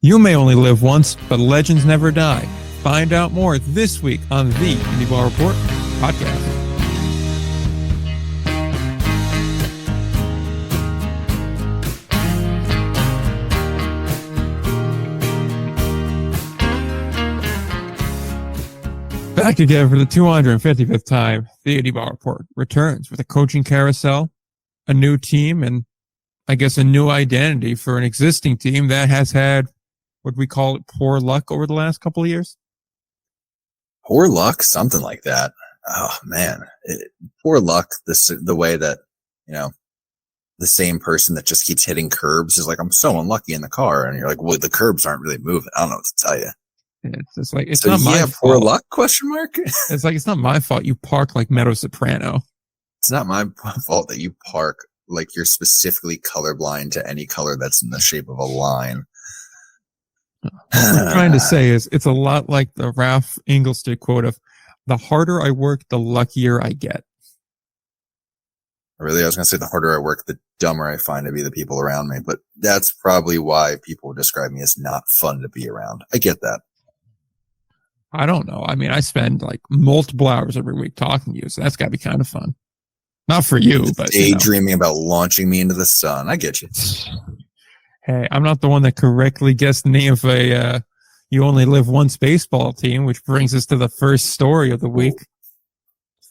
You may only live once, but legends never die. Find out more this week on the Indie Ball Report podcast. Back again for the 255th time, the Indie Ball Report returns with a coaching carousel, a new team, and I guess a new identity for an existing team that has had, what we call it, poor luck over the last couple of years. Poor luck, something like that. Oh man, poor luck. The way that, the same person that just keeps hitting curbs is like, I'm so unlucky in the car, and you're like, well, the curbs aren't really moving. I don't know what to tell you. It's just like, it's so not my fault. Poor luck? Question mark. It's like, it's not my fault you park like Meadow Soprano. It's not my fault that you park like you're specifically colorblind to any color that's in the shape of a line. What I'm trying to say is, it's a lot like the Ralph Engelstein quote of, the harder I work, the luckier I get. Really, I was going to say the harder I work, the dumber I find to be the people around me. But that's probably why people describe me as not fun to be around. I get that. I don't know. I mean, I spend like multiple hours every week talking to you, so that's got to be kind of fun. Not for you, but daydreaming about launching me into the sun. I get you. Hey, I'm not the one that correctly guessed the name of a You Only Live Once baseball team, which brings us to the first story of the week.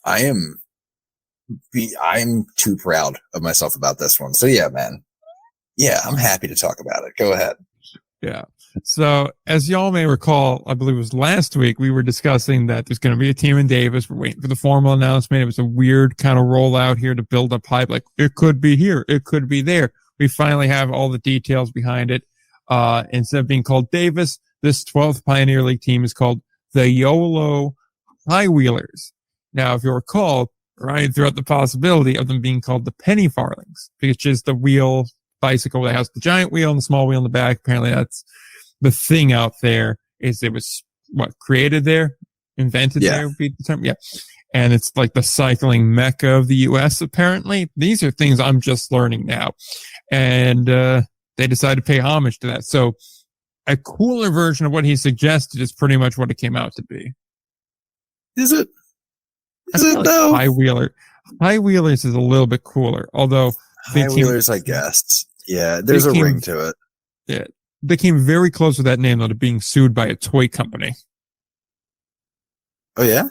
I'm too proud of myself about this one. So yeah, man. Yeah, I'm happy to talk about it. Go ahead. Yeah. So as y'all may recall, I believe it was last week, we were discussing that there's going to be a team in Davis. We're waiting for the formal announcement. It was a weird kind of rollout here to build up hype. Like, it could be here. It could be there. We finally have all the details behind it. Instead of being called Davis, this 12th Pioneer League team is called the Yolo High Wheelers. Now, if you recall, Ryan threw out the possibility of them being called the Penny Farthings, because it's just the wheel bicycle that has the giant wheel and the small wheel in the back. Apparently, that's the thing out there. Is it was created there, invented there would be the term. Yeah. And it's like the cycling mecca of the U.S. Apparently, these are things I'm just learning now. And they decided to pay homage to that. So a cooler version of what he suggested is pretty much what it came out to be. Is it? Is it though? High Wheelers is a little bit cooler, although High Wheelers, I guess. Yeah, there's a ring to it. Yeah, they came very close with that name though to being sued by a toy company. Oh yeah.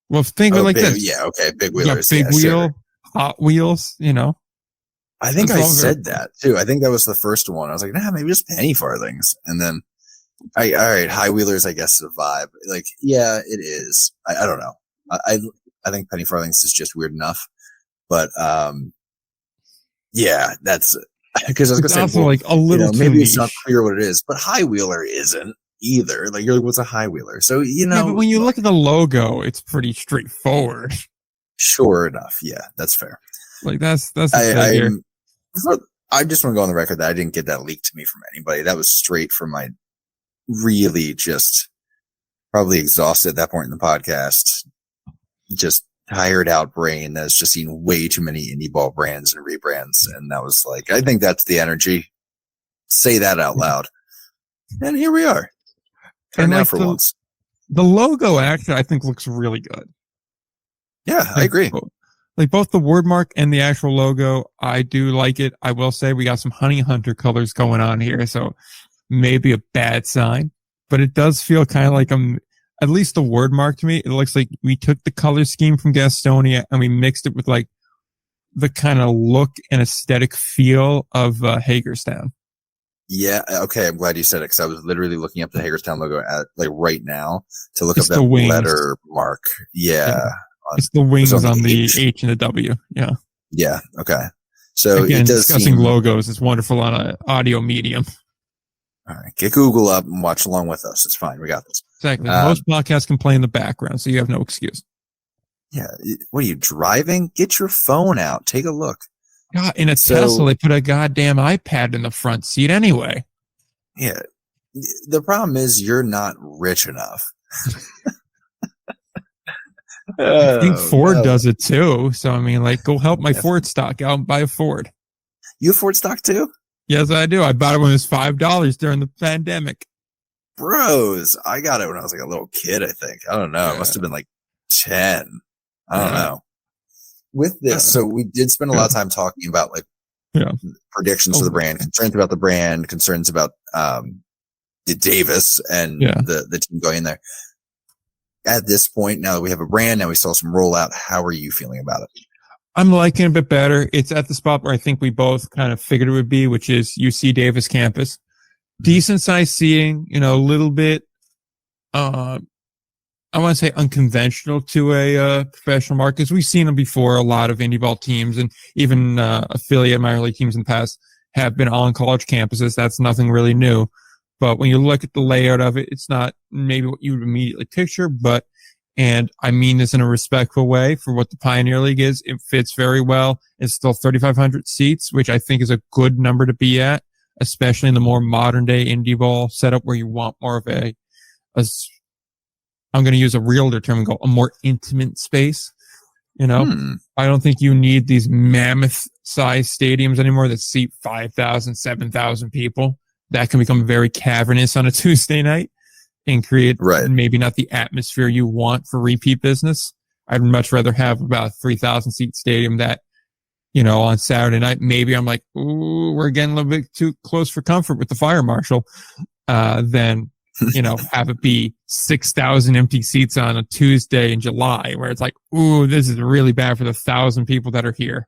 Well, think of it like this. Yeah, okay, Big Wheelers. Big Wheel, sure. Hot Wheels, I think I said that too. I think that was the first one. I was like, maybe just penny farthings. And then, all right, High Wheelers, I guess, is a vibe. Like, yeah, it is. I don't know. I think penny farthings is just weird enough. But, yeah, that's, because I was going to say, like a little maybe niche. It's not clear what it is, but High Wheeler isn't either. Like, you're like, what's a High Wheeler? So, Yeah, but when you look at the logo, it's pretty straightforward. Sure enough. Yeah, that's fair. Like, that's the thing here. I just want to go on the record that I didn't get that leaked to me from anybody. That was straight from my really just probably exhausted at that point in the podcast, just tired out brain that's just seen way too many indie ball brands and rebrands. And that was like, I think that's the energy. Say that out loud. And here we are. Turn out for once. The logo actually, I think, looks really good. Yeah, I agree. Like both the word mark and the actual logo, I do like it. I will say we got some Honey Hunter colors going on here, so maybe a bad sign, but it does feel kind of like at least the word mark to me. It looks like we took the color scheme from Gastonia and we mixed it with like the kind of look and aesthetic feel of Hagerstown. Yeah. Okay. I'm glad you said it, because I was literally looking up the Hagerstown logo at like right now to look up that letter mark. Yeah. It's the wings on the H and the W. Yeah. Yeah. Okay. So again, it does discussing logos is wonderful on an audio medium. All right. Get Google up and watch along with us. It's fine. We got this. Exactly. Most podcasts can play in the background, so you have no excuse. Yeah. What are you driving? Get your phone out. Take a look. God, in a Tesla, they put a goddamn iPad in the front seat anyway. Yeah. The problem is you're not rich enough. I think Ford does it too. So, I mean, like, go help my Ford stock out and buy a Ford. You have Ford stock too? Yes, I do. I bought it when it was $5 during the pandemic. Bros, I got it when I was like a little kid, I think. I don't know. It must have been like 10. I don't know. With this, so we did spend a lot of time talking about like predictions for the brand, concerns about the brand, concerns about Davis and the team going in there. At this point, now that we have a brand, now we saw some rollout, how are you feeling about it? I'm liking it a bit better. It's at the spot where I think we both kind of figured it would be, which is UC Davis campus. Decent sized seating, a little bit, I want to say unconventional to a professional market, because we've seen them before. A lot of indie ball teams and even affiliate minor league teams in the past have been on college campuses. That's nothing really new. But when you look at the layout of it, it's not maybe what you would immediately picture, and I mean this in a respectful way for what the Pioneer League is. It fits very well. It's still 3,500 seats, which I think is a good number to be at, especially in the more modern day indie ball setup where you want more of I'm going to use a realtor term and go a more intimate space. I don't think you need these mammoth sized stadiums anymore that seat 5,000, 7,000 people. That can become very cavernous on a Tuesday night and create maybe not the atmosphere you want for repeat business. I'd much rather have about a 3,000 seat stadium that, on Saturday night, maybe I'm like, ooh, we're getting a little bit too close for comfort with the fire marshal, than, have it be 6,000 empty seats on a Tuesday in July where it's like, ooh, this is really bad for the 1,000 people that are here.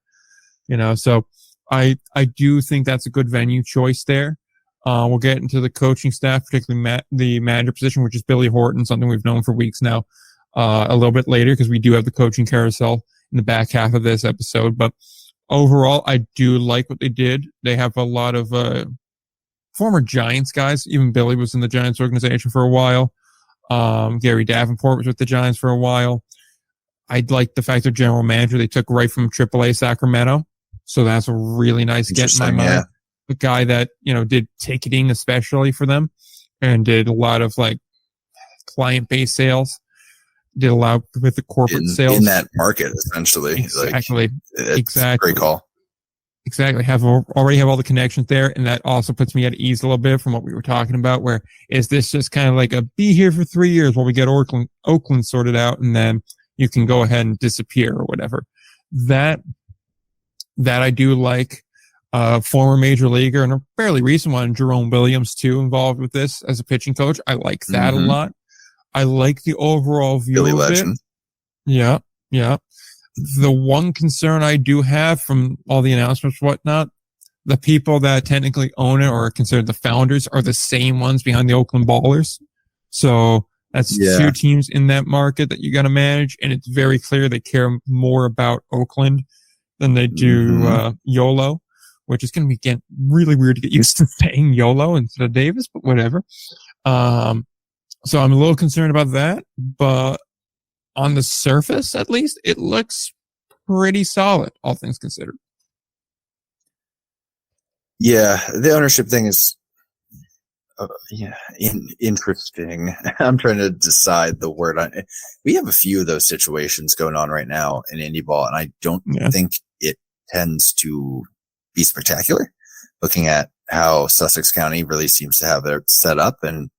So I do think that's a good venue choice there. We'll get into the coaching staff, particularly the manager position, which is Billy Horton, something we've known for weeks now, a little bit later, because we do have the coaching carousel in the back half of this episode. But overall, I do like what they did. They have a lot of former Giants guys. Even Billy was in the Giants organization for a while. Gary Davenport was with the Giants for a while. I like the fact that general manager they took right from AAA Sacramento. So that's a really nice get in my mind. Yeah. The guy that, did ticketing especially for them and did a lot of like client-based sales, did a lot with the corporate sales. In that market, essentially. Exactly. Exactly. Great call. Exactly. Already have all the connections there. And that also puts me at ease a little bit from what we were talking about, where is this just kind of like a be here for 3 years while we get Oakland sorted out and then you can go ahead and disappear or whatever. That I do like. Former major leaguer and a fairly recent one, Jerome Williams, too, involved with this as a pitching coach. I like that a lot. I like the overall view Billy of Legend. it. Yeah. The one concern I do have from all the announcements, whatnot, the people that technically own it or are considered the founders are the same ones behind the Oakland Ballers. So that's two teams in that market that you got to manage. And it's very clear they care more about Oakland than they do YOLO, which is going to be getting really weird to get used to saying YOLO instead of Davis, but whatever. So I'm a little concerned about that, but on the surface, at least, it looks pretty solid, all things considered. Yeah, the ownership thing is, interesting. I'm trying to decide the word on it. We have a few of those situations going on right now in indie ball, and I don't think it tends to be spectacular. Looking at how Sussex County really seems to have their set up, and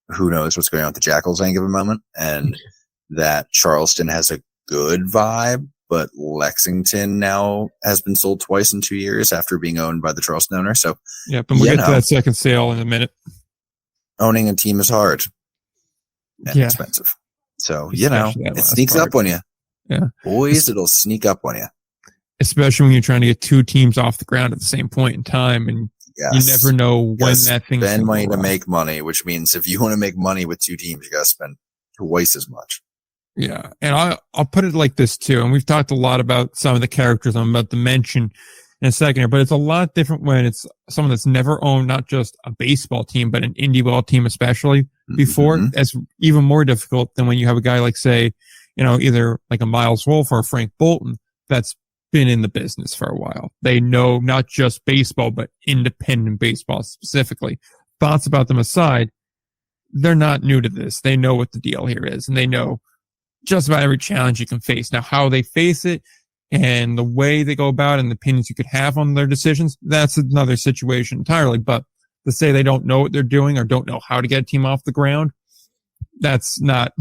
who knows what's going on with the Jackals at any given moment, and that Charleston has a good vibe, but Lexington now has been sold twice in 2 years after being owned by the Charleston owner. So, but we'll get to that second sale in a minute. Owning a team is hard and expensive. So, it sneaks up on you. Yeah. Boys, it'll sneak up on you. Especially when you're trying to get two teams off the ground at the same point in time, and you never know when that thing's spend money to make money, which means if you want to make money with two teams, you got to spend twice as much. Yeah, and I'll put it like this too, and we've talked a lot about some of the characters I'm about to mention in a second here, but it's a lot different when it's someone that's never owned not just a baseball team, but an indie ball team especially before. That's even more difficult than when you have a guy like, say, either like a Miles Wolf or a Frank Bolton that's been in the business for a while. They know not just baseball, but independent baseball specifically. Thoughts about them aside, they're not new to this. They know what the deal here is, and they know just about every challenge you can face. Now, how they face it and the way they go about it and the opinions you could have on their decisions, that's another situation entirely. But to say they don't know what they're doing or don't know how to get a team off the ground, that's not,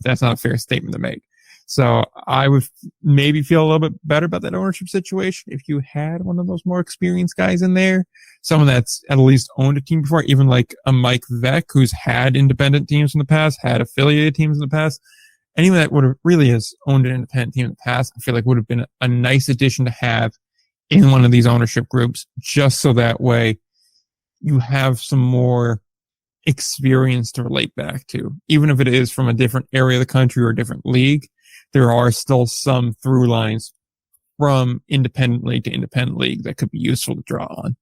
that's not a fair statement to make. So I would maybe feel a little bit better about that ownership situation if you had one of those more experienced guys in there, someone that's at least owned a team before, even like a Mike Veck, who's had independent teams in the past, had affiliated teams in the past. Anyone that would have really has owned an independent team in the past, I feel like would have been a nice addition to have in one of these ownership groups, just so that way you have some more experience to relate back to. Even if it is from a different area of the country or a different league, there are still some through lines from independent league to independent league that could be useful to draw on.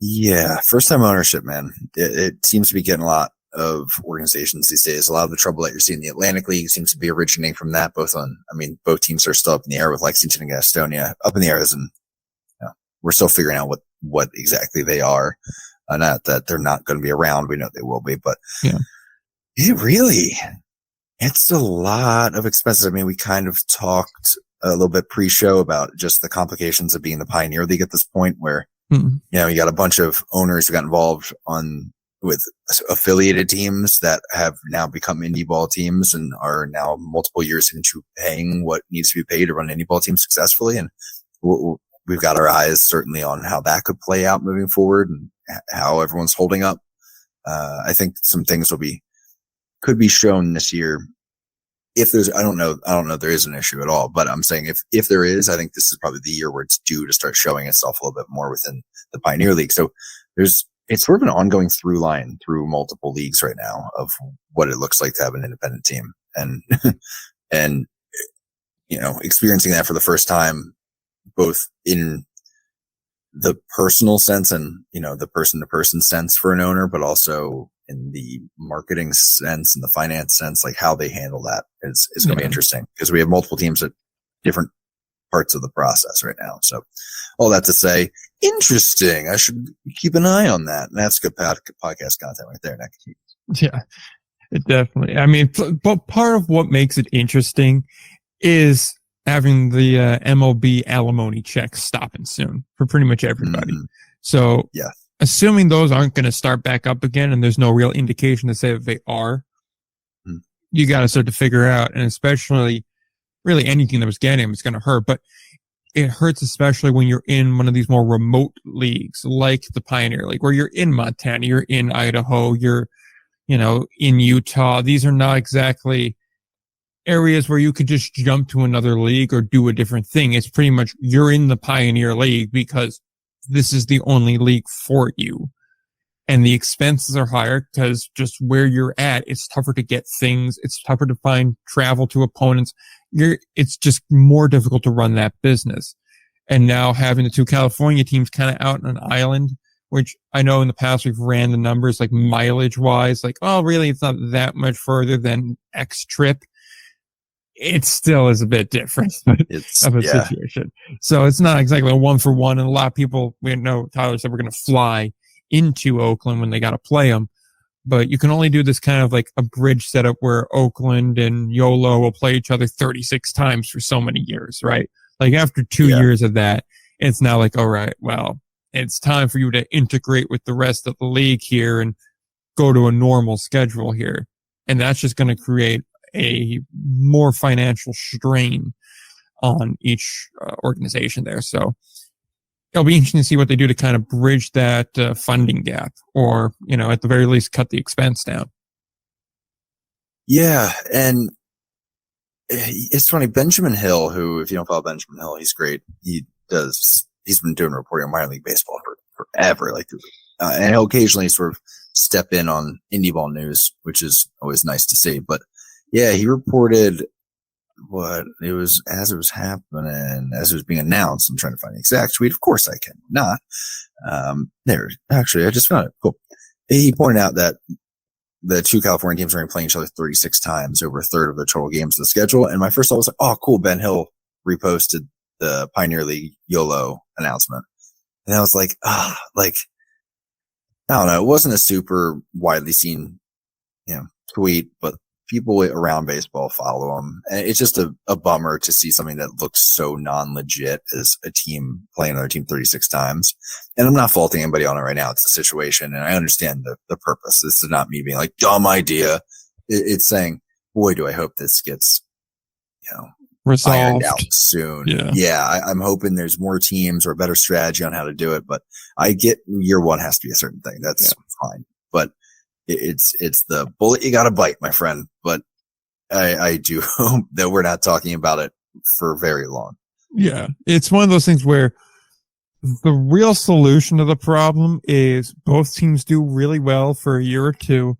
Yeah, first time ownership, man. It seems to be getting a lot of organizations these days. A lot of the trouble that you're seeing in the Atlantic League seems to be originating from that. Both teams are still up in the air with Lexington and Gastonia up in the air, as in, we're still figuring out what exactly they are. Not that they're not going to be around. We know they will be, but yeah, it's a lot of expenses. I mean, we kind of talked a little bit pre-show about just the complications of being the Pioneer League at this point where, you got a bunch of owners who got involved with affiliated teams that have now become indie ball teams and are now multiple years into paying what needs to be paid to run an indie ball team successfully. And we've got our eyes certainly on how that could play out moving forward and how everyone's holding up. I think some things could be shown this year. If there's, I don't know if there is an issue at all, but I'm saying if there is, I think this is probably the year where it's due to start showing itself a little bit more within the Pioneer League. So it's sort of an ongoing through line through multiple leagues right now of what it looks like to have an independent team and experiencing that for the first time, both in the personal sense and, the person to person sense for an owner, but also in the marketing sense and the finance sense, like how they handle that is going to be interesting because we have multiple teams at different parts of the process right now. So all that to say, interesting. I should keep an eye on that. And that's good podcast content right there, Nick. Yeah, it definitely. I mean, but part of what makes it interesting is having the MLB alimony checks stopping soon for pretty much everybody. Mm-hmm. So yeah. Assuming those aren't going to start back up again and there's no real indication to say that they are, you got to start to figure out, and especially really anything that was getting them is going to hurt, but it hurts especially when you're in one of these more remote leagues like the Pioneer League, where you're in Montana, you're in Idaho, you're, in Utah. These are not exactly areas where you could just jump to another league or do a different thing. It's pretty much you're in the Pioneer League because this is the only league for you. And the expenses are higher because just where you're at, it's tougher to get things. It's tougher to find travel to opponents. It's just more difficult to run that business. And now having the two California teams kind of out on an island, which I know in the past we've ran the numbers like mileage wise, like, oh, really? It's not that much further than X trip. It still is a bit different of a situation. So it's not exactly a 1-for-1. And a lot of people, we know Tyler said we're going to fly into Oakland when they got to play them. But you can only do this kind of like a bridge setup where Oakland and Yolo will play each other 36 times for so many years, right? Like after 2 years of that, it's now like, all right, well, it's time for you to integrate with the rest of the league here and go to a normal schedule here. And that's just going to create a more financial strain on each organization there. So it'll be interesting to see what they do to kind of bridge that funding gap or, at the very least cut the expense down. Yeah. And it's funny, Benjamin Hill, who, if you don't follow Benjamin Hill, he's great. He's been doing reporting on minor league baseball for forever. And he'll occasionally sort of step in on indie ball news, which is always nice to see. But yeah, he reported what it was as it was happening, as it was being announced. I'm trying to find the exact tweet. Of course I can not. I just found it. Cool. He pointed out that the two California teams are going to be playing each other 36 times over a third of the total games of the schedule. And my first thought was like, oh, cool. Ben Hill reposted the Pioneer League YOLO announcement. And I was like, I don't know. It wasn't a super widely seen, tweet, but people around baseball follow him. And it's just a bummer to see something that looks so non-legit as a team playing another team 36 times. And I'm not faulting anybody on it right now. It's the situation. And I understand the purpose. This is not me being like, dumb idea. It's saying, boy, do I hope this gets, resolved ironed out soon. Yeah. I'm hoping there's more teams or a better strategy on how to do it. But I get year one has to be a certain thing. That's fine. But it's the bullet you got to bite, my friend. But I do hope that we're not talking about it for very long. Yeah. It's one of those things where the real solution to the problem is both teams do really well for a year or two,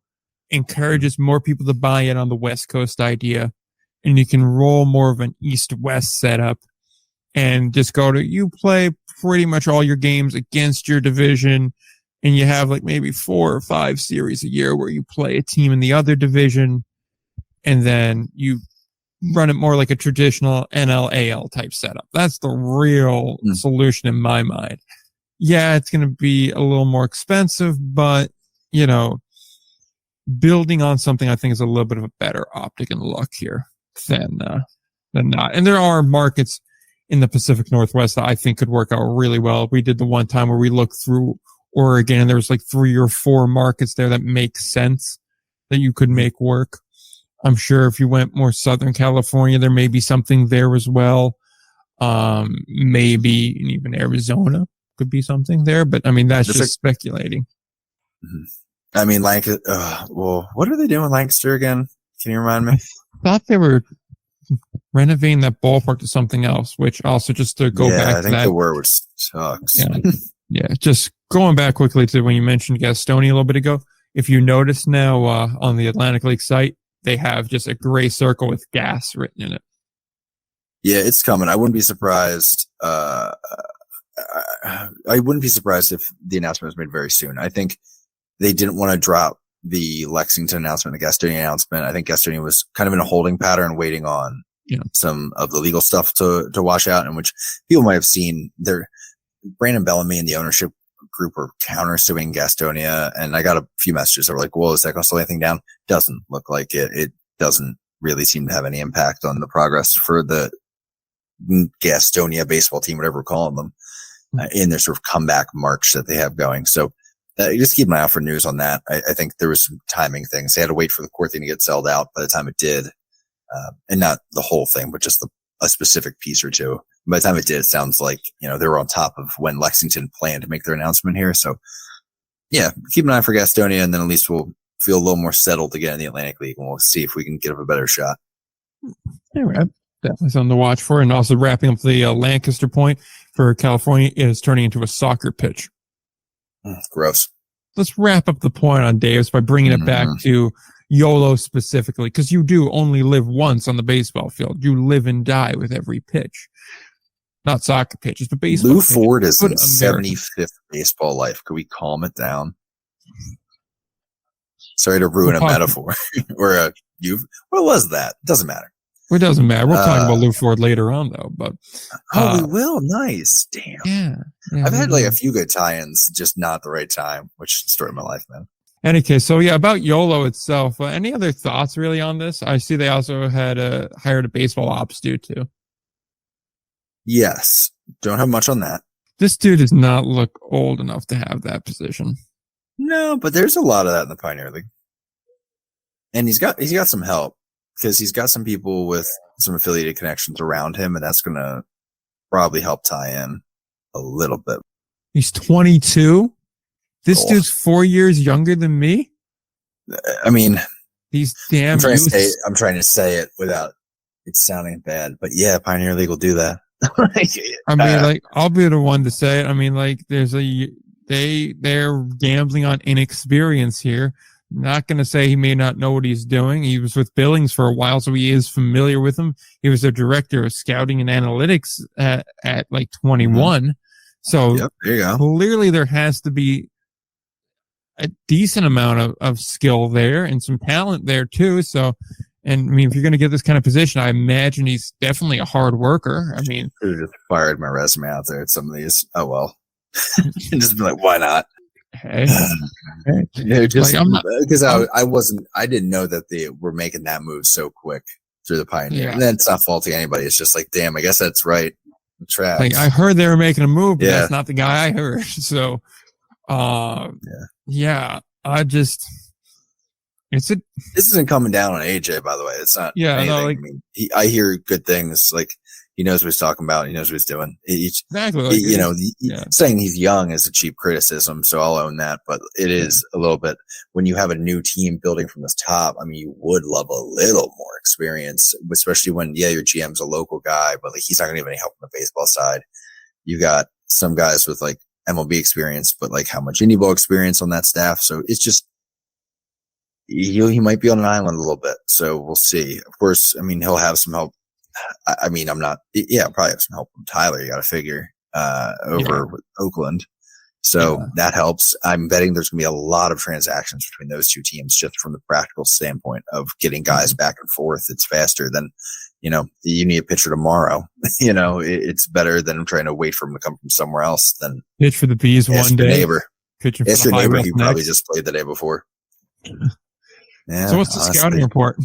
encourages more people to buy in on the West Coast idea, and you can roll more of an East-West setup and just you play pretty much all your games against your division, and you have like maybe 4 or 5 series a year where you play a team in the other division, and then you run it more like a traditional NL-AL type setup. That's the real solution in my mind. Yeah, it's going to be a little more expensive, but, building on something I think is a little bit of a better optic and look here than not. And there are markets in the Pacific Northwest that I think could work out really well. We did the one time where we looked through Oregon and there was like 3 or 4 markets there that make sense that you could make work. I'm sure if you went more Southern California, there may be something there as well. Maybe even Arizona could be something there, but I mean, that's just speculating. I mean, what are they doing in Lancaster again? Can you remind me? I thought they were renovating that ballpark to something else, which also just to go back to that. I think the word which sucks. Yeah, just going back quickly to when you mentioned Gastonia a little bit ago. If you notice now on the Atlantic Lake site, they have just a gray circle with gas written in it. Yeah, it's coming. I wouldn't be surprised. I wouldn't be surprised if the announcement was made very soon. I think they didn't want to drop the Lexington announcement, the Gastonia announcement. I think Gastonia was kind of in a holding pattern, waiting on some of the legal stuff to wash out, in which people might have seen Brandon Bellamy and the ownership group were countersuing Gastonia. And I got a few messages that were like, well, is that going to slow anything down? Doesn't look like it. It doesn't really seem to have any impact on the progress for the Gastonia baseball team, whatever we're calling them, in their sort of comeback march that they have going. So just keep an eye out for news on that. I think there was some timing things. They had to wait for the court thing to get sold out by the time it did. And not the whole thing, but just a specific piece or two. By the time it did, it sounds like, they were on top of when Lexington planned to make their announcement here. So yeah, keep an eye for Gastonia, and then at least we'll feel a little more settled again in the Atlantic League, and we'll see if we can get up a better shot. All right. Definitely something to watch for. And also wrapping up the Lancaster point for California is turning into a soccer pitch. Gross. Let's wrap up the point on Davis by bringing it back to YOLO specifically, because you do only live once on the baseball field. You live and die with every pitch. Not soccer pitches, but baseball. Lou Ford is in 75th baseball life. Could we calm it down? Sorry to ruin a metaphor. What was that? It doesn't matter. It doesn't matter. We'll talk about Lou Ford later on, though. But we will. Nice. Damn. Yeah. I've had like a few good tie-ins, just not the right time, which is the story of my life, man. Any case, so yeah, about YOLO itself. Any other thoughts really on this? I see they also had hired a baseball ops dude too. Yes. Don't have much on that. This dude does not look old enough to have that position. No, but there's a lot of that in the Pioneer League. And he's got some help, because he's got some people with some affiliated connections around him, and that's going to probably help tie in a little bit. He's 22. This dude's 4 years younger than me. I mean, he's damn. I'm trying to say it without it sounding bad, but yeah, Pioneer League will do that. I mean, I'll be the one to say it. I mean, they're gambling on inexperience here. Not going to say he may not know what he's doing. He was with Billings for a while, so he is familiar with him. He was their director of scouting and analytics at 21. Mm-hmm. So there you go. Clearly there has to be a decent amount of skill there and some talent there too. So, and I mean, if you're going to get this kind of position, I imagine he's definitely a hard worker. I mean, I could have just fired my resume out there at some of these. Oh, well, just be like, why not? Hey, just like I'm not. because I didn't know that they were making that move so quick through the Pioneer. Yeah. And that's not faulting anybody. It's just like, damn, I guess that's right. The tracks. Like I heard they were making a move, but Yeah. that's not the guy I heard. So, yeah, this isn't coming down on AJ, by the way. It's not. Yeah, anything. no, like, I mean, I hear good things. Like he knows what he's talking about. He knows what he's doing. exactly. Like, saying he's young is a cheap criticism, so I'll own that. But it is a little bit when you have a new team building from the top. I mean, you would love a little more experience, especially when your GM's a local guy, but like he's not going to have any help on the baseball side. You got some guys with like MLB experience, but like how much indie ball experience on that staff? So it's just. He might be on an island a little bit, so we'll see. Of course, I mean, he'll have some help. I mean, I'll probably have some help from Tyler. You got to figure over with Oakland, so that helps. I'm betting there's going to be a lot of transactions between those two teams, just from the practical standpoint of getting guys back and forth. It's faster than, you need a pitcher tomorrow. It's better than trying to wait for him to come from somewhere else than pitch for the Bees one day. Neighbor. Pitching for ask the your neighbor. High He West probably next. just played the day before. Yeah, So what's the scouting report?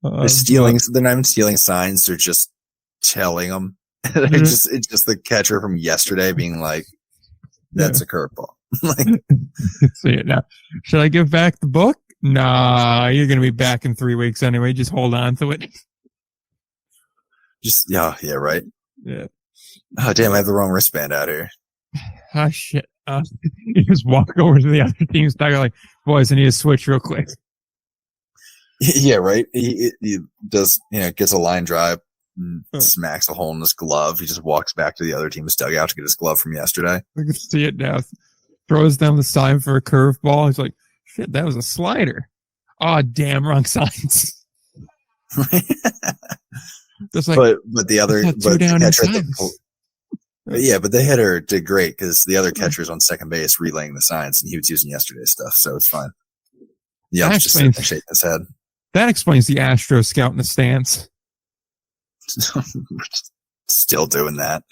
They're stealing. They're not even stealing signs. They're just telling them. It's just the catcher from yesterday being like, "That's a curveball." Like, see it now. Should I give back the book? Nah, you're gonna be back in 3 weeks anyway. Just hold on to it. Right. Yeah. Oh damn! I have the wrong wristband out here. Oh shit. You just walk over to the other team's dog like, boys, I need to switch real quick. Yeah, right. He does, gets a line drive, and smacks a hole in his glove. He just walks back to the other team's dugout to get his glove from yesterday. We can see it now. Throws down the sign for a curveball. He's like, shit, that was a slider. Oh, damn, wrong signs. Just like, but the other, but the hitter did great because the other catcher's on second base relaying the signs, and he was using yesterday's stuff, so it's fine. Yeah, just shaking his head. That explains the Astros scout in the stands. Still doing that.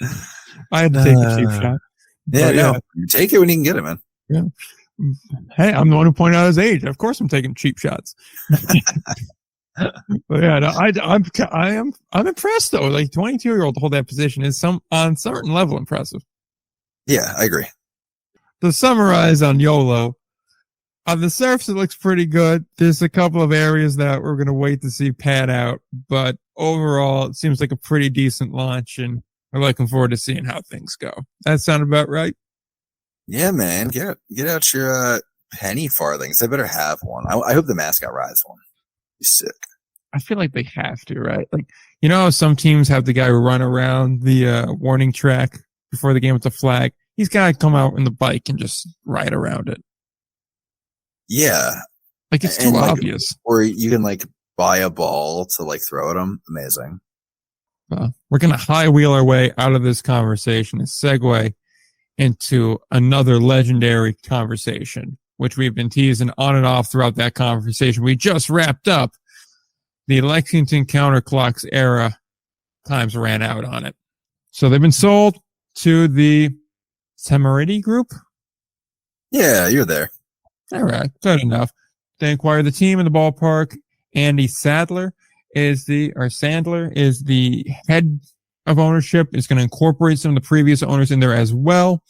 I had to take a cheap shot. Yeah, you take it when you can get it, man. Yeah. Hey, I'm the one who pointed out his age. Of course, I'm taking cheap shots. But yeah, no, I'm impressed though. Like 22-year-old to hold that position is on certain level impressive. Yeah, I agree. To summarize on YOLO, on the surface it looks pretty good. There's a couple of areas that we're gonna wait to see pad out, but overall it seems like a pretty decent launch, and we're looking forward to seeing how things go. That sound about right? Yeah, man. Get out your penny farthings. They better have one. I hope the mascot rides one. Be sick. I feel like they have to, right? Like, how some teams have the guy run around the warning track before the game with the flag. He's got to come out on the bike and just ride around it. Yeah. Like, it's too obvious. Or you can, buy a ball to, throw at them. Amazing. We're going to high wheel our way out of this conversation and segue into another legendary conversation, which we've been teasing on and off throughout that conversation. We just wrapped up the Lexington counterclocks era. Times ran out on it. So they've been sold to the Temerity Group. Yeah, you're there. All right, good enough. They acquired the team in the ballpark. Andy Sandler is the head of ownership, is going to incorporate some of the previous owners in there as well.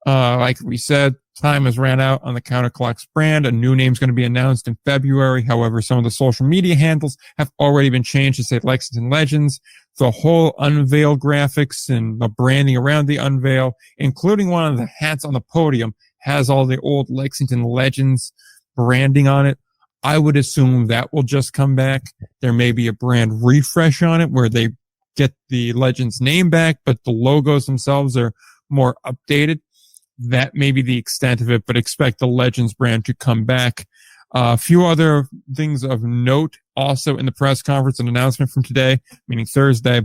Like we said, time has ran out on the Counterclocks brand. A new name is going to be announced in February. However, some of the social media handles have already been changed to say Lexington Legends. The whole unveil graphics and the branding around the unveil, including one of the hats on the podium, has all the old Lexington Legends branding on it. I would assume that will just come back. There may be a brand refresh on it where they get the Legends name back, but the logos themselves are more updated. That may be the extent of it, but expect the Legends brand to come back. A few other things of note also in the press conference, an announcement from today, meaning Thursday.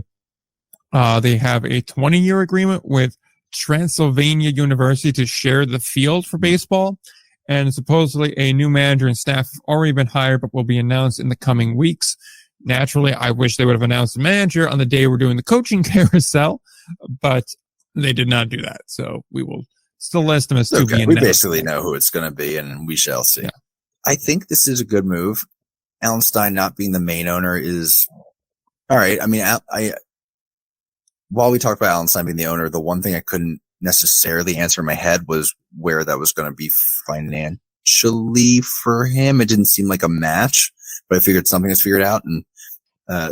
They have a 20-year agreement with Transylvania University to share the field for baseball. And supposedly a new manager and staff have already been hired, but will be announced in the coming weeks. Naturally, I wish they would have announced the manager on the day we're doing the coaching carousel, but They did not do that. So we will still list them as to Okay, be we announced. basically know who it's going to be, and we shall see. Yeah. I think this is a good move. Alan Stein not being the main owner is all right. I mean, while we talked about Alan Stein being the owner, the one thing I couldn't necessarily answer in my head was where that was going to be financially for him. It didn't seem like a match, but I figured something is figured out. And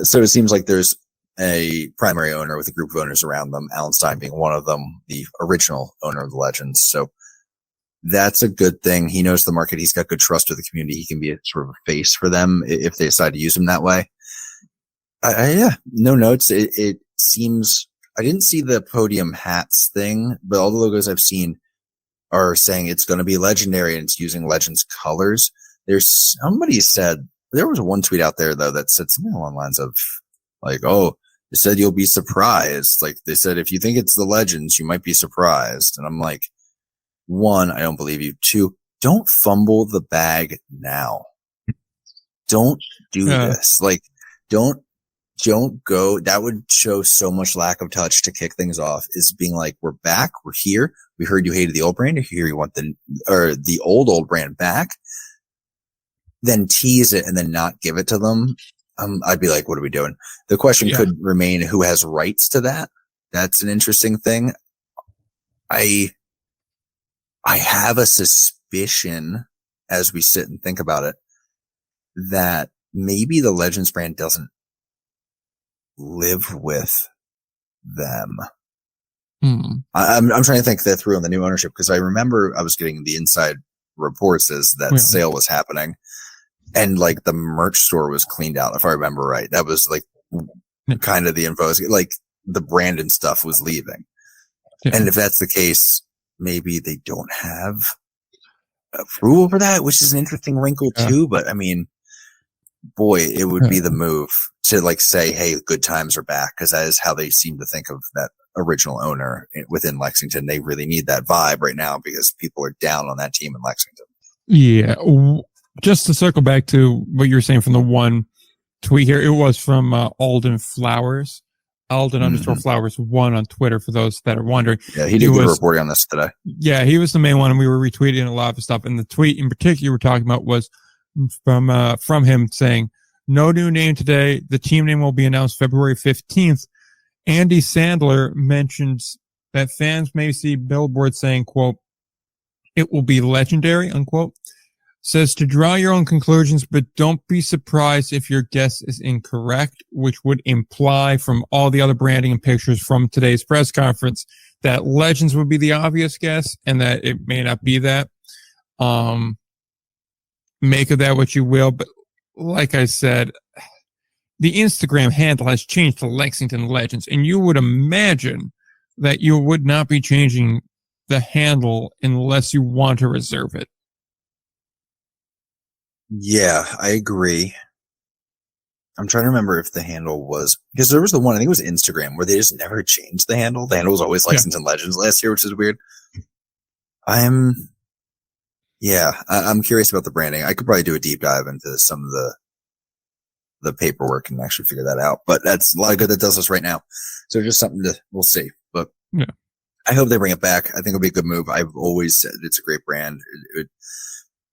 so it seems like there's a primary owner with a group of owners around them, Alan Stein being one of them, the original owner of the Legends. So that's a good thing. He knows the market. He's got good trust with the community. He can be a sort of a face for them if they decide to use him that way. Yeah, no notes. It seems, I didn't see the podium hats thing, but all the logos I've seen are saying it's going to be legendary and it's using Legends colors. There's somebody said, there was one tweet out there though that said something along the lines of like, oh, they said you'll be surprised. Like they said, if you think it's the Legends, you might be surprised. And I'm like, one, I don't believe you. Two, don't fumble the bag now. Don't do this. Like, don't go. That would show so much lack of touch to kick things off, is being like, we're back. We're here. We heard you hated the old brand. Here you want the old brand back. Then tease it and then not give it to them. I'd be like, what are we doing? The question could remain, who has rights to that? That's an interesting thing. I have a suspicion as we sit and think about it that maybe the Legends brand doesn't live with them. I'm trying to think that through on the new ownership, because I remember I was getting the inside reports as that sale was happening, and like the merch store was cleaned out, if I remember right. That was like kind of the info. Like the brand and stuff was leaving. Yeah. And if that's the case, maybe they don't have approval for that, which is an interesting wrinkle too. But I mean, boy, it would be the move to like say, hey, good times are back, because that is how they seem to think of that original owner within Lexington. They really need that vibe right now because people are down on that team in Lexington. Yeah. Just to circle back to what you were saying from the one tweet here, it was from Alden Flowers. Alden underscore Flowers 1 on Twitter, for those that are wondering. Yeah, he did good reporting on this today. Yeah, he was the main one, and we were retweeting a lot of stuff. And the tweet in particular we're talking about was from him saying, no new name today. The team name will be announced February 15th. Andy Sandler mentions that fans may see billboards saying, quote, it will be legendary, unquote. Says to draw your own conclusions, but don't be surprised if your guess is incorrect, which would imply from all the other branding and pictures from today's press conference that Legends would be the obvious guess and that it may not be that. Make of that what you will. But like I said, the Instagram handle has changed to Lexington Legends, and you would imagine that you would not be changing the handle unless you want to reserve it. Yeah, I agree. I'm trying to remember if the handle was, because there was the one, I think it was Instagram, where they just never changed the handle. The handle was always Lexington Legends last year, which is weird. I'm curious about the branding. I could probably do a deep dive into some of the paperwork and actually figure that out. But that's a lot of good that does us right now. So just something we'll see. But I hope they bring it back. I think it'll be a good move. I've always said it's a great brand.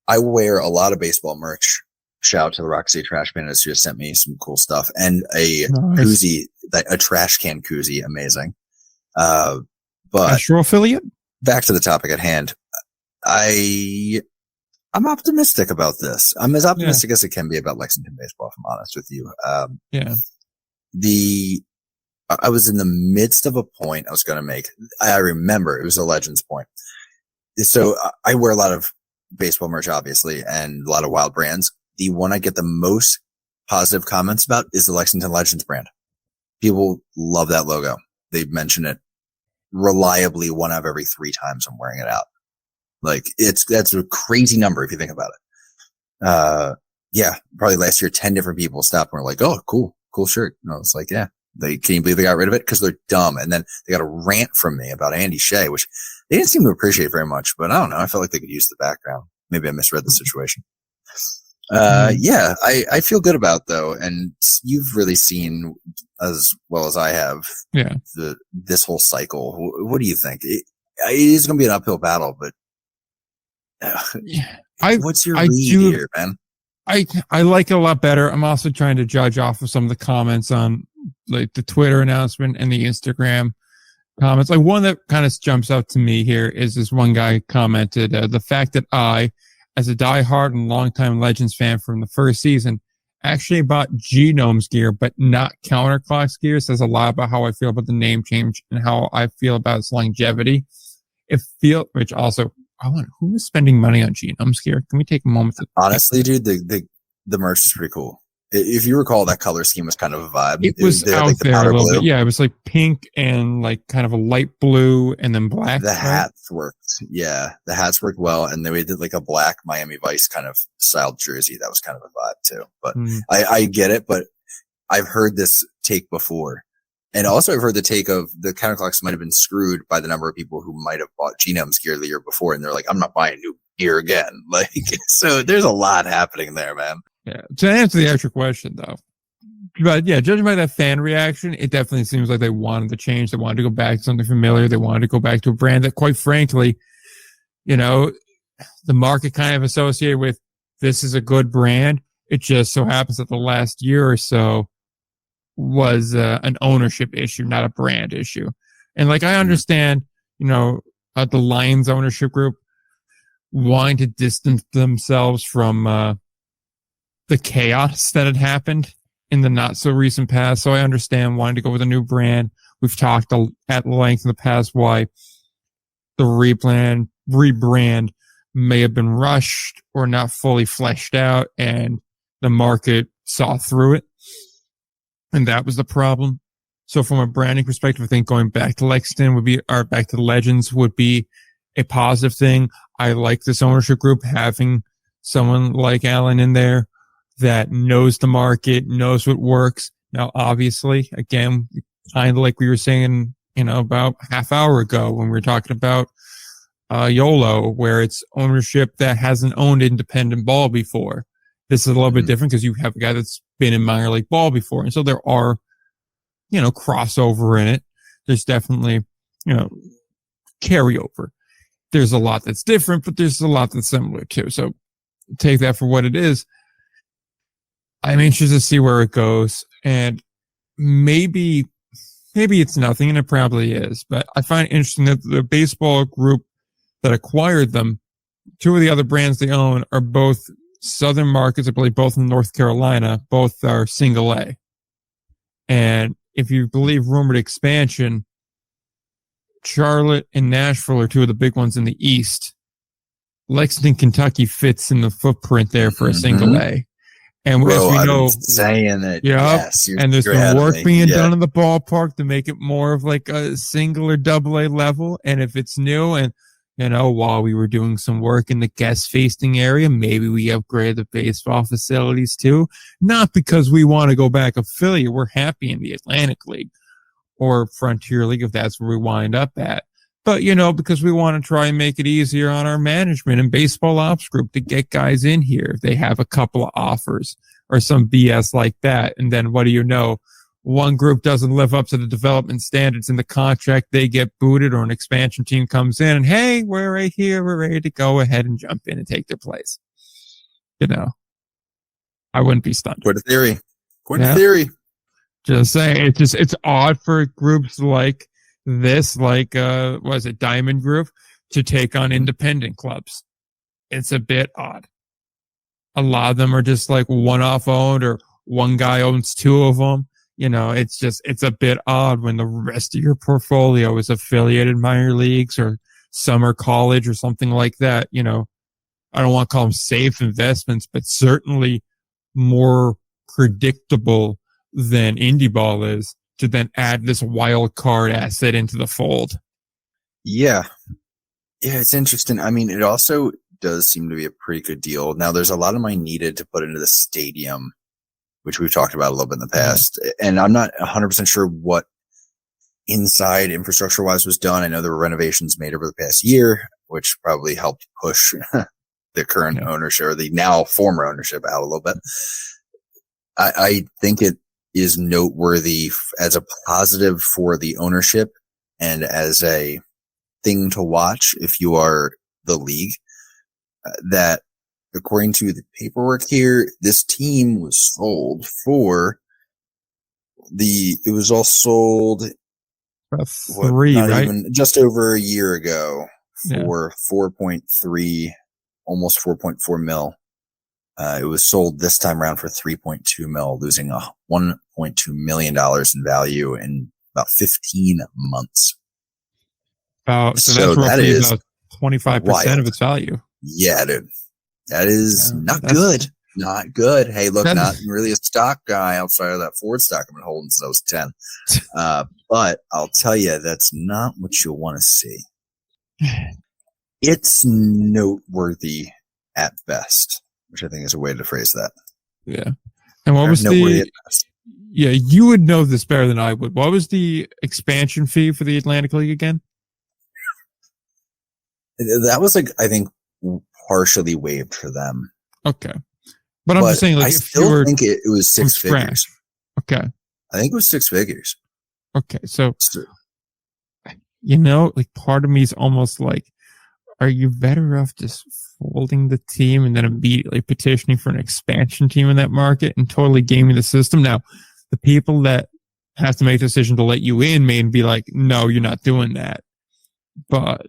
I wear a lot of baseball merch. Shout out to the Rock City Trash Bandits who just sent me some cool stuff, and a koozie, a trash can koozie. Amazing. But Astro affiliate? Back to the topic at hand. I'm optimistic about this. I'm as optimistic as it can be about Lexington baseball, if I'm honest with you. I was in the midst of a point I was going to make. I remember it was a Legends point. So I wear a lot of baseball merch, obviously, and a lot of wild brands. The one I get the most positive comments about is the Lexington Legends brand. People love that logo. They mention it reliably 1 out of every 3 times I'm wearing it out. Like that's a crazy number if you think about it. Probably last year, 10 different people stopped and were like, oh, cool shirt. And I was like, yeah, can you believe they got rid of it? Cause they're dumb. And then they got a rant from me about Andy Shea, which they didn't seem to appreciate very much, but I don't know. I felt like they could use the background. Maybe I misread the situation. Yeah, I feel good about though, and you've really seen as well as I have Yeah. this whole cycle. What do you think? It is going to be an uphill battle, but Yeah. I what's your I read do here, man? I like it a lot better. I'm also trying to judge off of some of the comments on like the Twitter announcement and the Instagram comments. Like one that kind of jumps out to me here is this one guy commented, the fact that I, as a diehard and longtime Legends fan from the first season, actually bought Genome's gear, but not Counterclock's gear, says a lot about how I feel about the name change and how I feel about its longevity. Which also, who is spending money on Genome's gear? Can we take a moment to Honestly, dude, the merch is pretty cool. If you recall, that color scheme was kind of a vibe. It was out like the there a powder little blue. bit. Yeah, it was like pink and like kind of a light blue and then black. The right? hats worked. Yeah, the hats worked well, and then we did like a black Miami Vice kind of styled jersey. That was kind of a vibe too. But I get it, but I've heard this take before. And also I've heard the take of the Counterclocks might have been screwed by the number of people who might have bought Genome's gear the year before. And they're like, I'm not buying new gear again. Like, so there's a lot happening there, man. Yeah. To answer the actual question though, but yeah, judging by that fan reaction, it definitely seems like they wanted to change. They wanted to go back to something familiar. They wanted to go back to a brand that, quite frankly, you know, the market kind of associated with this is a good brand. It just so happens that the last year or so was an ownership issue, not a brand issue. And like, I understand, the Lions ownership group wanting to distance themselves from the chaos that had happened in the not so recent past. So I understand wanting to go with a new brand. We've talked at length in the past why the rebrand may have been rushed or not fully fleshed out, and the market saw through it. And that was the problem. So from a branding perspective, I think going back to Lexington or back to the Legends would be a positive thing. I like this ownership group having someone like Alan in there that knows the market, knows what works. Now, obviously, again, kind of like we were saying, about half hour ago when we were talking about Yolo, where it's ownership that hasn't owned independent ball before. This is a little bit different because you have a guy that's been in minor league ball before. And so there are, crossover in it. There's definitely, carryover. There's a lot that's different, but there's a lot that's similar too. So take that for what it is. I'm interested to see where it goes. And maybe it's nothing, and it probably is. But I find it interesting that the baseball group that acquired them, two of the other brands they own are both southern markets, I believe both in North Carolina, both are single A. And if you believe rumored expansion, Charlotte and Nashville are two of the big ones in the East. Lexington, Kentucky fits in the footprint there for a single A. And as we know, saying it. Yes, and there's been work being done in the ballpark to make it more of like a single or double A level. And if it's new, and while we were doing some work in the guest facing area, maybe we upgrade the baseball facilities too. Not because we want to go back affiliate. We're happy in the Atlantic League or Frontier League if that's where we wind up at. But, because we want to try and make it easier on our management and baseball ops group to get guys in here if they have a couple of offers or some BS like that. And then what do you know? One group doesn't live up to the development standards in the contract, they get booted, or an expansion team comes in and, hey, we're right here. We're ready to go ahead and jump in and take their place. I wouldn't be stunned. Quite a theory. Theory. Just saying, it's odd for groups like this, like, Diamond Group, to take on independent clubs. It's a bit odd. A lot of them are just like one-off owned, or one guy owns two of them. It's a bit odd when the rest of your portfolio is affiliated minor leagues or summer college or something like that. I don't want to call them safe investments, but certainly more predictable than indie ball is, to then add this wild card asset into the fold. Yeah. Yeah, it's interesting. I mean, it also does seem to be a pretty good deal. Now, there's a lot of money needed to put into the stadium, which we've talked about a little bit in the past. And I'm not 100% sure what inside infrastructure wise was done. I know there were renovations made over the past year, which probably helped push the current ownership, or the now former ownership, out a little bit. I think it is noteworthy as a positive for the ownership and as a thing to watch if you are the league, that according to the paperwork here, this team was sold for it was all sold just over a year ago for 4.3, almost 4.4 mil. It was sold this time around for 3.2 mil, losing $1.2 million in value in about 15 months. So that's roughly about 25% of its value. Yeah, dude. That is not good. Not good. Hey, look, not really a stock guy outside of that Ford stock I've been holding since I was 10. But I'll tell you, that's not what you'll want to see. It's noteworthy at best, which I think is a way to phrase that. Yeah. And what was you would know this better than I would. What was the expansion fee for the Atlantic League again? That was I think partially waived for them. Okay. But I'm just saying, I still think it was six figures. Okay. I think it was 6 figures. Okay. So, part of me is almost like, are you better off just folding the team and then immediately petitioning for an expansion team in that market and totally gaming the system? Now, the people that have to make the decision to let you in may be like, no, you're not doing that. But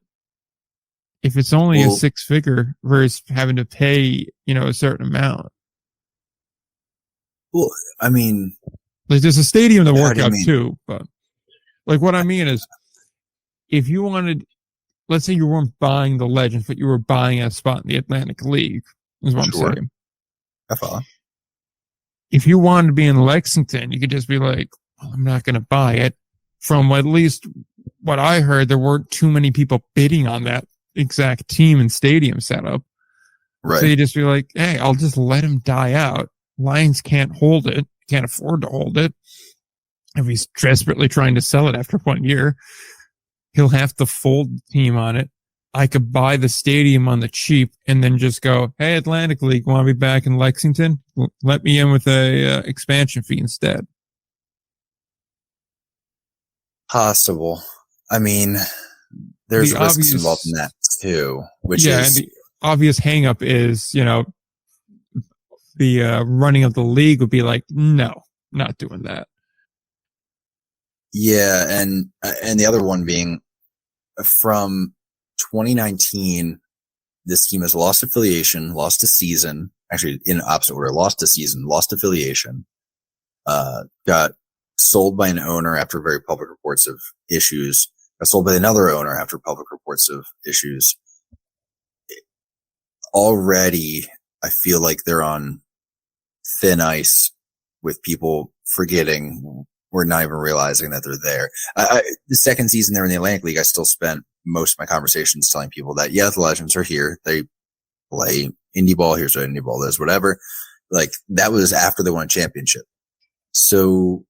if it's only a 6-figure versus having to pay, a certain amount. Well, I mean, there's a stadium to work out too, but what I mean is, if you wanted, let's say you weren't buying the Legends, but you were buying a spot in the Atlantic League, is what I'm saying. I follow. If you wanted to be in Lexington, you could just be like, well, I'm not going to buy it. From at least what I heard, there weren't too many people bidding on that exact team and stadium setup. Right. So you just be like, hey, I'll just let him die out. Lions can't hold it, can't afford to hold it. If he's desperately trying to sell it after 1 year, he'll have to fold the team on it. I could buy the stadium on the cheap and then just go, hey, Atlantic League, want to be back in Lexington? Let me in with a expansion fee instead. Possible. I mean, there's risks involved in that too, which is... and the obvious hang up is, the running of the league would be like, no, not doing that. Yeah, and the other one being from 2019, this team has lost affiliation, lost a season, actually in opposite order, lost a season, lost affiliation, got sold by an owner after very public reports of issues, got sold by another owner after public reports of issues. Already, I feel like they're on thin ice with people forgetting or not even realizing that they're there. The second season there in the Atlantic League, I still spent most of my conversations telling people that, yeah, the Legends are here. They play indie ball. Here's what indie ball is, whatever. Like, that was after they won a championship. So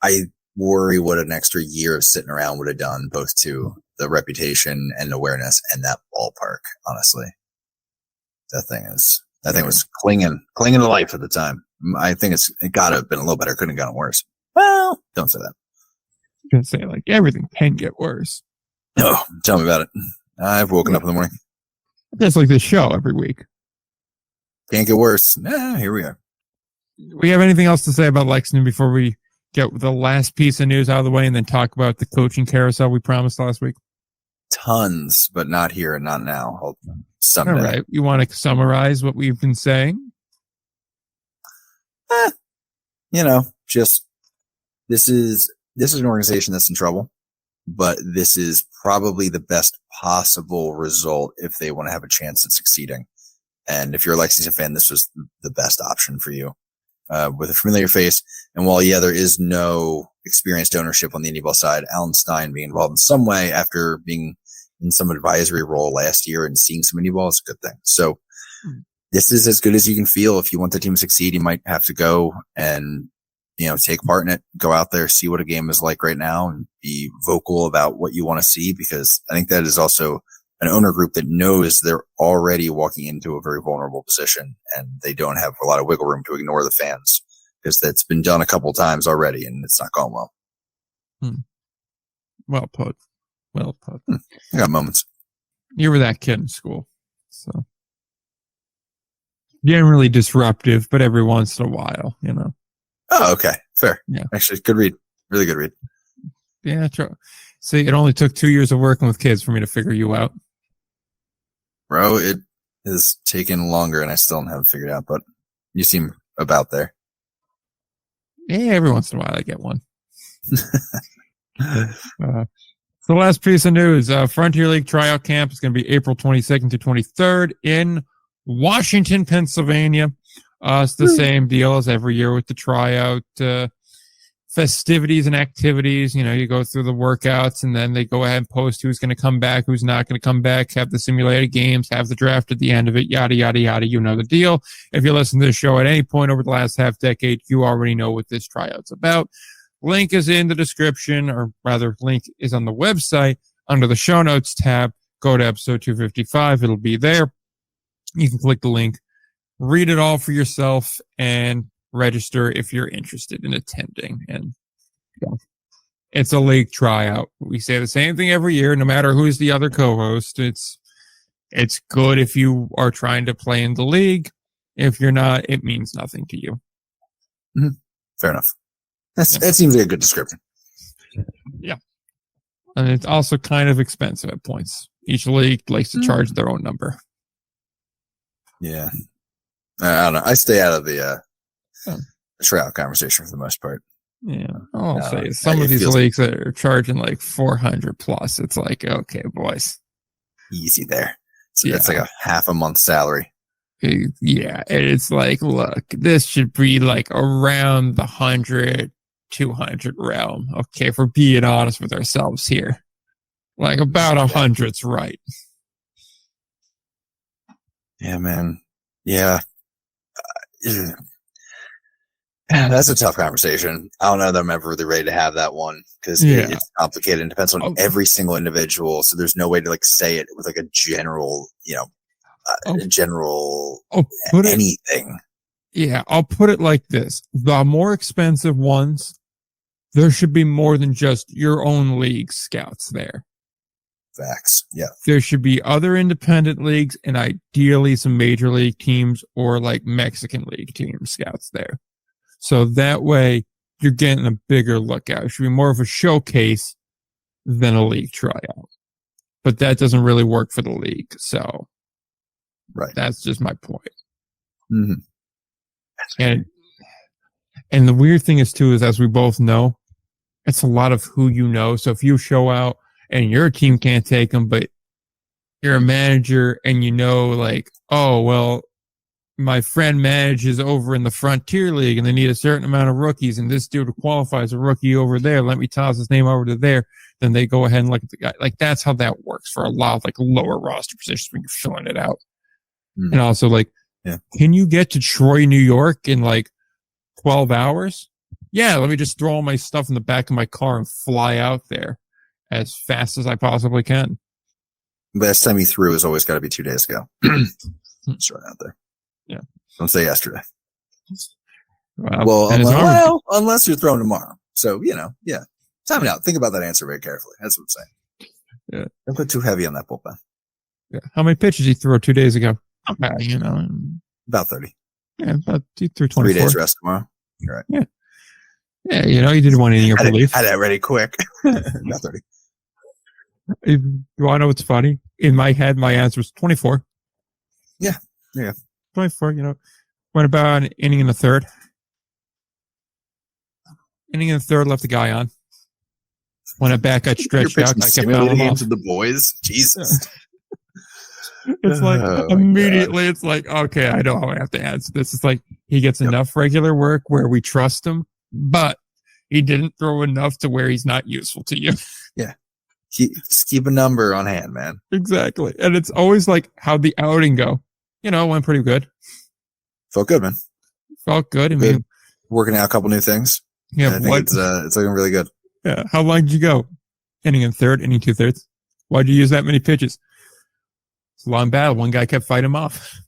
I worry what an extra year of sitting around would have done both to the reputation and awareness and that ballpark, honestly. That thing was clinging to life at the time. I think it gotta have been a little better. Couldn't have gotten worse. Well, don't say that. I'm gonna say, like, everything can get worse. No, tell me about it. I've woken up in the morning. That's like this show every week. Can't get worse. Here we are. We have anything else to say about Lexington before we get the last piece of news out of the way and then talk about the coaching carousel we promised last week? Tons, but not here and not now. Someday. All right. You want to summarize what we've been saying? Just this is an organization that's in trouble, but this is probably the best possible result if they want to have a chance at succeeding. And if you're a Lexington fan, this was the best option for you. With a familiar face. And while, there is no experienced ownership on the indie ball side, Alan Stein being involved in some way after being in some advisory role last year and seeing some indie ball is a good thing. So this is as good as you can feel. If you want the team to succeed, you might have to go and, take part in it, go out there, see what a game is like right now and be vocal about what you want to see, because I think that is also an owner group that knows they're already walking into a very vulnerable position and they don't have a lot of wiggle room to ignore the fans because that's been done a couple times already and it's not going well. Well put. Well put. I got moments. You were that kid in school. So generally disruptive, but every once in a while, you know. Oh, okay. Fair. Yeah. Actually, good read. Really good read. Yeah, true. See, it only took 2 years of working with kids for me to figure you out. Bro, it has taken longer and I still haven't figured it out, but you seem about there. Yeah, every once in a while I get one. So the last piece of news, Frontier League tryout camp is going to be April 22nd to 23rd in Washington, Pennsylvania. It's the same deal as every year with the tryout festivities and activities. You know, you go through the workouts and then they go ahead and post who's going to come back, who's not going to come back, have the simulated games, have the draft at the end of it, yada, yada, yada. You know the deal. If you listen to the show at any point over the last half decade, you already know what this tryout's about. Link is in the description, or rather, link is on the website under the show notes tab. Go to episode 255. It'll be there. You can click the link, read it all for yourself, and register if you're interested in attending. And yeah, it's a league tryout. We say the same thing every year, no matter who's the other co-host. It's good if you are trying to play in the league. If you're not, it means nothing to you. Mm-hmm. Fair enough. That seems like a good description. Yeah. And it's also kind of expensive at points. Each league likes to charge their own number. Yeah. I don't know. I stay out of the tryout conversation for the most part. Yeah. I'll say some of these leagues that are charging like 400 plus. It's like, okay, boys. Easy there. So it's like a half a month's salary. Yeah. It's like, look, this should be like around the 100, 200 realm. Okay. If we're being honest with ourselves here, like about 100's right. Yeah, man. Yeah. That's a tough conversation. I don't know that I'm ever really ready to have that one because it's complicated and depends on every single individual. So there's no way to like say it with like a general, anything. Yeah, I'll put it like this. The more expensive ones, there should be more than just your own league scouts there. Facts. Yeah. There should be other independent leagues and ideally some major league teams or like Mexican league team scouts there. So that way you're getting a bigger look out. It should be more of a showcase than a league tryout. But that doesn't really work for the league. So that's just my point. Mm-hmm. And the weird thing is too, is as we both know, it's a lot of who you know. So if you show out and your team can't take them, but you're a manager and you know, like, oh, well, my friend manages over in the Frontier League and they need a certain amount of rookies and this dude qualifies a rookie over there. Let me toss his name over to there. Then they go ahead and look at the guy. Like that's how that works for a lot of like lower roster positions when you're filling it out. And also like, can you get to Troy, New York in like 12 hours? Yeah. Let me just throw all my stuff in the back of my car and fly out there as fast as I possibly can. Last time he threw has always got to be 2 days ago. Just right out there. Yeah. Don't say yesterday. Well, unless you're throwing tomorrow. So, time it out. Think about that answer very carefully. That's what I'm saying. Yeah. Don't go too heavy on that bullpen. Yeah. How many pitches did he throw 2 days ago? About 30. Yeah, about he threw 24. 3 days rest tomorrow. You're right. Yeah. Yeah, you did one inning of relief. Had that ready quick. About 30. You want to know what's funny? In my head, my answer was 24. Yeah. 24, went about an inning in the third. Inning in the third, left the guy on. When at bat got stretched out, I kept fouling him off. To the boys. Jesus. It's like immediately, it's like, okay, I know how I have to answer this. It's like he gets enough regular work where we trust him, but he didn't throw enough to where he's not useful to you. Yeah. Just keep a number on hand, man. Exactly. And it's always like, how'd the outing go? It went pretty good. Felt good, man. Felt good. I mean, mean, working out a couple new things. Yeah. I think it's looking really good. Yeah. How long did you go? Inning in third, inning 2/3. Why'd you use that many pitches? It's a long battle. One guy kept fighting him off.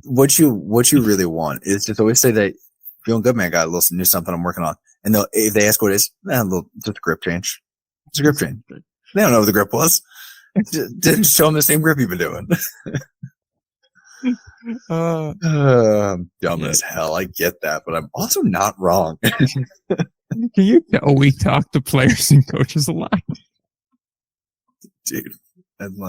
What you really want is just always say that feeling good, man. Got a little new something I'm working on, and if they ask what it is, just a grip change. It's a grip change. They don't know what the grip was. Didn't show them the same grip you've been doing. Dumb as hell. I get that, but I'm also not wrong. Can you tell we talk to players and coaches a lot? Dude. And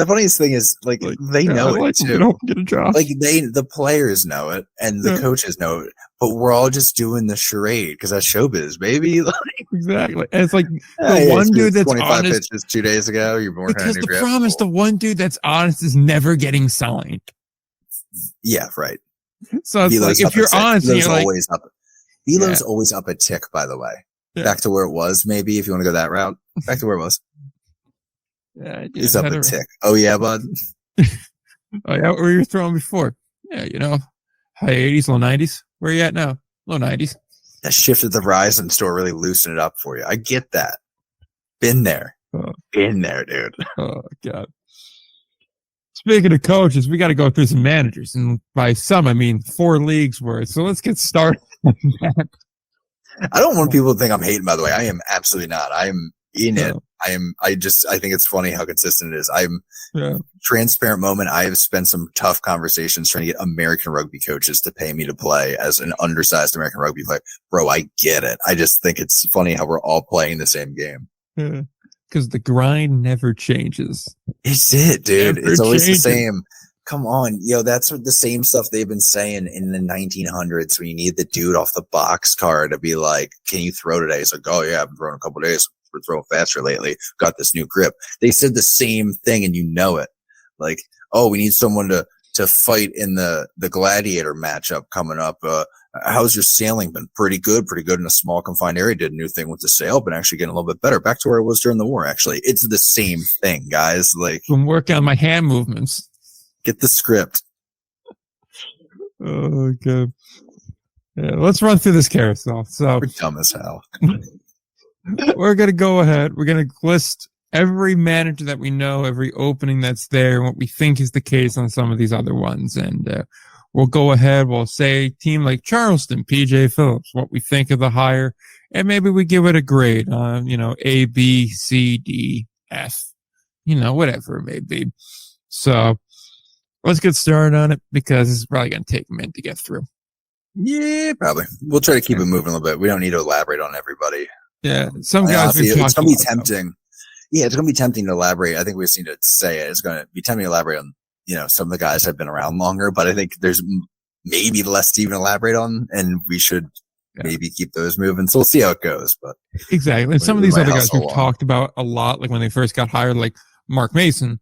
the funniest thing is, they know it too. Don't get a job. The players know it and the coaches know it, but we're all just doing the charade because that's showbiz, baby. Exactly. And it's like the one dude that's 25 honest. pitches 2 days ago. You're working on a new grip. Because the problem is the one dude that's honest is never getting signed. Yeah, right. So it's like, if you're honest, you're like, Velo's always up a tick, by the way. Yeah. Back to where it was, maybe, if you want to go that route. Back to where it was. Yeah, he's up a tick. Oh, yeah, bud. Oh, yeah, what were you throwing before? Yeah, high 80s, low 90s. Where are you at now? Low 90s. That shift at the Verizon store really loosened it up for you. I get that. Been there. Been there, dude. Oh, God. Speaking of coaches, we got to go through some managers. And by some, I mean 4 leagues worth. So let's get started on that. I don't want people to think I'm hating, by the way. I am absolutely not. I am in it. I think it's funny how consistent it is. Transparent moment. I have spent some tough conversations trying to get American rugby coaches to pay me to play as an undersized American rugby player. Bro, I get it. I just think it's funny how we're all playing the same game. Yeah. Because the grind never changes. It's it, dude. It's always the same. Come on. That's the same stuff they've been saying in the 1900s when you need the dude off the boxcar to be like, can you throw today? He's like, oh, yeah, I've been throwing a couple of days. We're throwing faster lately. Got this new grip. They said the same thing and you know it. Like, oh, we need someone to fight in the gladiator matchup coming up. How's your sailing been? Pretty good in a small confined area. Did a new thing with the sail, but actually getting a little bit better. Back to where it was during the war, actually. It's the same thing, guys. Like, I'm working on my hand movements. Get the script. Oh, okay. Yeah, let's run through this carousel. So we're dumb as hell. We're going to go ahead. We're going to list every manager that we know, every opening that's there, and what we think is the case on some of these other ones. And we'll go ahead. We'll say team like Charleston, PJ Phillips, what we think of the hire, and maybe we give it a grade on, A, B, C, D, F, whatever it may be. So let's get started on it because it's probably going to take a minute to get through. Yeah, probably. We'll try to keep it moving a little bit. We don't need to elaborate on everybody. Yeah, some guys honestly, it's going to be tempting. Yeah, it's going to be tempting to elaborate. I think we just need to say it. It's going to be tempting to elaborate on, some of the guys have been around longer, but I think there's maybe less to even elaborate on, and we should maybe keep those moving. So we'll see how it goes. But exactly. And some of these other guys we've talked about a lot, like when they first got hired, like Mark Mason,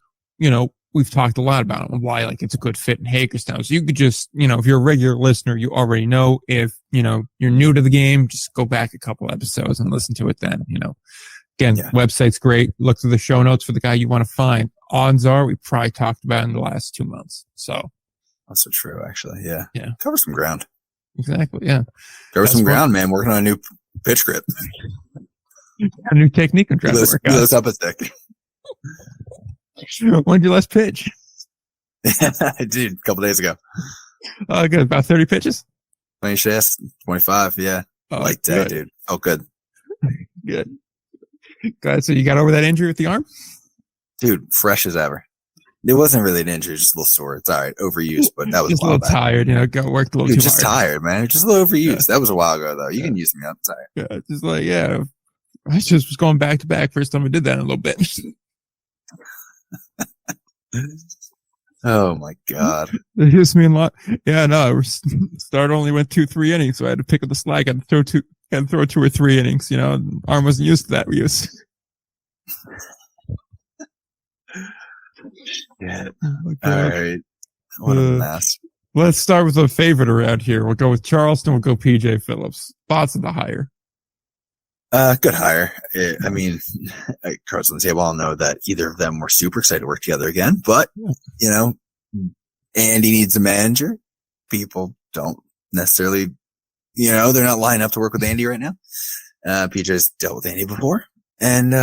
we've talked a lot about him and why it's a good fit in Hagerstown. So you could just, if you're a regular listener, you already know. If, you're new to the game, just go back a couple episodes and listen to it then, Again, website's great. Look through the show notes for the guy you want to find. Odds are we probably talked about in the last 2 months. So that's so true, actually. Yeah. Yeah. Cover some ground. Exactly. Yeah. Cover some ground, man. Working on a new pitch grip. A new technique and trying to work out. Up a stick. When did you last pitch? I did a couple days ago. Oh, good. About 30 pitches? 20 shafts, 25. Yeah. Like that, dude. Oh, good. Good. Glad. So you got over that injury with the arm? Dude, fresh as ever. It wasn't really an injury, just a little sore. It's all right. Overused, but that was just a little tired. Got worked a little too hard. Just tired, man. Just a little overused. That was a while ago, though. You can use me up. Sorry. Yeah. Just I just was going back to back. First time I did that in a little bit. Oh my God. It hits me a lot. Yeah, no, start only went 2-3 innings, so I had to pick up the slack and throw 2 or 3 innings, arm wasn't used to that use. Yeah. All right. What a mess. Let's start with a favorite around here. We'll go with Charleston, we'll go PJ Phillips. Thoughts of the hire? Good hire. I mean, Carson and Table all know that either of them were super excited to work together again, but, Andy needs a manager. People don't necessarily, they're not lining up to work with Andy right now. PJ's dealt with Andy before. And,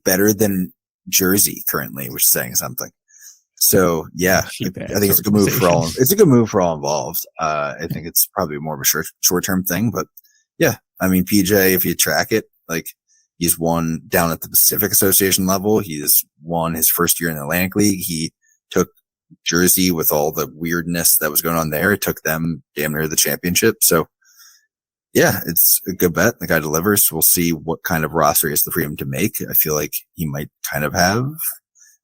better than Jersey currently, which is saying something. So yeah, I think it's a good move for all. It's a good move for all involved. I think it's probably more of a short-term thing, but yeah, I mean, PJ, if you track it, like he's won down at the Pacific Association level. He's won his first year in the Atlantic League. He took Jersey with all the weirdness that was going on there. It took them damn near the championship. So yeah, it's a good bet. The guy delivers. We'll see what kind of roster he has the freedom to make. I feel like he might kind of have,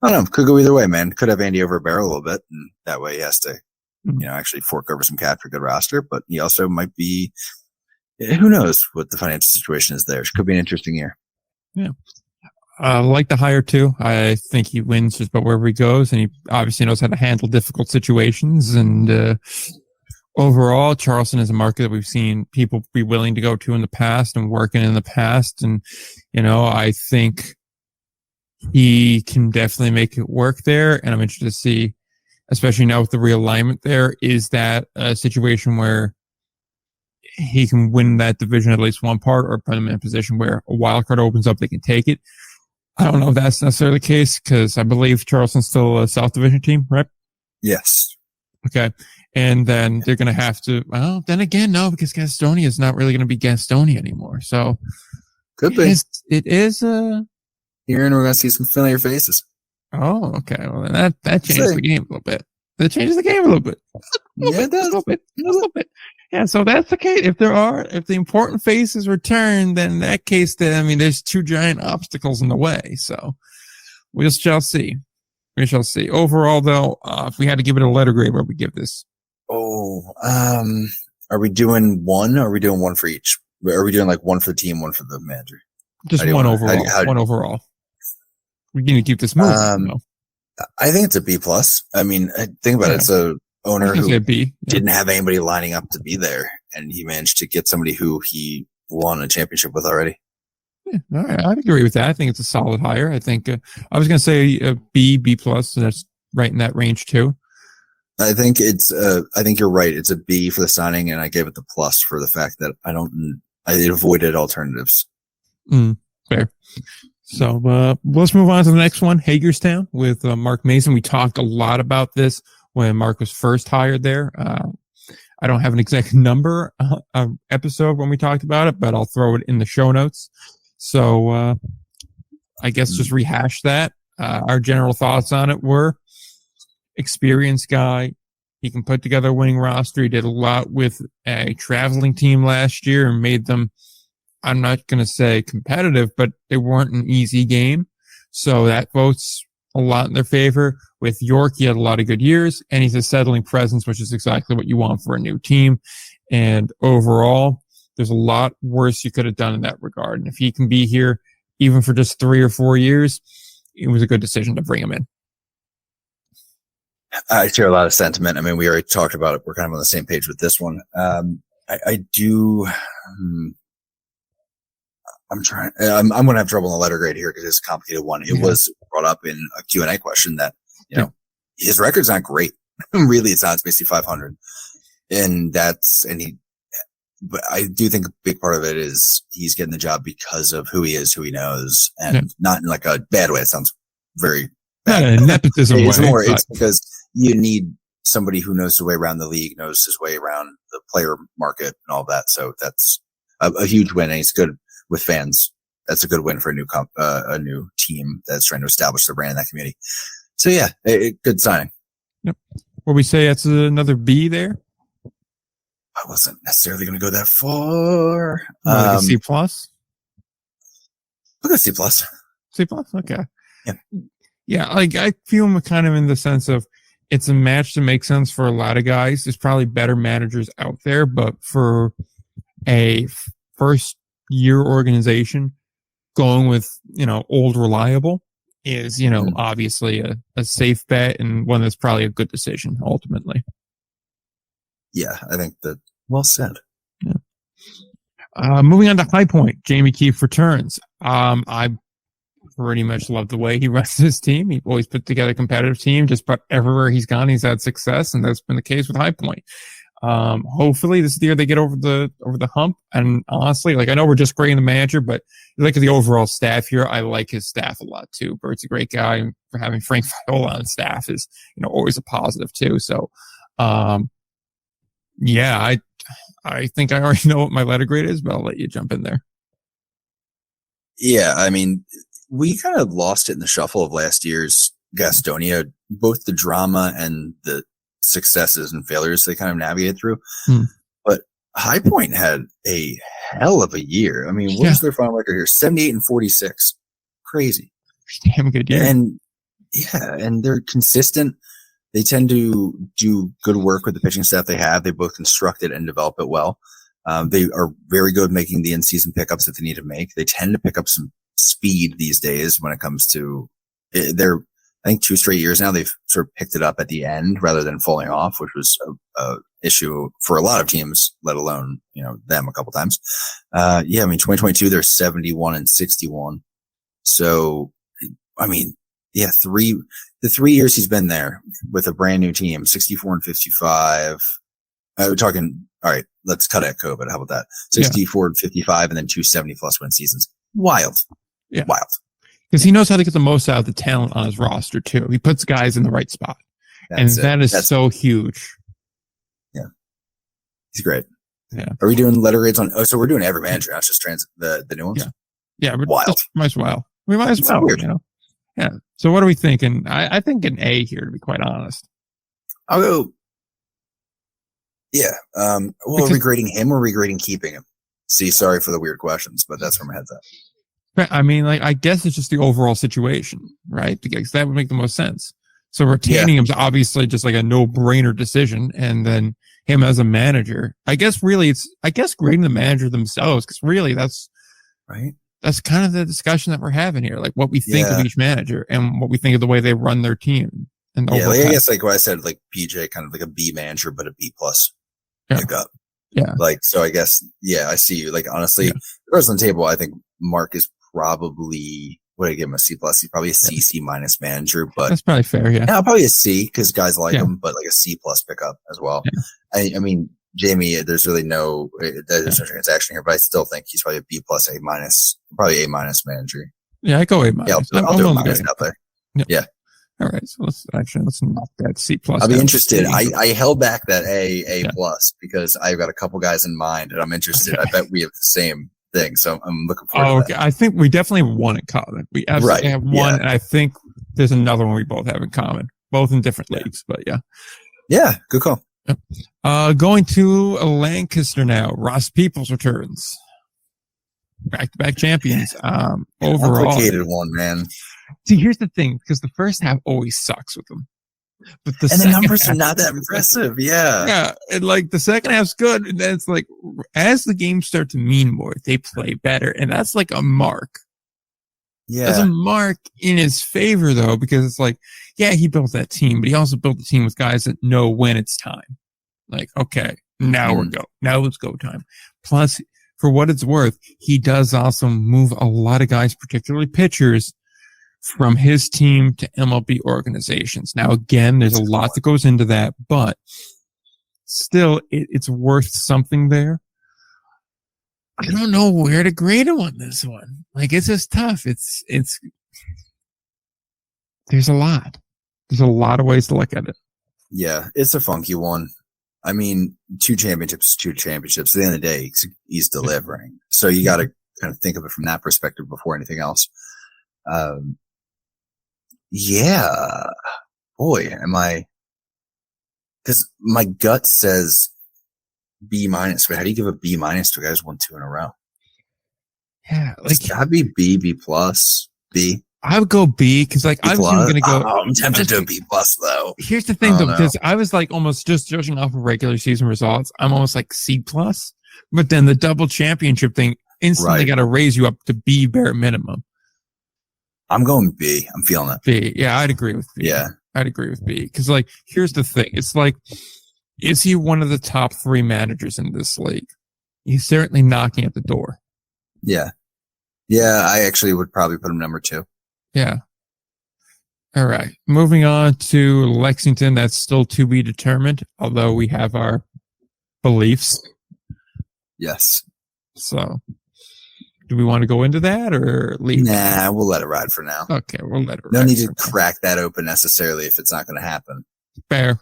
I don't know, could go either way, man. Could have Andy over a barrel a little bit, and that way he has to, actually fork over some cap for a good roster, but he also might be, who knows what the financial situation is there. It could be an interesting year. Yeah. I like the hire too. I think he wins just about wherever he goes, and he obviously knows how to handle difficult situations. And overall, Charleston is a market that we've seen people be willing to go to in the past and working in the past. And, I think he can definitely make it work there. And I'm interested to see, especially now with the realignment there, is that a situation where he can win that division at least one part, or put them in a position where a wild card opens up, they can take it. I don't know if that's necessarily the case, because I believe Charleston's still a South Division team, right? Yes. Okay. And then they're going to have to, well, then again, no, because Gastonia is not really going to be Gastonia anymore. So could be. It is here, and we're going to see some familiar faces. Oh, okay. Well, then that changes the game a little bit. That changes the game a little bit. It does. A little bit. Yeah, so that's the case. If the important faces return, then in that case, there's two giant obstacles in the way. So we shall see. Overall, though, if we had to give it a letter grade, what would we give this? Are we doing one, or are we doing one for each? Are we doing like one for the team, one for the manager? Just one overall. One overall. We need to keep this moving. I think it's a B plus. I mean, think about it. It's a owner who didn't have anybody lining up to be there, and he managed to get somebody who he won a championship with already. Yeah, all right, I agree with that. I think it's a solid hire. I think I was going to say a B plus, and that's right in that range too. I think I think you're right. It's a B for the signing, and I gave it the plus for the fact that I avoided alternatives. Fair. So let's move on to the next one, Hagerstown with Mark Mason. We talked a lot about this when Mark was first hired there. I don't have an exact number episode when we talked about it, but I'll throw it in the show notes. So I guess just rehash that. Our general thoughts on it were experienced guy. He can put together a winning roster. He did a lot with a traveling team last year and made them, I'm not going to say competitive, but they weren't an easy game. So that votes a lot in their favor. With York, he had a lot of good years, and he's a settling presence, which is exactly what you want for a new team. And overall, there's a lot worse you could have done in that regard. And if he can be here even for just 3 or 4 years, it was a good decision to bring him in. I share a lot of sentiment. I mean, we already talked about it. We're kind of on the same page with this one. I do. I'm going to have trouble in the letter grade here because it's a complicated one. It was brought up in a Q&A question that, his record's not great. Really, it's not. It's basically 500. But I do think a big part of it is he's getting the job because of who he is, who he knows, and not in like a bad way. It sounds very bad. Not a nepotism way. It's because you need somebody who knows the way around the league, knows his way around the player market and all that. So that's a huge win, and he's good with fans. That's a good win for a new team that's trying to establish their brand in that community. So yeah, good signing. Yep. Would we say that's another B there? I wasn't necessarily going to go that far. Like a C plus? I'll go C plus. C plus? Okay. Yeah. Yeah, like I feel kind of in the sense of it's a match that makes sense for a lot of guys. There's probably better managers out there, but for a first year organization, going with, old reliable is, obviously a safe bet and one that's probably a good decision ultimately. Yeah, I think that well said. Yeah. Moving on to High Point, Jamie Keefe returns. I pretty much love the way he runs his team. He always put together a competitive team. Just about everywhere he's gone, he's had success, and that's been the case with High Point. Hopefully this is the year they get over the hump. And honestly, like I know we're just grading the manager, but look at the overall staff here. I like his staff a lot too. Bert's a great guy, and for having Frank Viola on staff is always a positive too. So, yeah, I think I already know what my letter grade is, but I'll let you jump in there. Yeah, I mean, we kind of lost it in the shuffle of last year's Gastonia, both the drama and the successes and failures they kind of navigated through. But High Point had a hell of a year. I mean, what was their final record here? 78-46. Crazy. Damn good year. And and they're consistent. They tend to do good work with the pitching staff they have. They both construct it and develop it well. They are very good making the in-season pickups that they need to make. They tend to pick up some speed these days when it comes to their, I think 2 straight years now, they've sort of picked it up at the end rather than falling off, which was a issue for a lot of teams, let alone, them a couple times. I mean, 2022, they're 71-61. So, I mean, the 3 years he's been there with a brand new team, 64-55. We're talking, all right, let's cut at COVID. How about that? 64-55 and then 270 plus win seasons. Wild. Yeah. Wild. Because he knows how to get the most out of the talent on his roster too. He puts guys in the right spot. That is so huge. Yeah. He's great. Yeah. Are we doing letter grades on, so we're doing every manager, not just the new ones? Yeah. Wild. Might as well. We might as well, weird. Yeah. So what are we thinking? I think an A here, to be quite honest. I'll go. Yeah. Are we grading him or are we grading keeping him? See, sorry for the weird questions, but that's where my head's at. I mean, I guess it's just the overall situation, right? Because that would make the most sense. So retaining him is obviously just like a no-brainer decision. And then him as a manager, I guess grading the manager themselves, because really that's right. That's kind of the discussion that we're having here, like what we think of each manager and what we think of the way they run their team. And I guess like what I said, like PJ, kind of like a B manager, but a B plus. Pickup. Yeah. Like, so I guess, I see you. Like, honestly, the rest on the table, I think Mark is probably, would I give him a C plus? He's probably a C minus manager, but that's probably fair. Yeah. Probably a C because guys like him, but like a C plus pickup as well. Yeah. I mean, Jamie, there's really no transaction here, but I still think he's probably a B plus, A minus, probably A minus manager. Yeah, I go A minus. Yeah, I'll do a minus out there. Yeah. All right, so let's knock that C plus. I'll be interested. I held back that A plus because I've got a couple guys in mind, and I'm interested. Okay. I bet we have the same thing, so I'm looking forward to that. I think we definitely have one in common. We absolutely have one, and I think there's another one we both have in common, both in different leagues. But yeah, good call. Going to Lancaster now. Ross Peoples returns. Back-to-back champions. Overall, complicated one, man. See, here's the thing, because the first half always sucks with them. But the numbers are not that impressive. Yeah. And like the second half's good. And then it's like, as the games start to mean more, they play better. And that's like a mark. Yeah. That's a mark in his favor, though, because it's like, he built that team, but he also built the team with guys that know when it's time. Like, okay, now now it's go time. Plus, for what it's worth, he does also move a lot of guys, particularly pitchers, from his team to MLB organizations. Now, again, there's a lot that goes into that, but still, it's worth something there. I don't know where to grade him on this one. Like, it's just tough. There's a lot. There's a lot of ways to look at it. Yeah, it's a funky one. I mean, 2 championships. At the end of the day, he's delivering. So you got to kind of think of it from that perspective before anything else. Boy, because my gut says B minus, but how do you give a B minus to a guy who's won 2 in a row? Yeah. It's gotta be B plus, B. I would go B because I'm going to go. I'm tempted to B plus though. Here's the thing though, because I was like almost just judging off of regular season results. I'm almost like C plus, but then the double championship thing instantly got to raise you up to B bare minimum. I'm going B. I'm feeling it. B. Yeah, I'd agree with B. Yeah. I'd agree with B. Because, like, here's the thing. It's like, is he one of the top 3 managers in this league? He's certainly knocking at the door. Yeah. Yeah, I actually would probably put him number 2. Yeah. All right. Moving on to Lexington. That's still to be determined, although we have our beliefs. Yes. So, do we want to go into that or leave? Nah, we'll let it ride for now. Okay, we'll let it ride. No need to crack that open necessarily if it's not going to happen. Fair.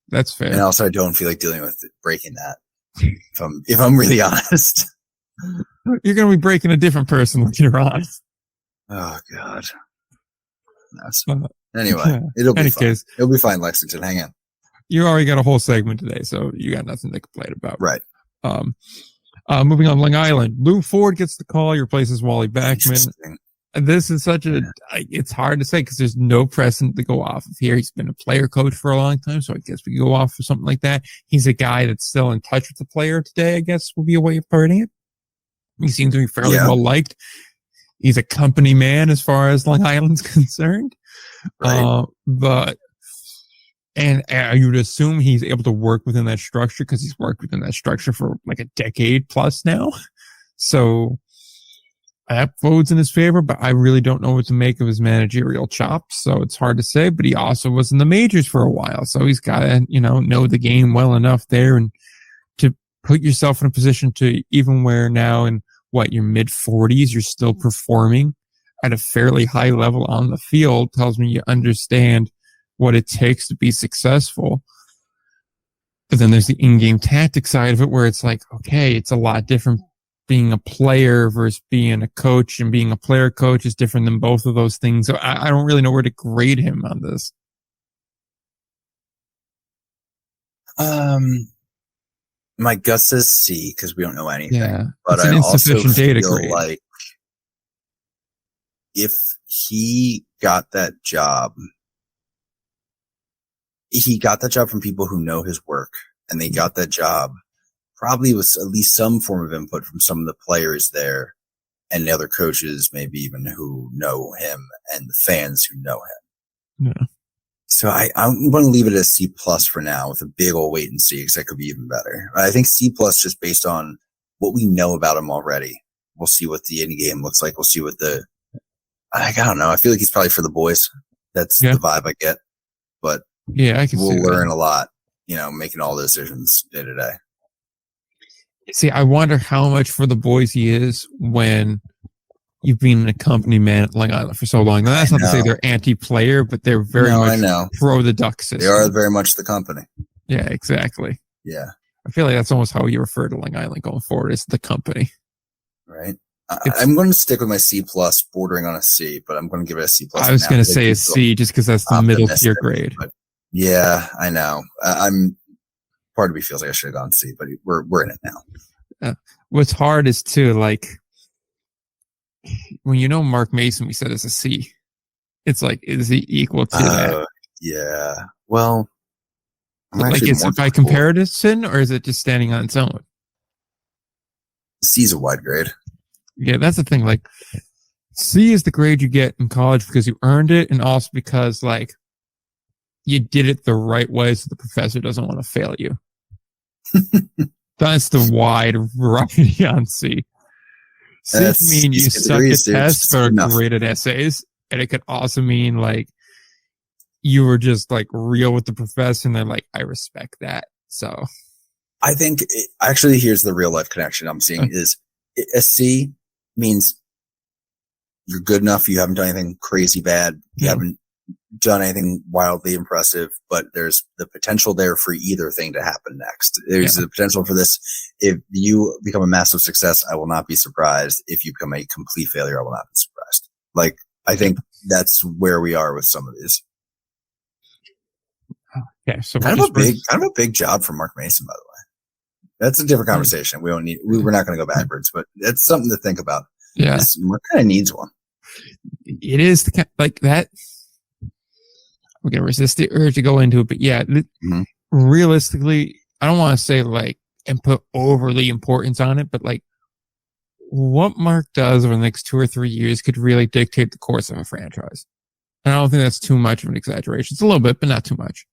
That's fair. And also, I don't feel like dealing with breaking that. If I'm really honest. You're going to be breaking a different person later on. Oh, God. Anyway, it'll be fine. It'll be fine, Lexington. Hang on. You already got a whole segment today, so you got nothing to complain about. Right. Moving on, Long Island. Lou Ford gets the call. He replaces Wally Backman. This is it's hard to say because there's no precedent to go off of here. He's been a player coach for a long time, so I guess we can go off for something like that. He's a guy that's still in touch with the player today, I guess would be a way of putting it. He seems to be fairly well liked. He's a company man as far as Long Island's concerned. Right. And you would assume he's able to work within that structure because he's worked within that structure for like a decade plus now. So that bodes in his favor, but I really don't know what to make of his managerial chops. So it's hard to say, but he also was in the majors for a while. So he's got to, know the game well enough there and to put yourself in a position to even where now in your mid 40s, you're still performing at a fairly high level on the field tells me you understand what it takes to be successful. But then there's the in-game tactic side of it where it's like, okay, it's a lot different being a player versus being a coach, and being a player coach is different than both of those things. So I don't really know where to grade him on this. My gut says C because we don't know anything. Yeah, but it's an insufficient data grade. Like if he got that job, from people who know his work, and they got that job probably with at least some form of input from some of the players there and the other coaches, maybe even who know him, and the fans who know him. Yeah. So I'm going to leave it as C plus for now with a big old wait and see because that could be even better. I think C plus just based on what we know about him already. We'll see what the end game looks like. We'll see what I don't know. I feel like he's probably for the boys. That's the vibe I get. But I can we'll learn a lot, making all the decisions day to day. See, I wonder how much for the boys he is when you've been a company man at Long Island for so long. Now, that's not to say they're anti-player, but they're very much pro the Duck system. They are very much the company. Yeah, exactly. Yeah. I feel like that's almost how you refer to Long Island going forward, is the company. Right. I'm going to stick with my C plus, bordering on a C, but I'm going to give it a C plus. I was going to say a C just because that's the middle tier grade. Yeah, I know. Part of me feels like I should have gone C, but we're in it now. What's hard is too, like, when Mark Mason, we said it's a C. It's like, is he equal to that? Yeah. Well, like, it's by comparison, or is it just standing on its own? C's a wide grade. Yeah, that's the thing. Like, C is the grade you get in college because you earned it, and also because, like, you did it the right way so the professor doesn't want to fail you. That's the wide variety on C. C can mean you suck at tests but are great at essays, and it could also mean, like, you were just, like, real with the professor, and they're like, I respect that. So I think, actually, here's the real life connection I'm seeing is a C means you're good enough. You haven't done anything crazy bad. You haven't done anything wildly impressive, but there's the potential there for either thing to happen next. There's the potential for this. If you become a massive success, I will not be surprised. If you become a complete failure, I will not be surprised. Like, I think that's where we are with some of these. Okay, so kind of a big job for Mark Mason, by the way. That's a different conversation. We're not going to go backwards, but it's something to think about. Yeah, Mark kind of needs one. It is like that. We're going to resist the urge to go into it, but realistically, I don't want to say like and put overly importance on it, but like what Mark does over the next 2 or 3 years could really dictate the course of a franchise. And I don't think that's too much of an exaggeration. It's a little bit, but not too much.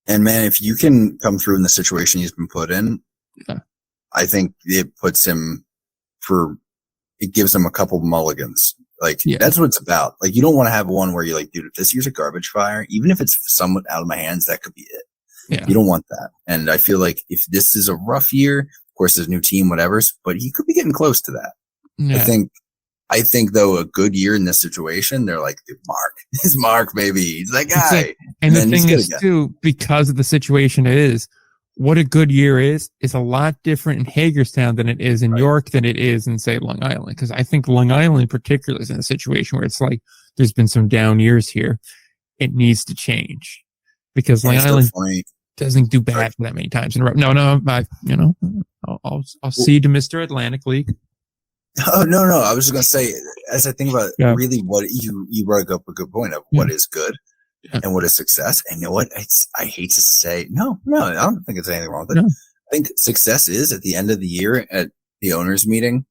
And man, if you can come through in the situation he's been put in, I think it puts him it gives him a couple mulligans. Like, that's what it's about. Like, you don't want to have one where you're like, dude, if this year's a garbage fire, even if it's somewhat out of my hands, that could be it. Yeah. You don't want that. And I feel like if this is a rough year, of course, there's a new team, whatever's, but he could be getting close to that. Yeah. I think though, a good year in this situation, they're like, Mark, it's Mark, baby. He's that guy. Like, and the thing is too, because of the situation it is, what a good year is a lot different in Hagerstown than it is in York, than it is in, say, Long Island. Because I think Long Island in particular is in a situation where it's like, there's been some down years here. It needs to change because Long Island doesn't do bad for that many times in a row. No, I'll cede to Mr. Atlantic League. Oh, no. I was just going to say, as I think about really what you brought up a good point of what is good and what is success. And you know what? I hate to say, no, I don't think it's anything wrong with it. No. I think success is at the end of the year at the owners meeting,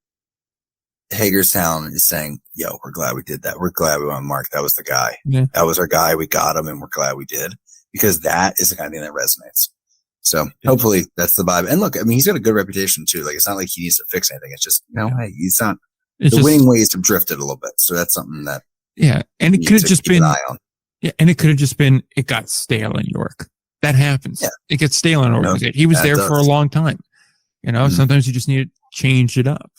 Hagerstown is saying, yo, we're glad we did that. We're glad we went Mark. That was the guy. Yeah. That was our guy. We got him and we're glad we did, because that is the kind of thing that resonates. So hopefully that's the vibe. And look, I mean, he's got a good reputation too. Like, it's not like he needs to fix anything. It's just, hey, he's not, winning ways have drifted a little bit. So that's something that, and it could have just been, and it could have just been, it got stale in York. That happens. Yeah. It gets stale in an organization. He was there for a long time. Sometimes you just need to change it up.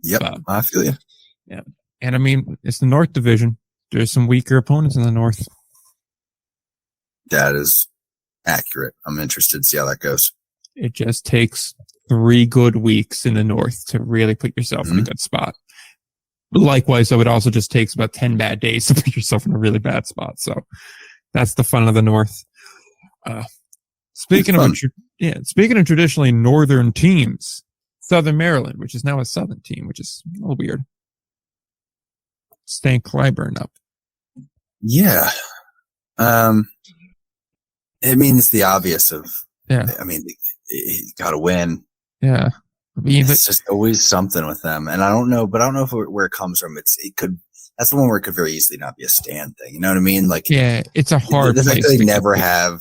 Yep. I feel you. Yeah. And I mean, it's the North Division. There's some weaker opponents in the North. That is accurate. I'm interested to see how that goes. It just takes 3 good weeks in the North to really put yourself in a good spot. Likewise, though, it also just takes about 10 bad days to put yourself in a really bad spot. So that's the fun of the North. Speaking of traditionally Northern teams, Southern Maryland, which is now a Southern team, which is a little weird. Stan Clyburn up. Yeah. It means the obvious of, I mean, you got to win. Yeah. It's just always something with them. And I don't know if where it comes from. That's the one where it could very easily not be a Stan thing. You know what I mean? Like, it's a hard the fact that they never have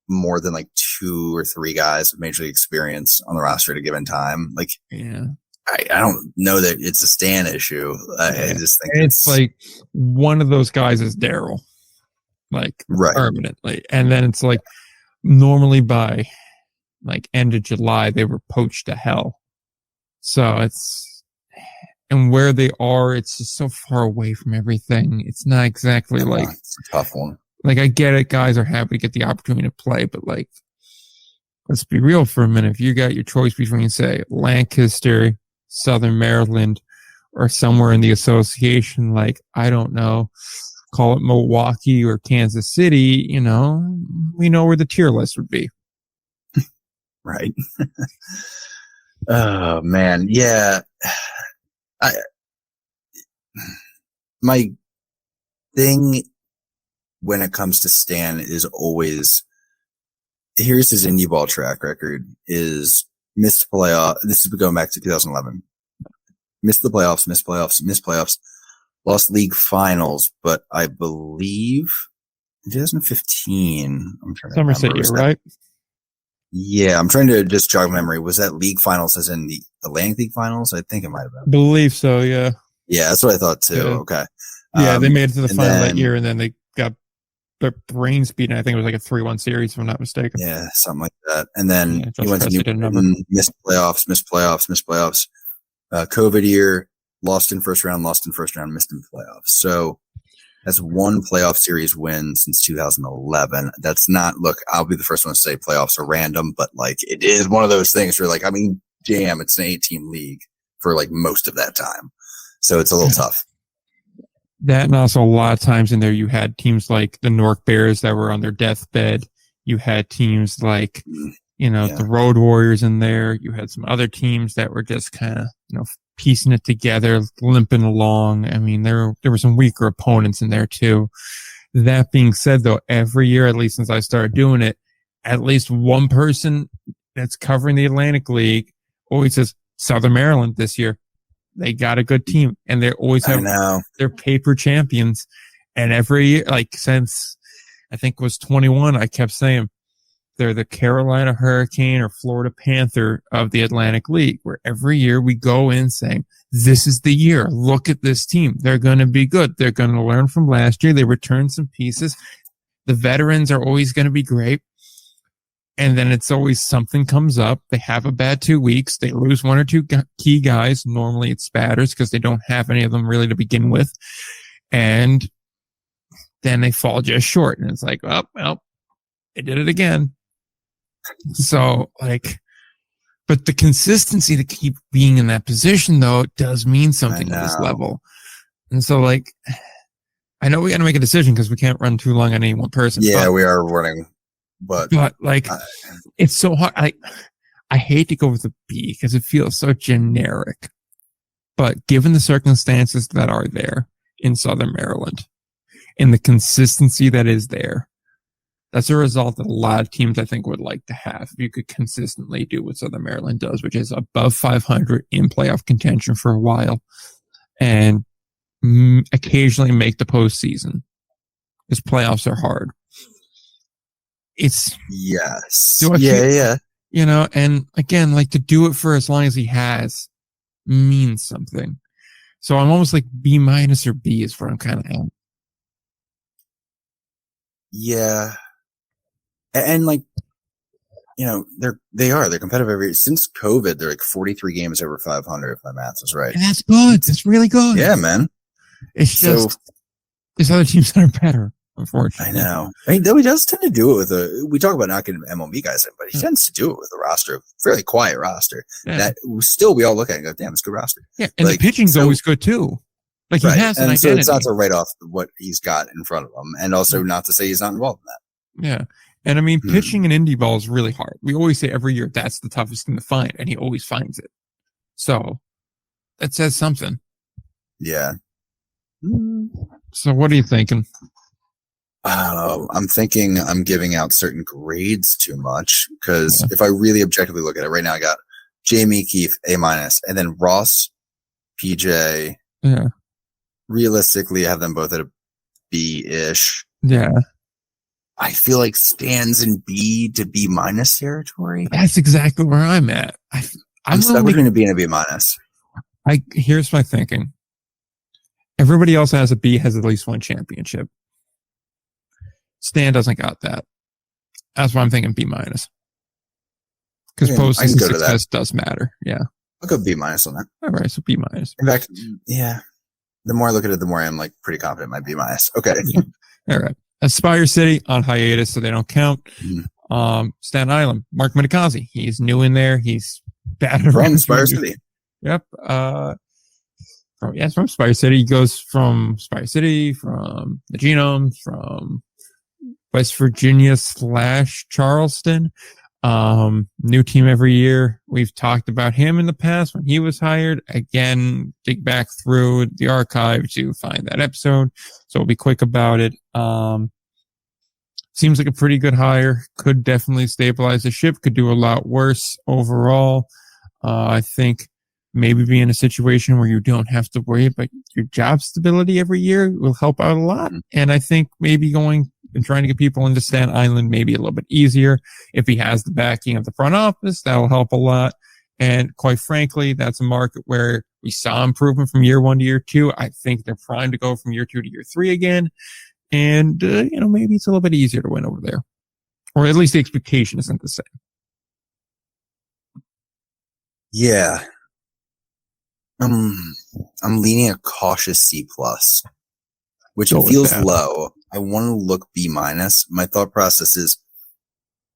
more than like 2 or 3 guys with major league experience on the roster at a given time. Like, I don't know that it's a Stan issue. I just think it's like one of those guys is Daryl, like permanently. And then it's like normally by like end of July, they were poached to hell. So and where they are, it's just so far away from everything. It's not exactly it's a tough one. Like, I get it. Guys are happy to get the opportunity to play, but like, let's be real for a minute. If you got your choice between, say, Lancaster, Southern Maryland, or somewhere in the association, like, I don't know, call it Milwaukee or Kansas City, we know where the tier list would be. Right. Oh, man. Yeah. My thing when it comes to Stan is always, here's his indie ball track record, is missed playoff. This is going back to 2011. Missed the playoffs, missed playoffs, lost league finals, but I believe in 2015, I'm trying to Somerset year, right? Yeah, I'm trying to just jog my memory. Was that league finals as in the Atlantic League finals? I think it might have been. Believe so, yeah. Yeah, that's what I thought too. Yeah. Okay. Yeah, they made it to the final that year, and then they got their brains beaten. I think it was like a 3-1 series, if I'm not mistaken. Yeah, something like that. And then he went to Newton, missed playoffs. COVID year, lost in first round, missed in playoffs. So that's 1 playoff series win since 2011. That's not, look, I'll be the first one to say playoffs are random, but like, it is one of those things where like, I mean, damn, it's an 8-team league for like most of that time. So it's a little tough. That, and also a lot of times in there, you had teams like the Newark Bears that were on their deathbed. You had teams like, the Road Warriors in there. You had some other teams that were just kind of, piecing it together, limping along. I mean, there were some weaker opponents in there too. That being said, though, every year, at least since I started doing it, at least one person that's covering the Atlantic League always says Southern Maryland this year. They got a good team, and they always have their paper champions. And every year, like since I think it was 21, I kept saying they're the Carolina Hurricane or Florida Panther of the Atlantic League, where every year we go in saying, this is the year. Look at this team. They're going to be good. They're going to learn from last year. They returned some pieces. The veterans are always going to be great. And then it's always something comes up. They have a bad 2 weeks. They lose one or two key guys. Normally it's batters because they don't have any of them really to begin with. And then they fall just short. And it's like, oh, well, they did it again. So, like, but the consistency to keep being in that position, though, does mean something at this level. And so, like, I know we got to make a decision because we can't run too long on any one person. Yeah, we are running. But like, it's so hard. I hate to go with a B because it feels so generic. But given the circumstances that are there in Southern Maryland and the consistency that is there, that's a result that a lot of teams, I think, would like to have. If you could consistently do what Southern Maryland does, which is above 500 in playoff contention for a while and occasionally make the postseason because playoffs are hard. It's yes. Yeah. You know, and again, like to do it for as long as he has means something. So I'm almost like B- or B is where I'm kind of at. Yeah. And like, you know, they're competitive every year. Since COVID, they're like 43 games over 500, if my math is right. And that's good. That's really good. Yeah, man. It's just there's other teams that are better. Unfortunately, I know. I mean, though he does tend to do it with we talk about not getting MLB guys in, but he tends to do it with a roster, fairly quiet roster that still we all look at and go, damn, it's a good roster. Yeah. And the pitching's always good too. Like he has an identity. So it's not to write off what he's got in front of him and also not to say he's not involved in that. Yeah. And I mean, pitching in indie ball is really hard. We always say every year that's the toughest thing to find, and he always finds it. So that says something. Yeah. So what are you thinking? I'm thinking I'm giving out certain grades too much because if I really objectively look at it right now, I got Jamie, Keith, A-, and then Ross, PJ. Yeah. Realistically, I have them both at a B-ish. Yeah. I feel like Stan's in B to B- territory. That's exactly where I'm at. I'm stuck between a B and a B-. Here's my thinking. Everybody else has a B, has at least one championship. Stan doesn't got that. That's why I'm thinking B-. Because postseason success does matter. Yeah. I'll go B- on that. All right, so B-. In fact, yeah. The more I look at it, the more I'm like pretty confident my B-. Okay. Yeah. All right. Aspire City on hiatus, so they don't count. Staten Island, Mark Mitikazi. He's new in there. He's batted from Aspire City. Yep. From Aspire City. He goes from Aspire City, from the Genome, from West Virginia / Charleston. New team every year. We've talked about him in the past when he was hired. Again, dig back through the archive to find that episode. So we'll be quick about it. Seems like a pretty good hire. Could definitely stabilize the ship. Could do a lot worse overall. I think maybe be in a situation where you don't have to worry about your job stability every year will help out a lot. And I think maybe going and trying to get people into Staten Island maybe a little bit easier. If he has the backing of the front office, that'll help a lot. And quite frankly, that's a market where we saw improvement from year 1 to year 2. I think they're primed to go from year 2 to year 3 again. And, maybe it's a little bit easier to win over there. Or at least the expectation isn't the same. Yeah. I'm leaning a cautious C+, which feels low. I want to look B-. My thought process is,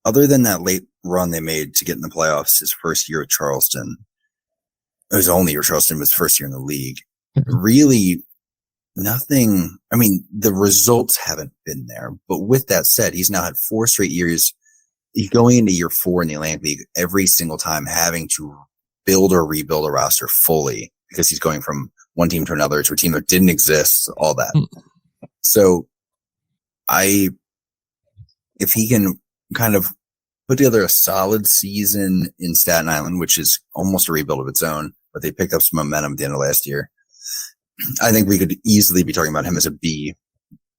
other than that late run they made to get in the playoffs his first year at Charleston, it was only year Charleston was first year in the league. Really, nothing. I mean, the results haven't been there. But with that said, he's now had 4 straight years. He's going into year 4 in the Atlantic League every single time having to build or rebuild a roster fully because he's going from one team to another to a team that didn't exist, all that. So if he can kind of put together a solid season in Staten Island, which is almost a rebuild of its own, but they picked up some momentum at the end of last year, I think we could easily be talking about him as a B,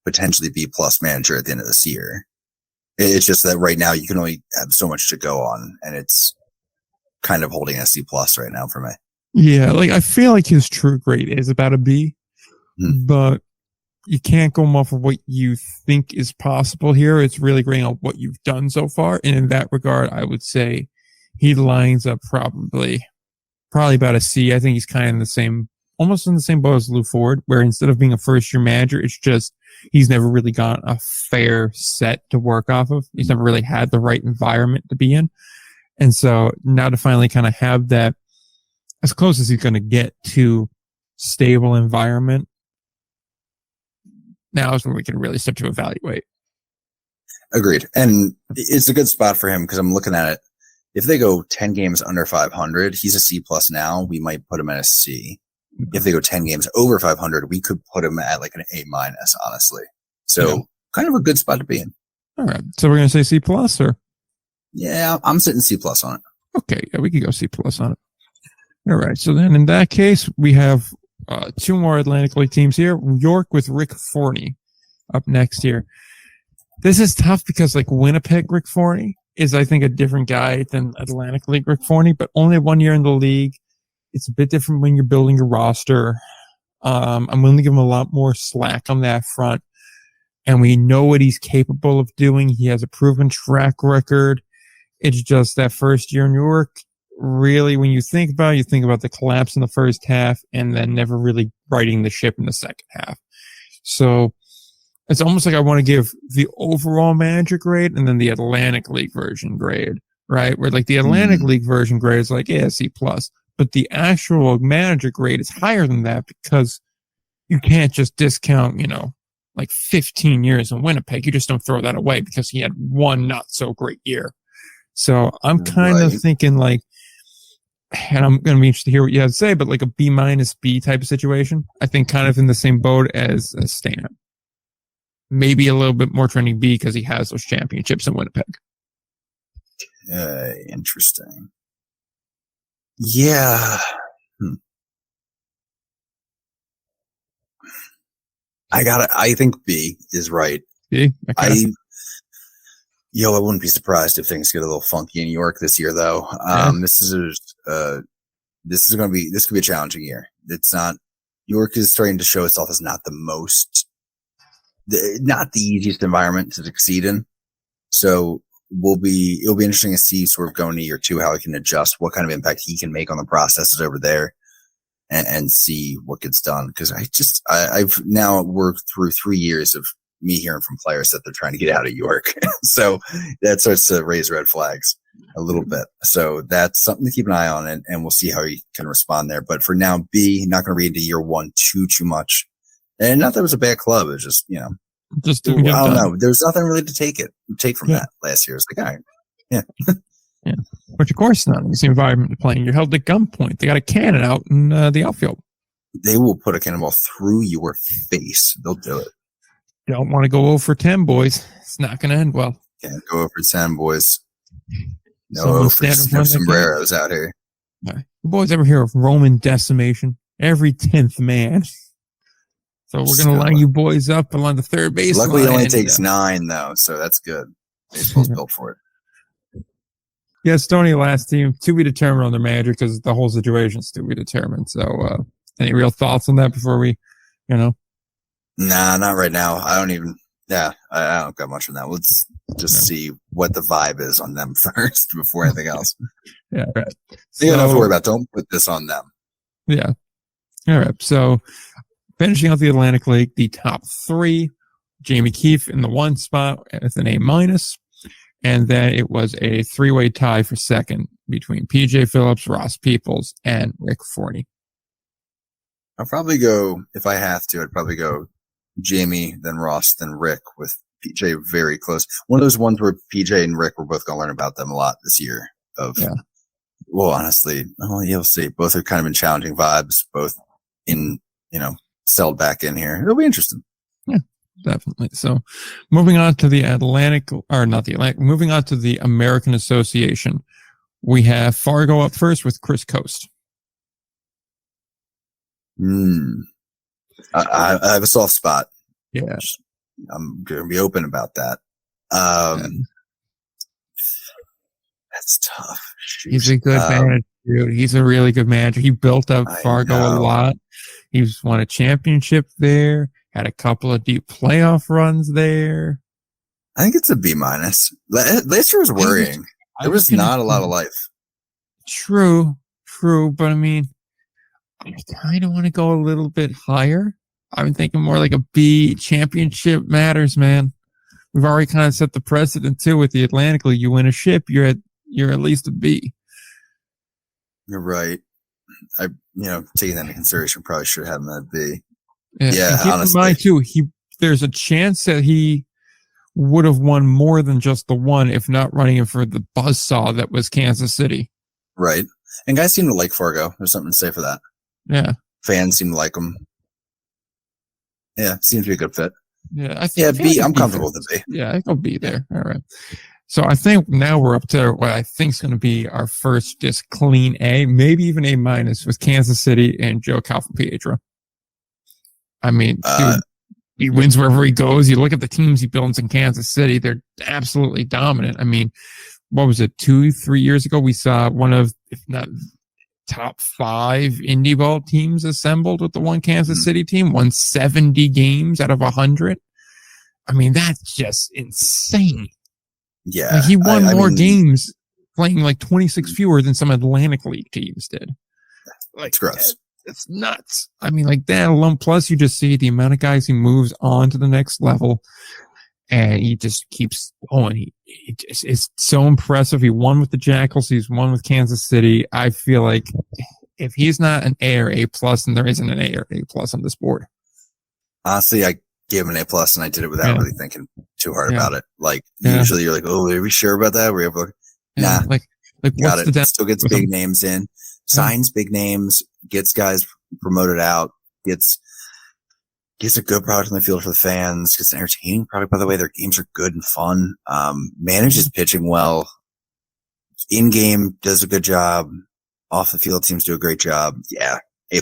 potentially B+ manager at the end of this year. It's just that right now you can only have so much to go on, and it's kind of holding a C+ right now for me. Yeah, like I feel like his true grade is about a B, but you can't go off of what you think is possible here. It's really grading on what you've done so far. And in that regard, I would say he lines up probably about a C. I think he's kind of in the same, almost in the same boat as Lou Ford, where instead of being a first year manager, it's just he's never really got a fair set to work off of. He's never really had the right environment to be in. And so now to finally kind of have that as close as he's going to get to stable environment, now is when we can really start to evaluate. Agreed. And it's a good spot for him because I'm looking at it. If they go 10 games under 500, he's a C plus now. We might put him at a C. If they go 10 games over 500, we could put him at like an A minus, honestly. So kind of a good spot to be in. All right. So we're going to say C plus, or? Yeah, I'm sitting C plus on it. Okay. Yeah, we could go C plus on it. All right. So then in that case, we have two more Atlantic League teams here. York with Rick Forney up next here. This is tough because like Winnipeg Rick Forney is, I think, a different guy than Atlantic League Rick Forney, but only 1 year in the league. It's a bit different when you're building your roster. I'm willing to give him a lot more slack on that front. And we know what he's capable of doing. He has a proven track record. It's just that first year in New York, really, when you think about it, you think about the collapse in the first half and then never really righting the ship in the second half. So it's almost like I want to give the overall manager grade and then the Atlantic League version grade, right? Where like the Atlantic League version grade is like, yeah, C plus. But the actual manager grade is higher than that because you can't just discount, like 15 years in Winnipeg. You just don't throw that away because he had one not so great year. So I'm kind of thinking like, and I'm going to be interested to hear what you have to say, but like a B minus B type of situation. I think kind of in the same boat as Stan. Maybe a little bit more trending B because he has those championships in Winnipeg. Interesting. Yeah. I think B is right. B? Okay. I wouldn't be surprised if things get a little funky in New York this year, though. This could be a challenging year. It's not, New York is starting to show itself as not not the easiest environment to succeed in. So it'll be interesting to see sort of going to year two, how he can adjust, what kind of impact he can make on the processes over there and see what gets done. Cause I've now worked through 3 years of me hearing from players that they're trying to get out of York. So that starts to raise red flags a little bit. So that's something to keep an eye on and we'll see how he can respond there. But for now, B, not going to read into year one too much. And not that it was a bad club. It was just, I don't know. There's nothing really to take from that last year. It's like, all right. Yeah. Yeah. Which of course not. It's the environment you're playing. You're held at gunpoint. They got a cannon out in the outfield. They will put a cannonball through your face. They'll do it. Don't want to go 0 for 10, boys. It's not going to end well. Can't go 0 for 10, boys. No sombreros out here. Right. You boys ever hear of Roman decimation? Every 10th man. So we're going to line you boys up along the third base. Luckily, it only takes 9, though, so that's good. Baseball's built for it. Yeah, Stony last team to be determined on their manager because the whole situation's to be determined. So, any real thoughts on that before we, Nah, not right now. I don't got much on that. Let's just see what the vibe is on them first before anything else. Yeah, right. You don't have to worry about. Don't put this on them. Yeah. All right. So, finishing out the Atlantic League, the top 3, Jamie Keefe in the 1 spot with an A minus. And then it was a 3-way tie for second between PJ Phillips, Ross Peoples, and Rick Forney. I'll probably go, if I have to, I'd probably go Jamie, then Ross, then Rick, with PJ very close. One of those ones where PJ and Rick, we're both going to learn about them a lot this year. Well, honestly, you'll see. Both are kind of in challenging vibes, both in, settled back in here. It'll be interesting. Yeah, definitely. So moving on to the moving on to the American Association, we have Fargo up first with Chris Coast. I have a soft spot. Yeah. I'm going to be open about that. That's tough. Shoot. He's a good manager, dude. He's a really good manager. He built up Fargo a lot. He's won a championship there, Had a couple of deep playoff runs there. I think it's a B-. Last year was worrying. There was not a lot of life. True, but I mean, I kind of want to go a little bit higher. I'm thinking more like a B. Championship matters, man. We've already kind of set the precedent too with the Atlantic League. You win a ship, you're at least a B. You're right. Taking that into consideration, probably should have him at B. Yeah, keep honestly. In mind too, there's a chance that he would have won more than just the one if not running him for the buzzsaw that was Kansas City. Right. And guys seem to like Fargo. There's something to say for that. Yeah. Fans seem to like him. Yeah, seems to be a good fit. Yeah, B. I'm comfortable with the B. Yeah, I go B there. All right. So I think now we're up to what I think is going to be our first just clean A, maybe even A- with Kansas City and Joe Calfapietra. I mean, dude, he wins wherever he goes. You look at the teams he builds in Kansas City; they're absolutely dominant. I mean, what was it? 2-3 years ago, we saw one of, if not top 5 indie ball teams assembled with the one Kansas City team, won 70 games out of 100. I mean, that's just insane. Yeah. Like he won more games playing like 26 fewer than some Atlantic League teams did. Like, it's gross. It's nuts. I mean, like that alone. Plus, you just see the amount of guys he moves on to the next level, and he just keeps going. It's so impressive. He won with the Jackals. He's won with Kansas City. I feel like if he's not an A or A+, then there isn't an A or A+ on this board. Honestly, I gave him an A+, and I did it without really thinking too hard about it. Like, usually you're like, oh, are we sure about that? We're able to, nah. Like got it. Still gets big names in, signs big names, gets guys promoted out, gets a good product on the field for the fans, gets an entertaining product, by the way. Their games are good and fun. Manages pitching well. In game does a good job. Off the field teams do a great job. Yeah. A+.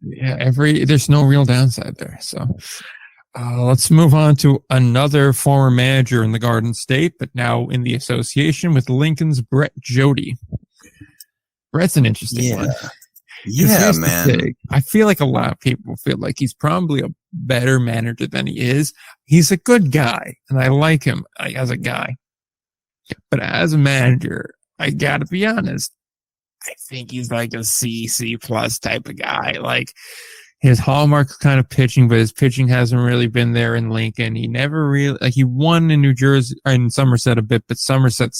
Yeah. There's no real downside there. So, let's move on to another former manager in the Garden State, but now in the association with Lincoln's Brett Jody. Brett's an interesting one. Yeah, man. I feel like a lot of people feel like he's probably a better manager than he is. He's a good guy, and I like him as a guy. But as a manager, I gotta be honest, I think he's like a C+ type of guy. Like, his hallmark kind of pitching, but his pitching hasn't really been there in Lincoln. He never really, he won in New Jersey, in Somerset a bit, but Somerset.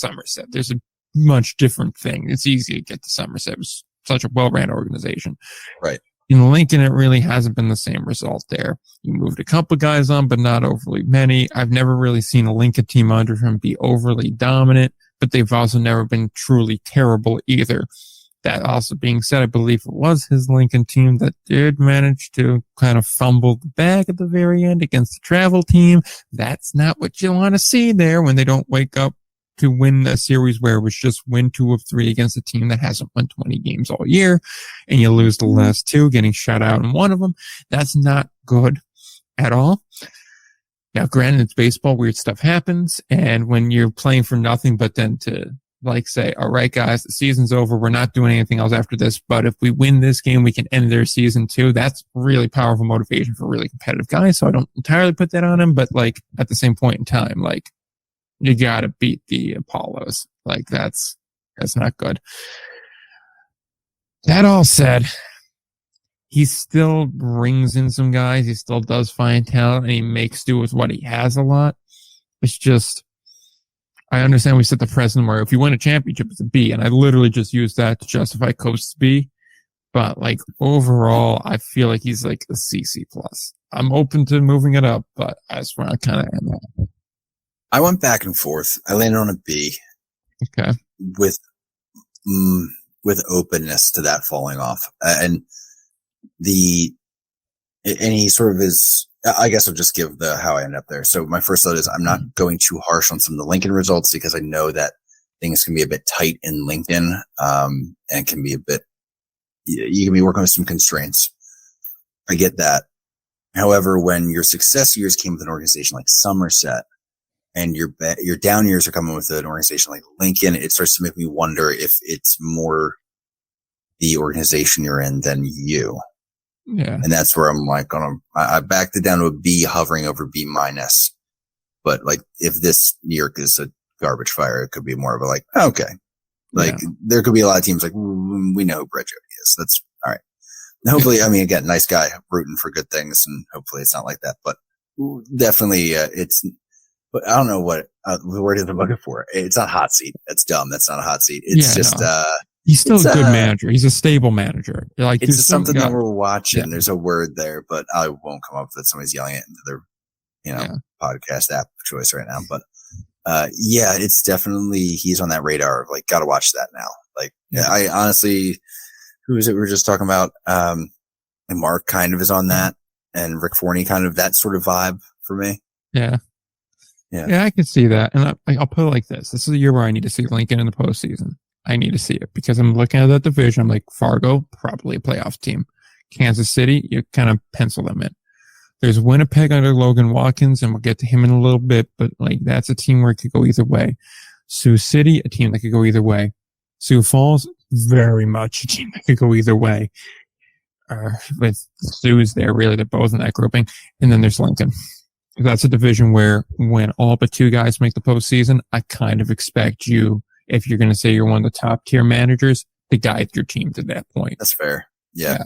There's a much different thing. It's easy to get to Somerset. It was such a well-ran organization. Right. In Lincoln, it really hasn't been the same result there. He moved a couple guys on, but not overly many. I've never really seen a Lincoln team under him be overly dominant, but they've also never been truly terrible either. That also being said, I believe it was his Lincoln team that did manage to kind of fumble the bag at the very end against the travel team. That's not what you want to see there when they don't wake up to win a series where it was just win 2 of 3 against a team that hasn't won 20 games all year, and you lose the last 2, getting shut out in one of them. That's not good at all. Now, granted, it's baseball, weird stuff happens, and when you're playing for nothing but then to say, all right, guys, the season's over. We're not doing anything else after this. But if we win this game, we can end their season too. That's really powerful motivation for really competitive guys. So I don't entirely put that on him. But at the same point in time, you got to beat the Apollos. That's not good. That all said, he still brings in some guys. He still does find talent, and he makes do with what he has a lot. It's just, I understand we set the precedent where if you win a championship, it's a B, and I literally just used that to justify Coast's B. But overall, I feel like he's a C+. I'm open to moving it up, but that's where I kind of am at. I went back and forth. I landed on a B. Okay. With openness to that falling off, and he sort of is. I guess I'll just give how I ended up there. So my first thought is I'm not going too harsh on some of the Lincoln results because I know that things can be a bit tight in Lincoln, and can be a bit, you can be working with some constraints. I get that. However, when your success years came with an organization like Somerset and your down years are coming with an organization like Lincoln, it starts to make me wonder if it's more the organization you're in than you. Yeah. And that's where I'm like, I backed it down to a B, hovering over B minus. But like, if this New York is a garbage fire, it could be more of a like, okay. Like, there could be a lot of teams like, we know who Brett Jody is. That's all right. Hopefully, I mean, again, nice guy, rooting for good things, and hopefully it's not like that. But definitely, but I don't know what word is I'm looking for. It's not hot seat. That's dumb. That's not a hot seat. It's he's still a good manager. He's a stable manager. Like, it's something that we're watching. Yeah. There's a word there, but I won't come up with it. Somebody's yelling it into their, podcast app of choice right now. But it's definitely, he's on that radar of like, gotta watch that now. Like, I honestly, who is it we were just talking about? And Mark kind of is on that, and Rick Forney kind of that sort of vibe for me. Yeah, I can see that. And I'll put it like this. This is a year where I need to see Lincoln in the postseason. I need to see it because I'm looking at that division. I'm like, Fargo, probably a playoff team. Kansas City, you kind of pencil them in. There's Winnipeg under Logan Watkins, and we'll get to him in a little bit, but like, that's a team where it could go either way. Sioux City, a team that could go either way. Sioux Falls, very much a team that could go either way. With Sioux's there, really, they're both in that grouping. And then there's Lincoln. That's a division where when all but two guys make the postseason, I kind of expect you, if you're going to say you're one of the top tier managers, to guide your team to that point. That's fair. Yeah.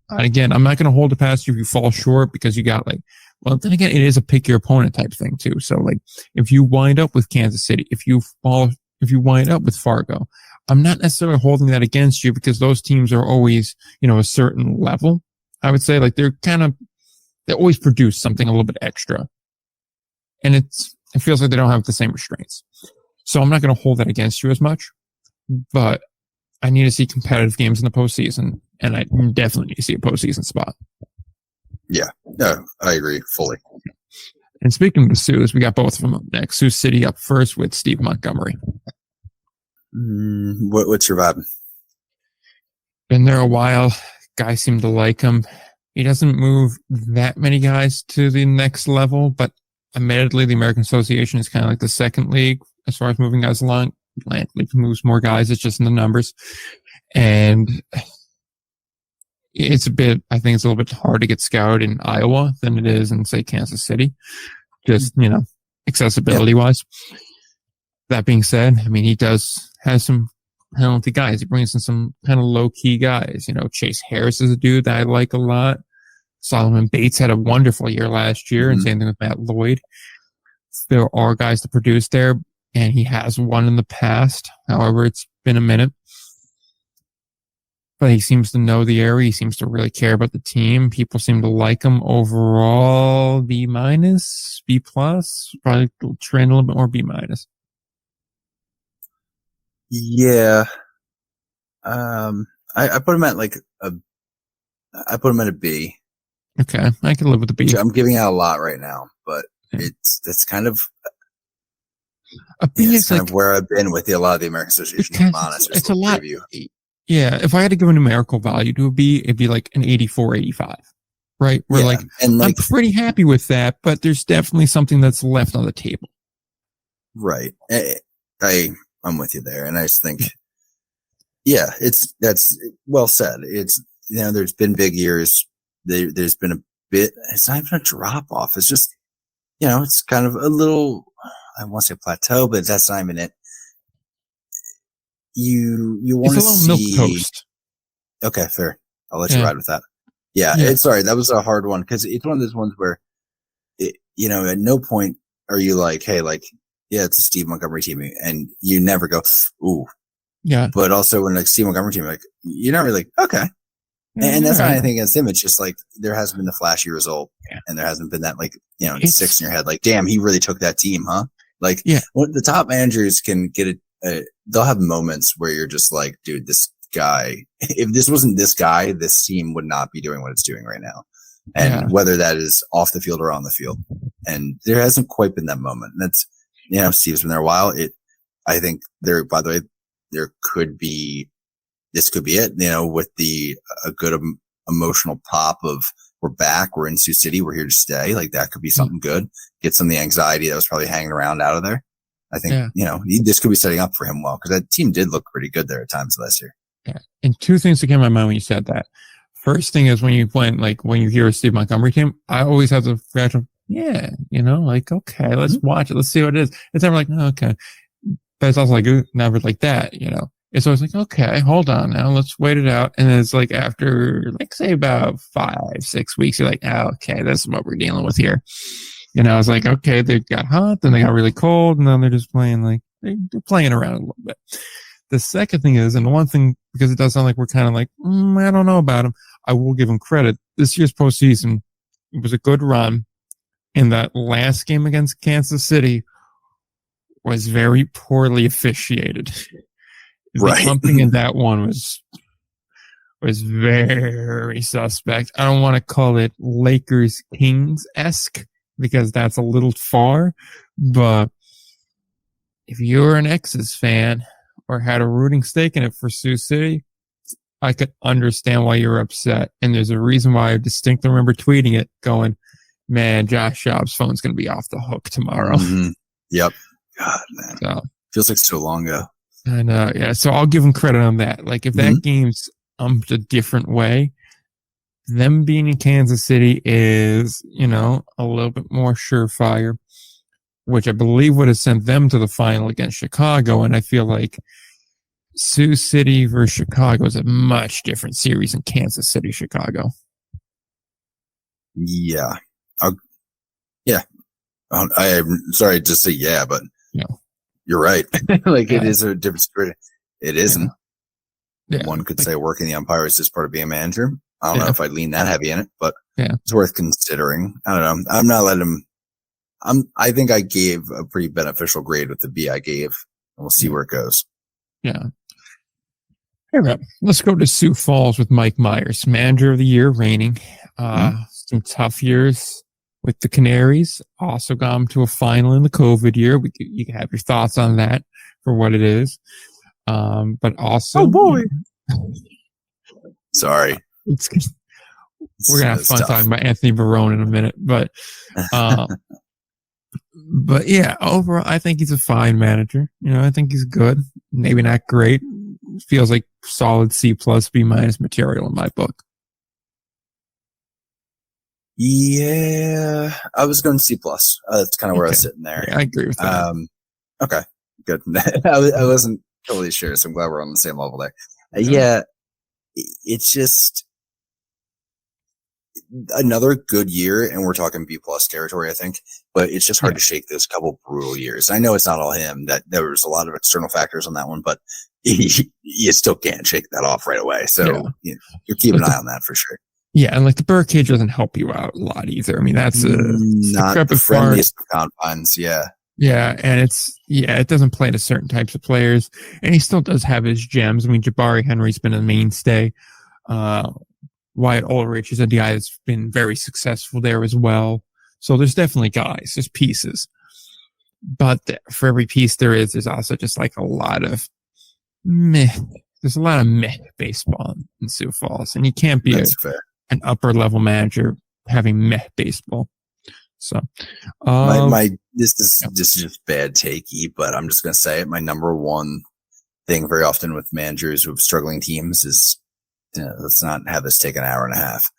And again, I'm not going to hold it past you if you fall short, because you got like, well, then again, it is a pick your opponent type thing too. So like, if you wind up with Kansas City, if you wind up with Fargo, I'm not necessarily holding that against you, because those teams are always, a certain level. I would say like they always produce something a little bit extra, and it feels like they don't have the same restraints. So I'm not going to hold that against you as much, but I need to see competitive games in the postseason, and I definitely need to see a postseason spot. Yeah, no, I agree fully. And speaking of the Sioux, we got both of them up next. Sioux City up first with Steve Montgomery. What's your vibe? Been there a while. Guys seem to like him. He doesn't move that many guys to the next level, but admittedly, the American Association is kind of like the second league as far as moving guys along. Atlantic League moves more guys. It's just in the numbers. And I think it's a little bit hard to get scouted in Iowa than it is in, say, Kansas City. Just, accessibility wise. That being said, I mean, he has some penalty guys. He brings in some kind of low key guys. Chase Harris is a dude that I like a lot. Solomon Bates had a wonderful year last year, and same thing with Matt Lloyd. There are guys to produce there, and he has won in the past. However, it's been a minute. But he seems to know the area. He seems to really care about the team. People seem to like him overall. B minus, B plus, probably trend a little bit more B minus. Yeah. I put him at I put him at a B. Okay. I can live with the B. I'm giving out a lot right now, but that's kind of, a B is kind of where I've been with a lot of the American Association. I'm honest. It's a lot. Yeah. If I had to give a numerical value to a B, it'd be like an 84, 85. Right? Where I'm pretty happy with that, but there's definitely something that's left on the table. Right. I'm with you there. And I just think, that's well said. It's, there's been big years. There's been a bit, it's not even a drop off. It's just, it's kind of a little, I won't say plateau, but that's not even it. You want to see milk toast. Okay, fair. I'll let you ride with that. Yeah. It's sorry. That was a hard one, because it's one of those ones where at no point are you like, hey, it's a Steve Montgomery team, and you never go, ooh. Yeah. But also when Steve Montgomery team, you're not really okay. And that's not anything against him. It's just there hasn't been the flashy result, and there hasn't been that sticks in your head. Damn, he really took that team, huh? The top managers can get it. They'll have moments where you're just like, dude, this guy, if this wasn't this guy, this team would not be doing what it's doing right now. And whether that is off the field or on the field. And there hasn't quite been that moment. And that's, Steve's been there a while. I think by the way, this could be it, with a good emotional pop of we're back, we're in Sioux City, we're here to stay. That could be something good. Get some of the anxiety that was probably hanging around out of there. I think, this could be setting up for him well, because that team did look pretty good there at times last year. Yeah. And two things that came to my mind when you said that. First thing is when you hear a Steve Montgomery team, I always have the reaction, yeah, like, okay, let's watch it. Let's see what it is. It's never like, oh, okay. But it's also like, never like that, It's always like, okay, hold on now. Let's wait it out. And it's like after, like, say about 5-6 weeks, you're like, oh, okay, this is what we're dealing with here. It's like, okay, they got hot, then they got really cold, and then they're just playing, like, they're playing around a little bit. The second thing is, and the one thing, because it does sound like we're kind of like, I don't know about him, I will give him credit. This year's postseason, it was a good run. And that last game against Kansas City was very poorly officiated. Right. The pumping in that one was very suspect. I don't want to call it Lakers Kings-esque because that's a little far, but if you're an X's fan or had a rooting stake in it for Sioux City, I could understand why you're upset. And there's a reason why I distinctly remember tweeting it going, man, Josh Schaub's phone's going to be off the hook tomorrow. Mm-hmm. Yep. God, man. So, feels like so long ago. I know. Yeah. So I'll give him credit on that. Like if that game's a different way, them being in Kansas City is, a little bit more surefire, which I believe would have sent them to the final against Chicago. And I feel like Sioux City versus Chicago is a much different series than Kansas City, Chicago. Yeah. Yeah. I'm sorry to say yeah, but you're right. Like it is a different story. It isn't. Yeah. One could say working the umpire is just part of being a manager. I don't know if I'd lean that heavy in it, but it's worth considering. I don't know. I'm not letting him. I think I gave a pretty beneficial grade with the B I gave, and we'll see where it goes. Yeah. All right. Let's go to Sioux Falls with Mike Myers, manager of the year, reigning. Some tough years with the Canaries. Also got them to a final in the COVID year. You can have your thoughts on that for what it is. But also, oh boy, sorry. We're gonna have fun talking about Anthony Barone in a minute, but yeah, overall, I think he's a fine manager. I think he's good. Maybe not great. Feels like solid C+, B- material in my book. Yeah, I was going C+. That's kind of where I was sitting there. Yeah, I agree with that. Okay, good. I wasn't totally sure, so I'm glad we're on the same level there. Yeah, it's just another good year, and we're talking B+ territory, I think. But it's just hard to shake those couple brutal years. I know it's not all him. That there was a lot of external factors on that one, but you still can't shake that off right away. So you're keeping an eye on that for sure. Yeah, and like the birdcage doesn't help you out a lot either. I mean, that's not the friendliest of confines. Yeah. Yeah, and it doesn't play to certain types of players, and he still does have his gems. I mean, Jabari Henry's been a mainstay. Wyatt Ulrich is a guy that's been very successful there as well. So there's definitely guys, there's pieces. But for every piece there's also just like a lot of meh. There's a lot of meh baseball in Sioux Falls, and you can't be an upper level manager having meh baseball. So, this is just bad takey, but I'm just gonna say it. My number one thing very often with managers with struggling teams is let's not have this take an hour and a half,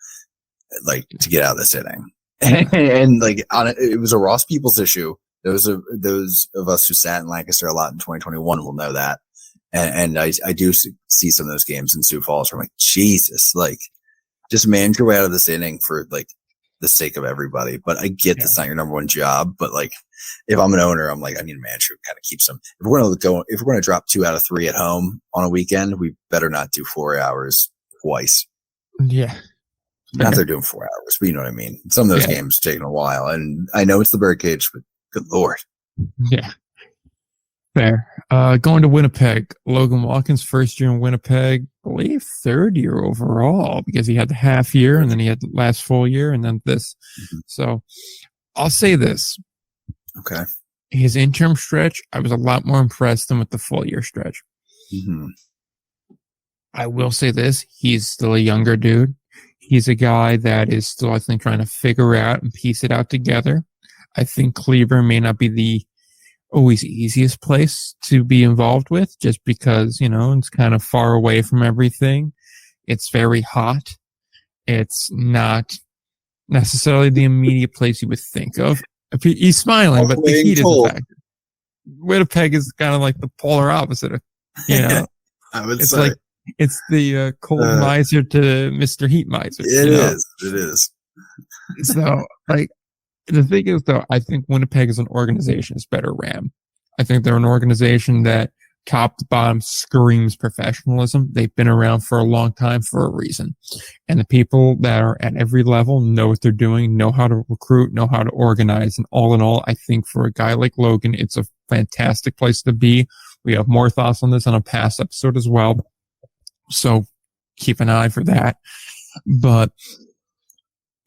like to get out of this inning. And like it was a Ross Peoples issue. Those of us who sat in Lancaster a lot in 2021 will know that. And I do see some of those games in Sioux Falls where I'm like, Jesus, like just manage your way out of this inning for like the sake of everybody. But I get that's not your number one job. But like, if I'm an owner, I'm like, I need a manager who kind of keeps them. If we're going to drop 2 out of 3 at home on a weekend, we better not do 4 hours twice. Yeah. Not they're doing 4 hours, but you know what I mean? Some of those games taking a while. And I know it's the birdcage, but good Lord. Yeah. Fair. Going to Winnipeg, Logan Watkins, first year in Winnipeg, I believe third year overall because he had the half year and then he had the last full year and then this. Mm-hmm. So I'll say this. Okay. His interim stretch, I was a lot more impressed than with the full year stretch. Mm-hmm. I will say this. He's still a younger dude. He's a guy that is still, I think, trying to figure out and piece it out together. I think Cleburne may not be the always easiest place to be involved with just because, it's kind of far away from everything. It's very hot. It's not necessarily the immediate place you would think of. He's smiling, but the heat is a factor. Winnipeg is kind of like the polar opposite of, I would it's say. like, it's the cold miser to Mr. Heat miser. It is. So, like, the thing is, though, I think Winnipeg as an organization is better ran. I think they're an organization that top to bottom screams professionalism. They've been around for a long time for a reason. And the people that are at every level know what they're doing, know how to recruit, know how to organize. And all in all, I think for a guy like Logan, it's a fantastic place to be. We have more thoughts on this on a past episode as well. So keep an eye for that. But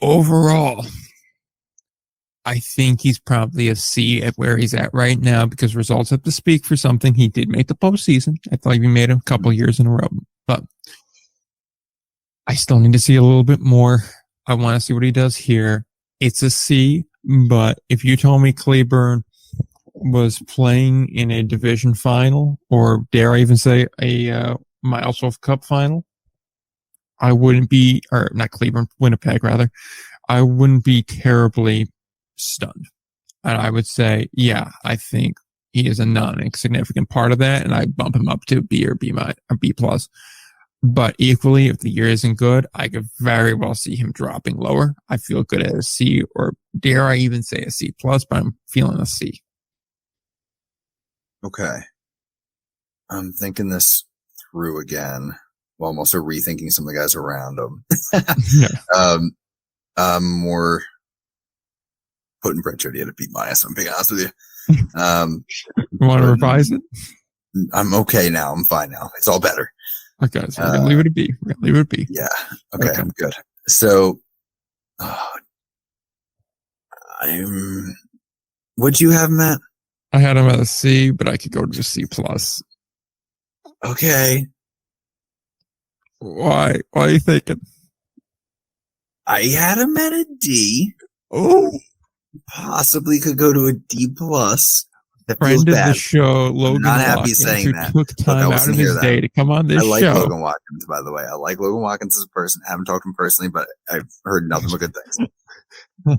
overall, I think he's probably a C at where he's at right now because results have to speak for something. He did make the postseason. I thought he made it a couple years in a row, but I still need to see a little bit more. I want to see what he does here. It's a C, but if you told me Cleburne was playing in a division final, or dare I even say a Miles Wolf Cup final, I wouldn't be, or not Cleburne, Winnipeg rather, I wouldn't be terribly stunned. And I would say, yeah, I think he is a non-insignificant part of that, and I bump him up to B or B plus. But equally, if the year isn't good, I could very well see him dropping lower. I feel good at a C, or dare I even say a C plus, but I'm feeling a C. Okay. I'm thinking this through again. Well, I'm also rethinking some of the guys around him. More putting Brent Jody at a B minus. I'm being honest with you. You want to revise it? I'm okay now. I'm fine now. It's all better. Okay, so we're gonna leave it at B. Yeah. Okay. I'm good. So, what'd you have, Matt? I had him at a C, but I could go to a C plus. Okay. Why? Why are you thinking? I had him at a D. Oh, possibly could go to a D plus. That friend feels of bad. the show, Logan not happy Watkins, saying who that. took time out of his day to come on this show. I like Logan Watkins, by the way. I like Logan Watkins as a person. I haven't talked to him personally, but I've heard nothing but good things.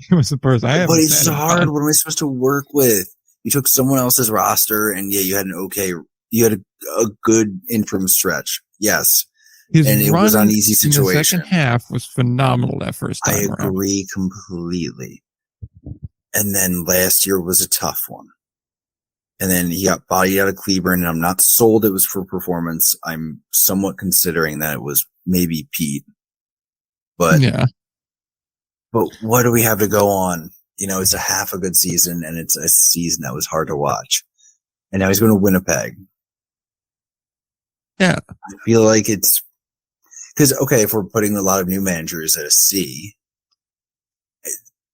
He was a person. But it's hard. What am I supposed to work with? You took someone else's roster, and yeah, you had a good interim stretch. Yes. His and it was an easy situation. In the second half was phenomenal that first time. I agree completely. And then last year was a tough one. And then he got bodied out of Cleburne, and I'm not sold it was for performance. I'm somewhat considering that it was maybe Pete. But yeah. But what do we have to go on? It's a half a good season, and it's a season that was hard to watch. And now he's going to Winnipeg. Yeah. I feel like it's because, okay, if we're putting a lot of new managers at a C,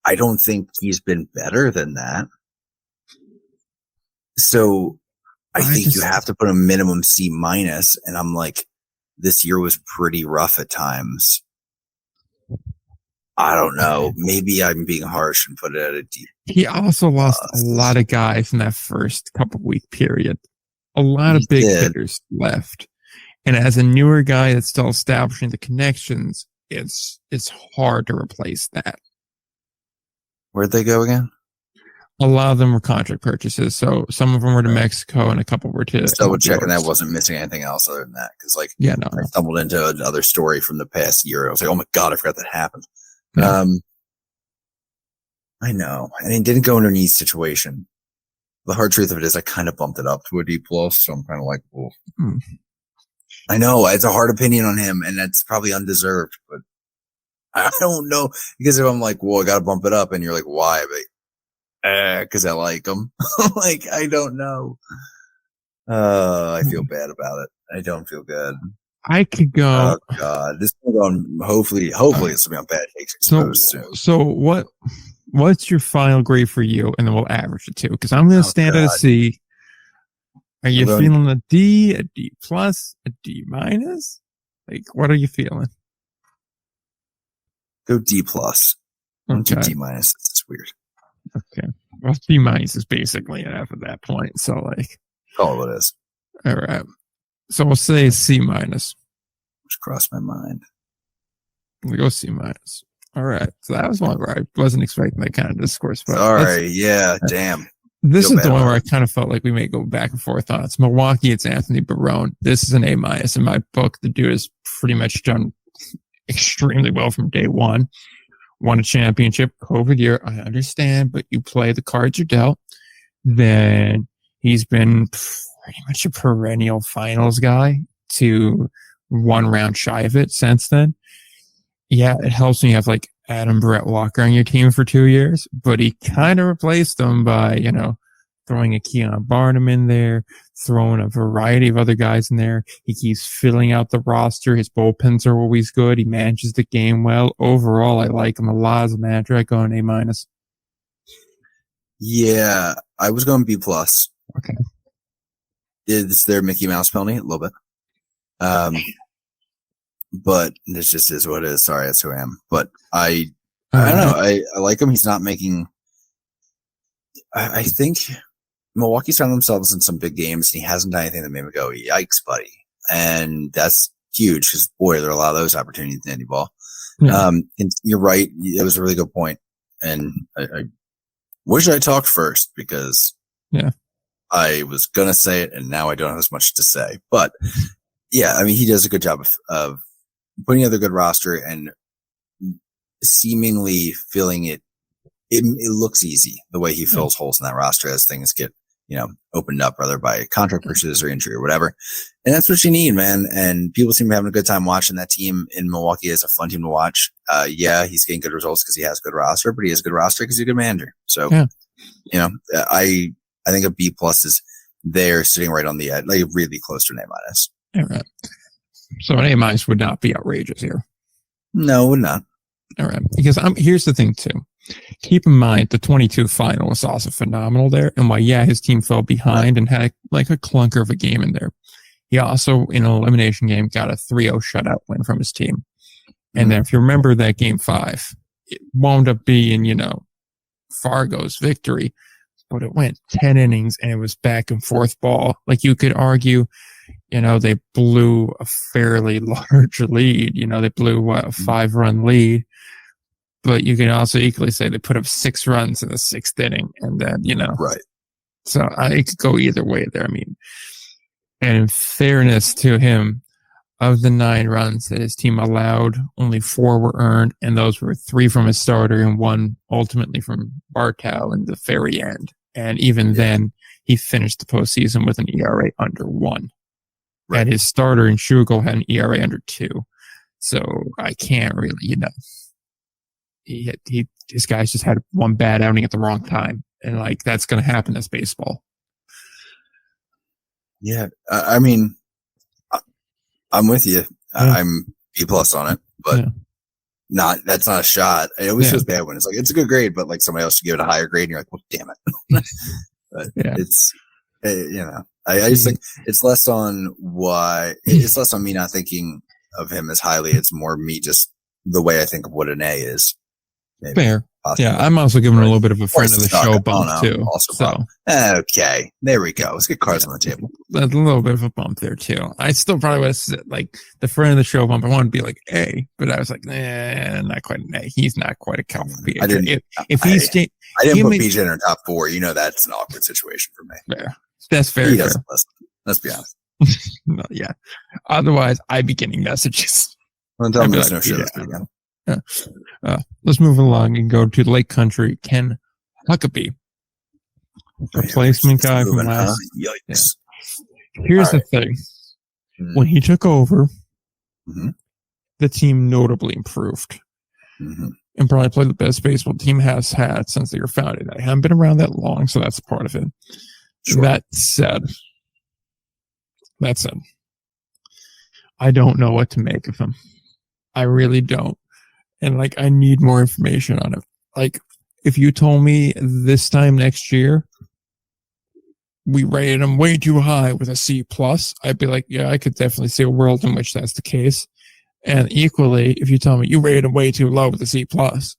I don't think he's been better than that. So I think you have to put a minimum C minus. And I'm like, this year was pretty rough at times. I don't know. Maybe I'm being harsh and put it at a D. He also lost a lot of guys in that first couple week period. A lot of big hitters left. And as a newer guy that's still establishing the connections, it's hard to replace that. Where'd they go again? A lot of them were contract purchases. So some of them were to Mexico and a couple were to. Just double checking that wasn't missing anything else other than that. Because I stumbled into another story from the past year. I was like, oh my God, I forgot that happened. Yeah. I know. And it didn't go in an easy situation. The hard truth of it is I kind of bumped it up to a D plus. So I'm kind of like, well, I know it's a hard opinion on him, and that's probably undeserved, but I don't know, because if I'm like, well, I got to bump it up, and you're like, why? Because I like him. Like, I don't know. I feel bad about it. I don't feel good. I could go. Oh God, this is on. Hopefully, it's gonna be on bad takes exposed soon. So what's your final grade for you, and then we'll average it too, because I'm gonna stand at a C. Are you feeling a D, a D plus, a D minus? Like, what are you feeling? Go D plus. Okay. D minus. It's weird. Okay. Well, D minus is basically an F at that point. So, like, call it what it is. All right. So we'll say C minus. Which crossed my mind. We go C minus. All right. So that was one where I wasn't expecting that kind of discourse. But sorry. Yeah. Damn. This is the one where I kind of felt like we may go back and forth on. It's Milwaukee. It's Anthony Barone. This is an A minus in my book. The dude has pretty much done extremely well from day one. Won a championship. COVID year. I understand, but you play the cards you're dealt. Then he's been pretty much a perennial finals guy to one round shy of it since then. Yeah, it helps when you have like Adam Brett Walker on your team for 2 years, but he kind of replaced them by, throwing a Keon Barnum in there, throwing a variety of other guys in there. He keeps filling out the roster. His bullpens are always good. He manages the game well. Overall, I like him a lot as a manager. I go an A minus. Yeah, I was going B plus. Okay. It's their Mickey Mouse penalty a little bit. But this just is what it is. Sorry, that's who I am. But I don't know. I like him. He's not making. I think Milwaukee's found themselves in some big games, and he hasn't done anything that made me go, "Yikes, buddy!" And that's huge because boy, there are a lot of those opportunities in indie ball. Yeah. And you're right. It was a really good point, and I wish I talked first because I was gonna say it, and now I don't have as much to say. But yeah, I mean, he does a good job of putting together a good roster and seemingly filling it. It looks easy the way he fills holes in that roster as things get, opened up, whether by contract purchases or injury or whatever. And that's what you need, man. And people seem to be having a good time watching that team in Milwaukee. Is a fun team to watch. Yeah, he's getting good results because he has a good roster, but he has a good roster because he's a good manager. So, I think a B plus is there sitting right on the edge, like really close to an A minus. All right. So an A minus would not be outrageous here. No, would not. All right. Because here's the thing too. Keep in mind the 22 final was also phenomenal there. And while, his team fell behind and had like a clunker of a game in there, he also in an elimination game got a 3-0 shutout win from his team. And then if you remember that game 5, it wound up being, Fargo's victory, but it went 10 innings and it was back and forth ball. Like you could argue, they blew a fairly large lead. They blew a 5-run lead, but you can also equally say they put up 6 runs in the 6th inning and then, right. So it could go either way there. I mean, and in fairness to him, of the 9 runs that his team allowed, only 4 were earned, and those were 3 from his starter and 1 ultimately from Bartow in the very end. And even then, he finished the postseason with an ERA under 1. Right. And his starter in Schugel had an ERA under 2. So I can't really, his guys just had one bad outing at the wrong time. And like, that's going to happen as baseball. Yeah. I mean, I'm with you. I'm B plus on it, but that's not a shot. It always feels bad when it's like, it's a good grade, but like somebody else should give it a higher grade and you're like, well, damn it. But it's, I just think it's less on it's less on me not thinking of him as highly. It's more me just the way I think of what an A is. Maybe. Fair. Possibly. Yeah, I'm also giving a little bit of a friend of the show bump too. Also okay, there we go. Let's get cards on the table. A little bit of a bump there too. I still probably would have said like the friend of the show bump. I want to be like A, but I was like, not quite an A. He's not quite a Calvin PJ. I didn't put PJ in our top 4. That's an awkward situation for me. Fair. That's very fair. Let's be honest. No, yeah. Otherwise, I'd be getting messages. Let's move along and go to Lake Country. Ken Huckabee, replacement guy from last. Yikes! Yeah. Here's the thing: when he took over, the team notably improved, and probably played the best baseball team has had since they were founded. I haven't been around that long, so that's part of it. Sure. That said, I don't know what to make of him. I really don't. And like, I need more information on it. Like, if you told me this time next year, we rated him way too high with a C plus, I'd be like, yeah, I could definitely see a world in which that's the case. And equally, if you tell me you rated him way too low with a C plus,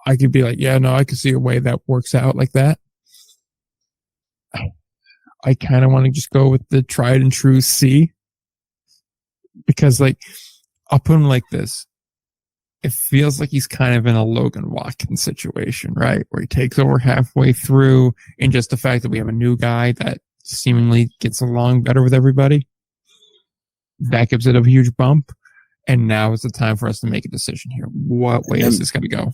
I could be like, yeah, no, I could see a way that works out like that. I kind of want to just go with the tried and true C, because like, I'll put him like this. it feels like he's kind of in a Logan Watkins situation, right? Where he takes over halfway through, and just the fact that we have a new guy that seemingly gets along better with everybody, that gives it a huge bump. And now is the time for us to make a decision here. What way is this going to go?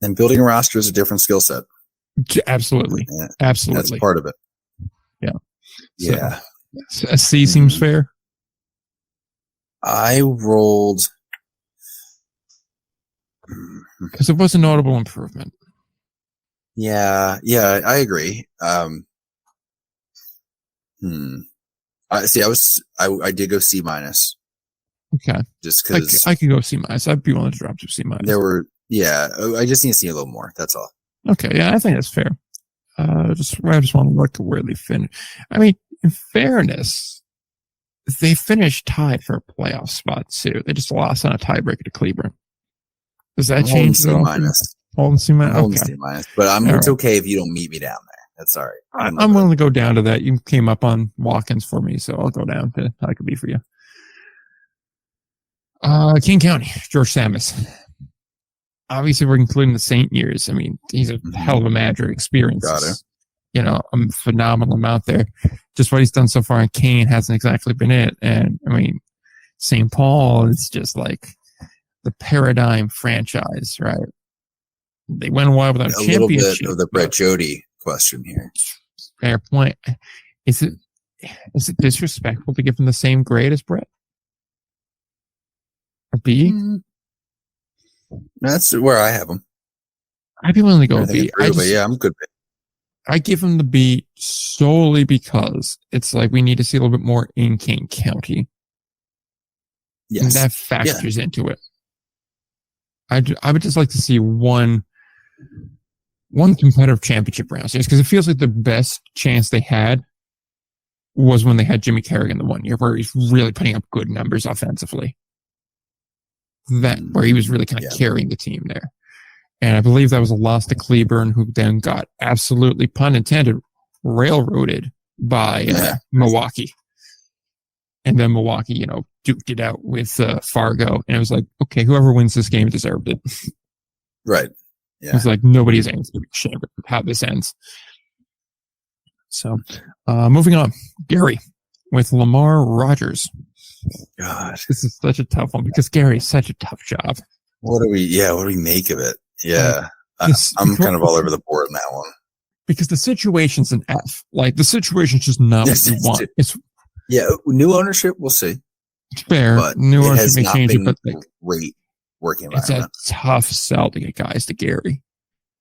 And building a roster is a different skill set. Absolutely. Yeah, absolutely. That's part of it. Yeah. Yeah. So, a C seems fair. I rolled because it was a notable improvement. Yeah, I agree. I did go C minus. Okay. Just because I could go C minus. I'd be willing to drop to C minus. I just need to see a little more. That's all. Okay, yeah, I think that's fair. I just want to look at where they finish. I mean, in fairness, they finished tied for a playoff spot too. They just lost on a tiebreaker to Cleveland. Does that change at all? Holding C minus. Holding C minus. But it's okay if you don't meet me down there. That's all right. I'm willing to go down to that. You came up on Watkins for me, so I'll go down to how it could be for you. King County, George Samus. Obviously, we're including the Saint years. I mean, he's a hell of a manager. Experience, a phenomenal amount there. Just what he's done so far in Kane hasn't exactly been it. And I mean, St. Paul is just like the paradigm franchise, right? They went a while without a championship. Little bit of the Brett Jody question here. Fair point. Is it disrespectful to give him the same grade as Brett? A B? That's where I have him. I'd be willing to go B. I'm good. I give him the B solely because it's like we need to see a little bit more in King County. Yes. And that factors into it. I would just like to see one competitive championship round series because it feels like the best chance they had was when they had Jimmy Kerrigan the one year where he's really putting up good numbers offensively. Where he was really kind of carrying the team there. And I believe that was a loss to Cleburne, who then got absolutely, pun intended, railroaded by Milwaukee. And then Milwaukee, duked it out with Fargo. And it was like, okay, whoever wins this game deserved it. Right. Yeah. It was like nobody's ashamed of how this ends. So, moving on. Gary with Lamar Rogers. God, this is such a tough one because Gary's such a tough job. What do we make of it? Yeah. I'm kind of all over the board in that one. Because the situation's an F. Like, the situation's just not what you want. New ownership, we'll see. Fair. But new ownership may change it, but great working environment. It's a tough sell to get guys to Gary.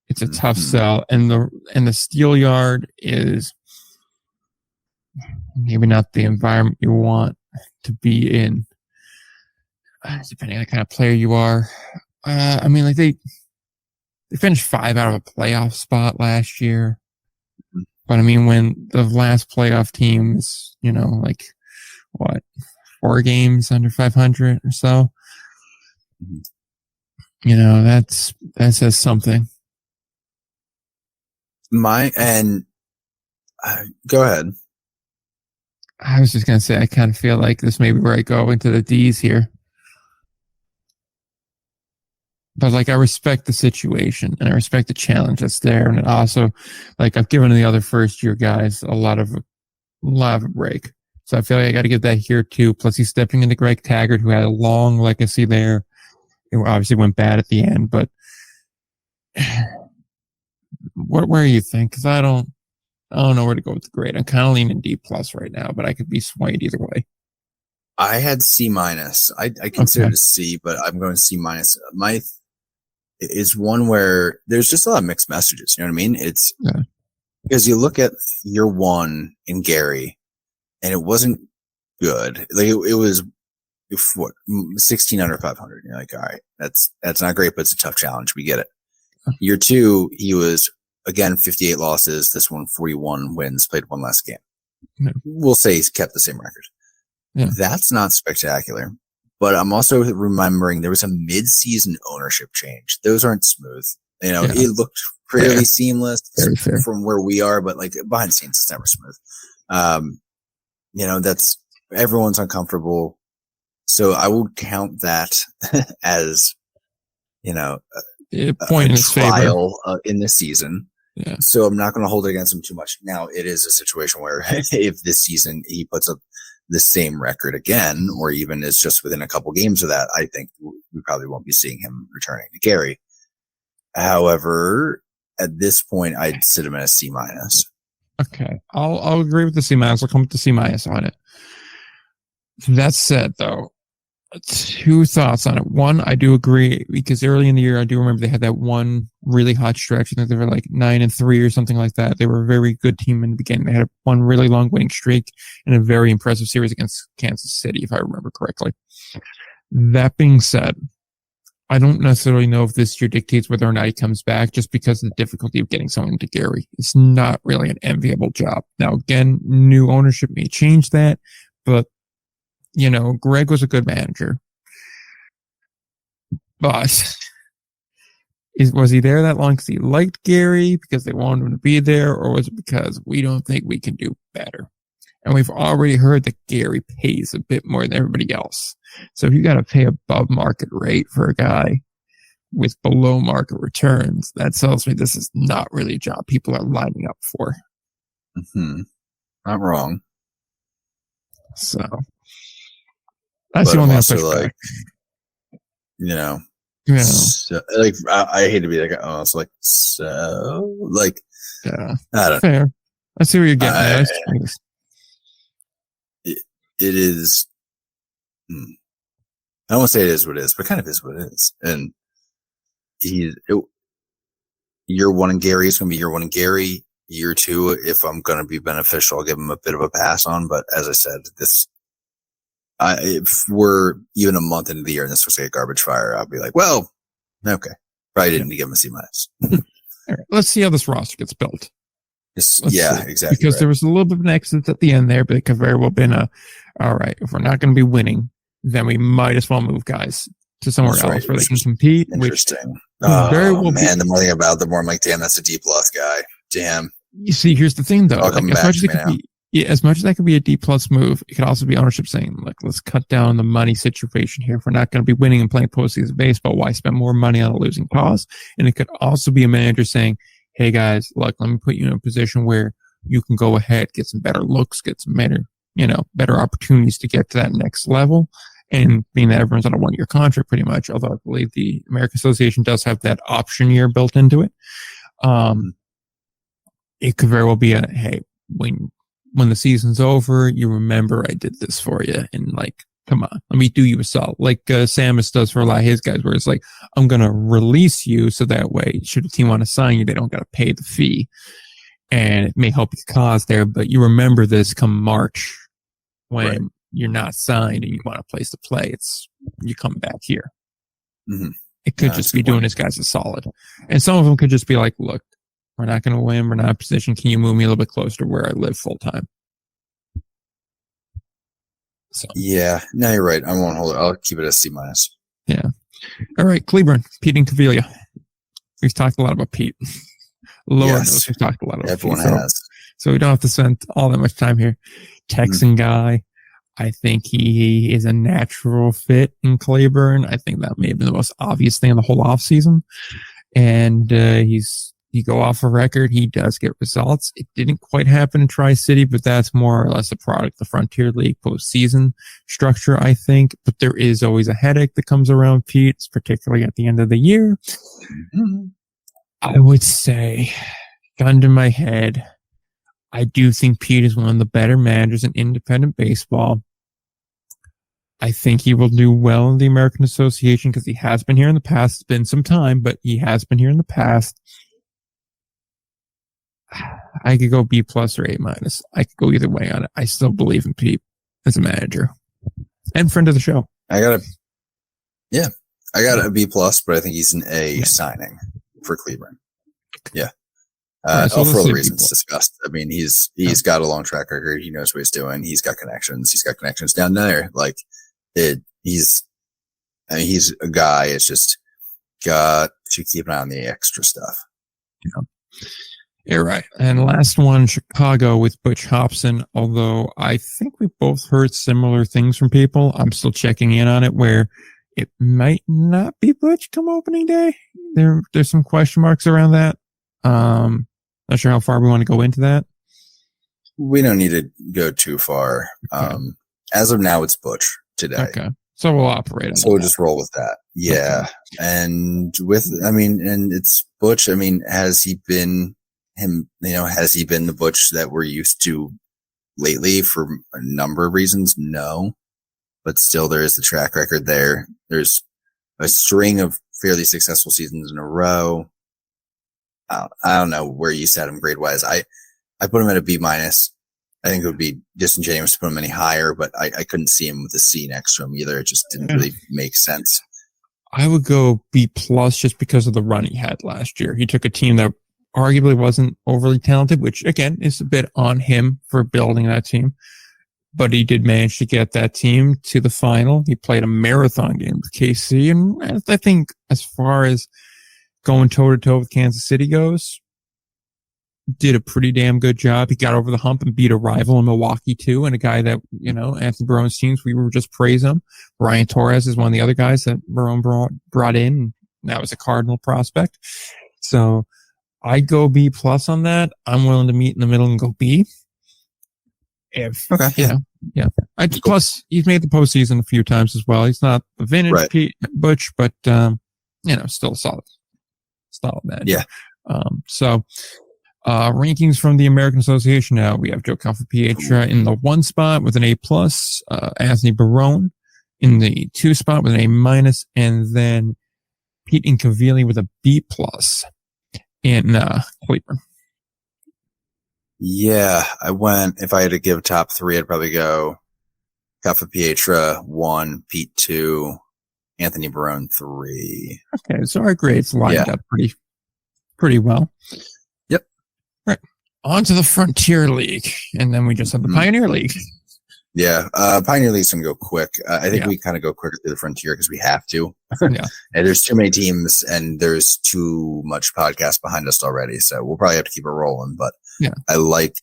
It's a tough sell. And the steel yard is maybe not the environment you want to be in, depending on the kind of player you are. I mean, like they finished 5 out of a playoff spot last year. But I mean, when the last playoff team is, 4 games under 500 or so, that says something. Go ahead. I was just going to say, I kind of feel like this may be where I go into the D's here. But, I respect the situation, and I respect the challenge that's there. And also, I've given the other first-year guys a lot of a break. So I feel like I got to give that here, too. Plus, he's stepping into Greg Taggart, who had a long legacy there. It obviously went bad at the end, but where do you think? Because I don't know where to go with the grade. I'm kind of leaning D plus right now, but I could be swayed either way. I had C minus. I considered a C, but I'm going C minus. My is one where there's just a lot of mixed messages. You know what I mean? It's because you look at year one in Gary, and it wasn't good. Like it was 16 under 500. You're like, all right, that's not great, but it's a tough challenge. We get it. Year two, he was again 58 losses. This one 41 wins. Played one less game. Yeah. We'll say he's kept the same record. Yeah. That's not spectacular. But I'm also remembering there was a mid-season ownership change. Those aren't smooth. It looked fairly seamless from where we are, but behind the scenes, it's never smooth. That's everyone's uncomfortable. So I would count that as Point a in his favor. trial in the season. Yeah. So I'm not going to hold it against him too much. Now, it is a situation where if this season he puts up the same record again, or even is just within a couple games of that, I think we probably won't be seeing him returning to Gary. However, at this point, I'd sit him at a C-. Okay. I'll agree with the C-. I'll come with the C- on it. That said, though, two thoughts on it. One, I do agree because early in the year, I do remember they had that one really hot stretch. I think they were like 9-3 or something like that. They were a very good team in the beginning. They had one really long winning streak and a very impressive series against Kansas City, if I remember correctly. That being said, I don't necessarily know if this year dictates whether or not he comes back just because of the difficulty of getting someone to Gary. It's not really an enviable job. Now, again, new ownership may change that, but Greg was a good manager, but was he there that long because he liked Gary, because they wanted him to be there, or was it because we don't think we can do better? And we've already heard that Gary pays a bit more than everybody else. So if you got to pay above market rate for a guy with below market returns, that tells me this is not really a job people are lining up for. Mm-hmm. Not wrong. So that's the only thing I'll push back. So, I hate to be like, oh, it's like, so, like, yeah, I don't fair. I see where you're getting at. It is, I don't want to say it is what it is, but kind of is what it is. And year one in Gary is going to be year one in Gary. Year two, if I'm going to be beneficial, I'll give him a bit of a pass on. But as I said, if we're even a month into the year and this was like a garbage fire, I'll be like, well, okay. Probably didn't give him a C-. All right, let's see how this roster gets built. Yeah, exactly. Because there was a little bit of an exit at the end there, but it could very well have been all right, if we're not going to be winning, then we might as well move guys to somewhere else where they can compete. Interesting. Very well the more I think about it, the more I'm like, damn, that's a D+ guy. Damn. You see, here's the thing though. As much as that could be a D+ move, it could also be ownership saying, like, let's cut down the money situation here. If we're not going to be winning and playing postseason baseball, why spend more money on a losing cause? And it could also be a manager saying, hey guys, look, let me put you in a position where you can go ahead, get some better looks, get some better opportunities to get to that next level. And being that everyone's on a 1-year contract pretty much, although I believe the American Association does have that option year built into it. It could very well be hey, when the season's over, you remember I did this for you, and like, come on, let me do you a solid, like Samus does for a lot of his guys, where it's like, I'm going to release you so that way, should a team want to sign you, they don't got to pay the fee. And it may help your cause there, but you remember this come March when you're not signed and you want a place to play. You come back here. Mm-hmm. It could just be doing his guys a solid. And some of them could just be like, look, we're not going to win. We're not in a position. Can you move me a little bit closer to where I live full time? So. Yeah, no, you're right. I won't hold it. I'll keep it as C-. Yeah. All right, Cleburne, Pete and Cavilla. We've talked a lot about Pete. Lord knows we've talked a lot about Everyone Pete. Has. So we don't have to spend all that much time here. Texan guy. I think he is a natural fit in Cleburne. I think that may have been the most obvious thing in the whole offseason. And you go off a record, he does get results. It didn't quite happen in Tri-City, but that's more or less a product of the Frontier League postseason structure, I think. But there is always a headache that comes around Pete, particularly at the end of the year. Mm-hmm. I would say, gun to my head, I do think Pete is one of the better managers in independent baseball. I think he will do well in the American Association because he has been here in the past. It's been some time, but he has been here in the past. I could go B+ or A-. I could go either way on it. I still believe in Pete as a manager and friend of the show. I got a B+, but I think he's an A signing for Cleburne. Yeah. For all the reasons discussed. I mean, he's got a long track record. He knows what he's doing. He's got connections. He's got connections down there. Like he's a guy. It's just got to keep an eye on the extra stuff. Yeah. You're right. And last one, Chicago with Butch Hobson. Although I think we both heard similar things from people. I'm still checking in on it where it might not be Butch come opening day. There's some question marks around that. Not sure how far we want to go into that. We don't need to go too far. Okay. As of now, it's Butch today. Okay. So we'll operate on So we'll just roll with that. Yeah. Okay. And and it's Butch. Has he been the Butch that we're used to lately for a number of reasons? No. But still, there is the track record there. There's a string of fairly successful seasons in a row. I don't know where you set him grade wise. I put him at a B-. I think it would be disingenuous to put him any higher, but I couldn't see him with a C next to him either. It just didn't really make sense. I would go B+ just because of the run he had last year. He took a team that arguably wasn't overly talented, which again is a bit on him for building that team. But he did manage to get that team to the final. He played a marathon game with KC. And I think as far as going toe to toe with Kansas City goes, did a pretty damn good job. He got over the hump and beat a rival in Milwaukee too. And a guy that, Anthony Barone's teams, we were just praising him. Brian Torres is one of the other guys that Barone brought in. And that was a Cardinal prospect. So I go B+ on that. I'm willing to meet in the middle and go B. Plus he's made the postseason a few times as well. He's not the vintage Pete Butch, but still solid man. Yeah. Rankings from the American Association now. We have Joe Calfapietra in the 1 spot with an A+, Anthony Barone in the 2 spot with an A-, and then Pete Incavili with a B+ in Cleveland. Yeah, if I had to give top 3, I'd probably go Calfapietra 1, Pete 2, Anthony Barone 3. Okay, so our grades lined up pretty well. Yep. Right. On to the Frontier League, and then we just have the Pioneer League. Yeah, Pioneer League's going to go quick. I think we kind of go quicker through the Frontier because we have to. Yeah. And there's too many teams, and there's too much podcast behind us already, so we'll probably have to keep it rolling. But I like,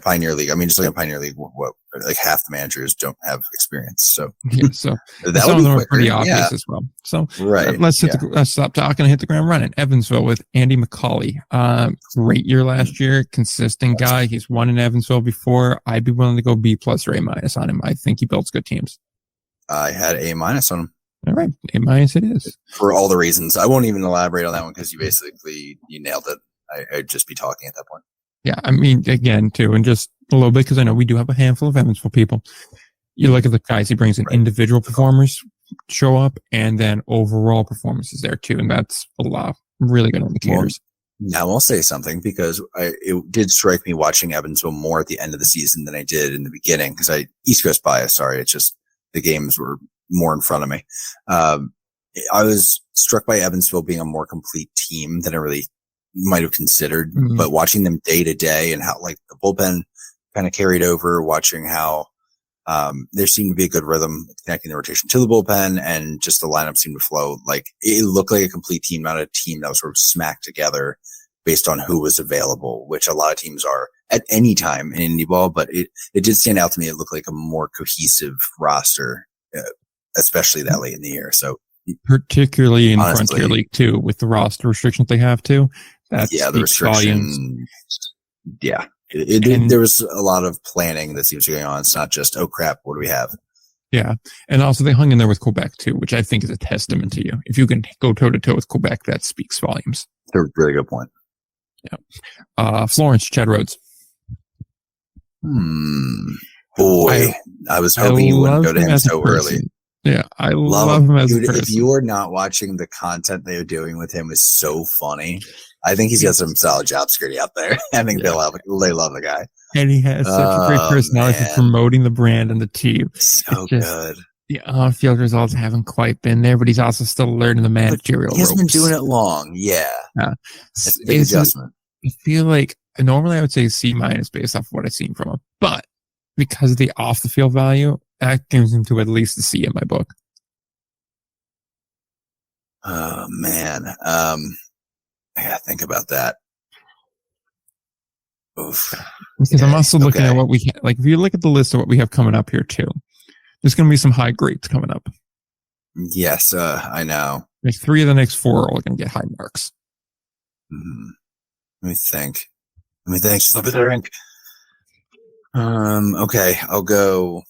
Pioneer League. Just like a Pioneer League, like half the managers don't have experience. So so that some would of be them quicker. are pretty obvious as well. So let's stop talking and hit the ground running. Evansville with Andy McCauley. Great year last year, consistent guy. He's won in Evansville before. I'd be willing to go B+ or A- on him. I think he builds good teams. I had A- on him. All right, A- it is for all the reasons. I won't even elaborate on that one because you nailed it. I'd just be talking at that point. Yeah, again, too, and just a little bit, because I know we do have a handful of Evansville people. You look at the guys he brings in, individual performers show up, and then overall performances there, too, and that's a lot of really good indicators. Now I'll say something, because it did strike me watching Evansville more at the end of the season than I did in the beginning, because East Coast bias, sorry, it's just the games were more in front of me. I was struck by Evansville being a more complete team than I really might have considered, but watching them day to day and how the bullpen kind of carried over, watching how there seemed to be a good rhythm connecting the rotation to the bullpen, and just the lineup seemed to flow. It looked like a complete team, not a team that was sort of smacked together based on who was available, which a lot of teams are at any time in indie ball, but it did stand out to me. It looked like a more cohesive roster, especially that late in the year. So particularly in Frontier League too, with the roster restrictions they have too. The restriction. Yeah. There was a lot of planning that seems to be going on. It's not just, oh crap, what do we have? Yeah. And also they hung in there with Quebec too, which I think is a testament to you. If you can go toe to toe with Quebec, that speaks volumes. That's a really good point. Yeah. Florence, Chad Rhodes. Boy, I was hoping you wouldn't go to him so early. Yeah, I love him as a person. If you are not watching the content they're doing with him, is so funny. I think he's got some solid job security out there. I think they love the guy. And he has such a great personality for promoting the brand and the team. So good. The on-field results haven't quite been there, but he's also still learning the managerial ropes. He hasn't been doing it long. Yeah. That's a big adjustment. I feel like normally I would say C- based off of what I've seen from him, but because of the off-the-field value, that gives him to at least a C in my book. Oh, man. I gotta think about that. Oof. Because I'm also looking at what we if you look at the list of what we have coming up here too, There's going to be some high grades coming up. Yes, I know. Like 3 of the next 4 are all going to get high marks. Mm-hmm. Let me think. Just a little bit of okay, I'll go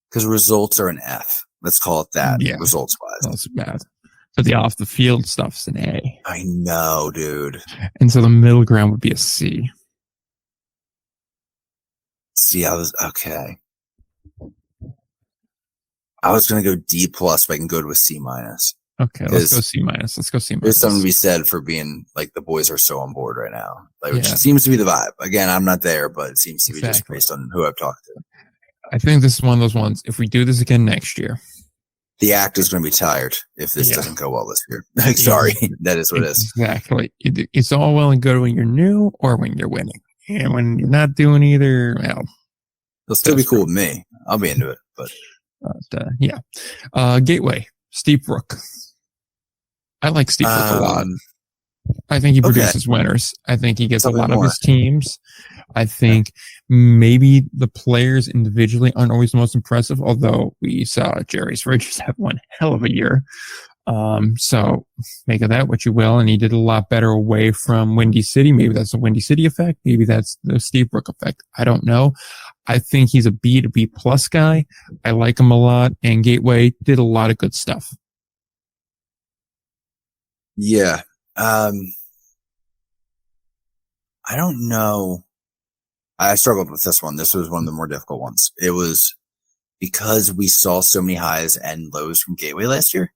because results are an F. Let's call it that. Yeah. Results wise. That's bad. But the off the field stuff's an A. I know, dude. And so the middle ground would be a C. See, okay. I was going to go D plus, but I can go to a C minus. Okay, let's go C minus. There's something to be said for being like the boys are so on board right now. Like, which seems to be the vibe. Again, I'm not there, but it seems to be just based on who I've talked to. I think this is one of those ones. If we do this again next year, the act is going to be tired if this doesn't go well this year. Like, sorry, that is what it is. Exactly. It's all well and good when you're new or when you're winning. And when you're not doing either, well, it'll still be cool with me. I'll be into it. But Gateway, Steve Brook. I like Steve Brook a lot. I think he produces winners. I think he gets a lot of his teams. I think maybe the players individually aren't always the most impressive, although we saw Jerry's Bridges have one hell of a year. So make of that what you will. And he did a lot better away from Windy City. Maybe that's the Windy City effect. Maybe that's the Steve Brook effect. I don't know. I think he's a B to B plus guy. I like him a lot. And Gateway did a lot of good stuff. Yeah. I don't know. I struggled with this one. This was one of the more difficult ones. It was because we saw so many highs and lows from Gateway last year.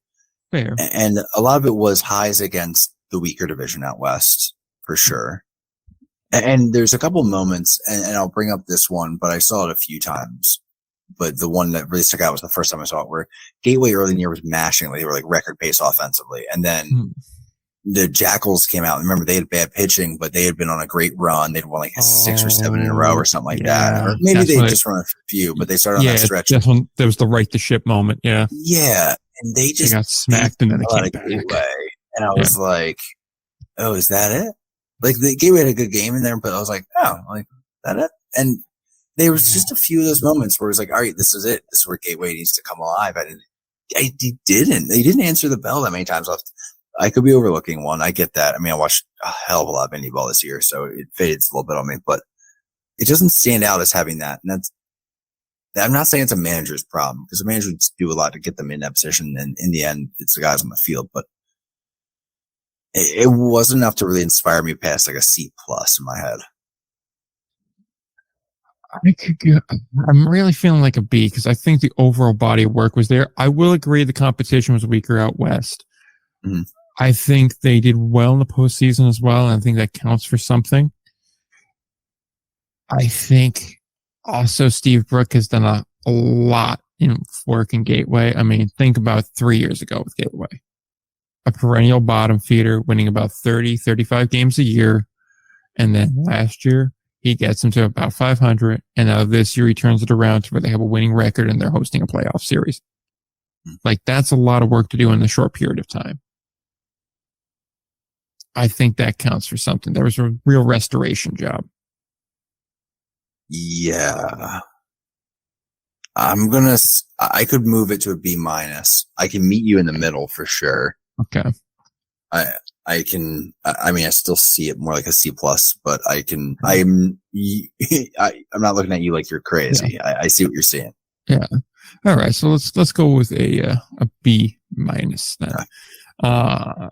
Fair. And a lot of it was highs against the weaker division out west, for sure. And there's a couple moments, and I'll bring up this one, but I saw it a few times. But the one that really stuck out was the first time I saw it, where Gateway early in the year was mashing. They were like record pace offensively. And then the Jackals came out. Remember, they had bad pitching, but they had been on a great run. They'd won like 6 or 7 in a row or something like that. Or maybe they just run a few, but they started on that stretch. That's when there was the right to ship moment. Yeah. Yeah. And they just got smacked and then they came back. Gateway. And I was like, oh, is that it? Like, the Gateway had a good game in there, but I was like, oh, like, is that it? And there was just a few of those moments where it was like, all right, this is it. This is where Gateway needs to come alive. They didn't answer the bell that many times left. I could be overlooking one. I get that. I mean, I watched a hell of a lot of indie ball this year, so it fades a little bit on me, but it doesn't stand out as having that. And I'm not saying it's a manager's problem, because the managers do a lot to get them in that position. And in the end, it's the guys on the field, but it wasn't enough to really inspire me past like a C plus in my head. I'm really feeling like a B, because I think the overall body of work was there. I will agree the competition was weaker out west. Mm-hmm. I think they did well in the postseason as well, and I think that counts for something. I think also Steve Brook has done a lot in work in Gateway. I mean, think about 3 years ago with Gateway. A perennial bottom feeder, winning about 30, 35 games a year. And then last year, he gets them to about 500. And now this year, he turns it around to where they have a winning record and they're hosting a playoff series. Like, that's a lot of work to do in a short period of time. I think that counts for something. There was a real restoration job. Yeah. I could move it to a B minus. I can meet you in the middle for sure. Okay. I still see it more like a C plus, but I'm not looking at you like you're crazy. Yeah. I see what you're seeing. Yeah. All right. So let's go with a B minus then. Okay.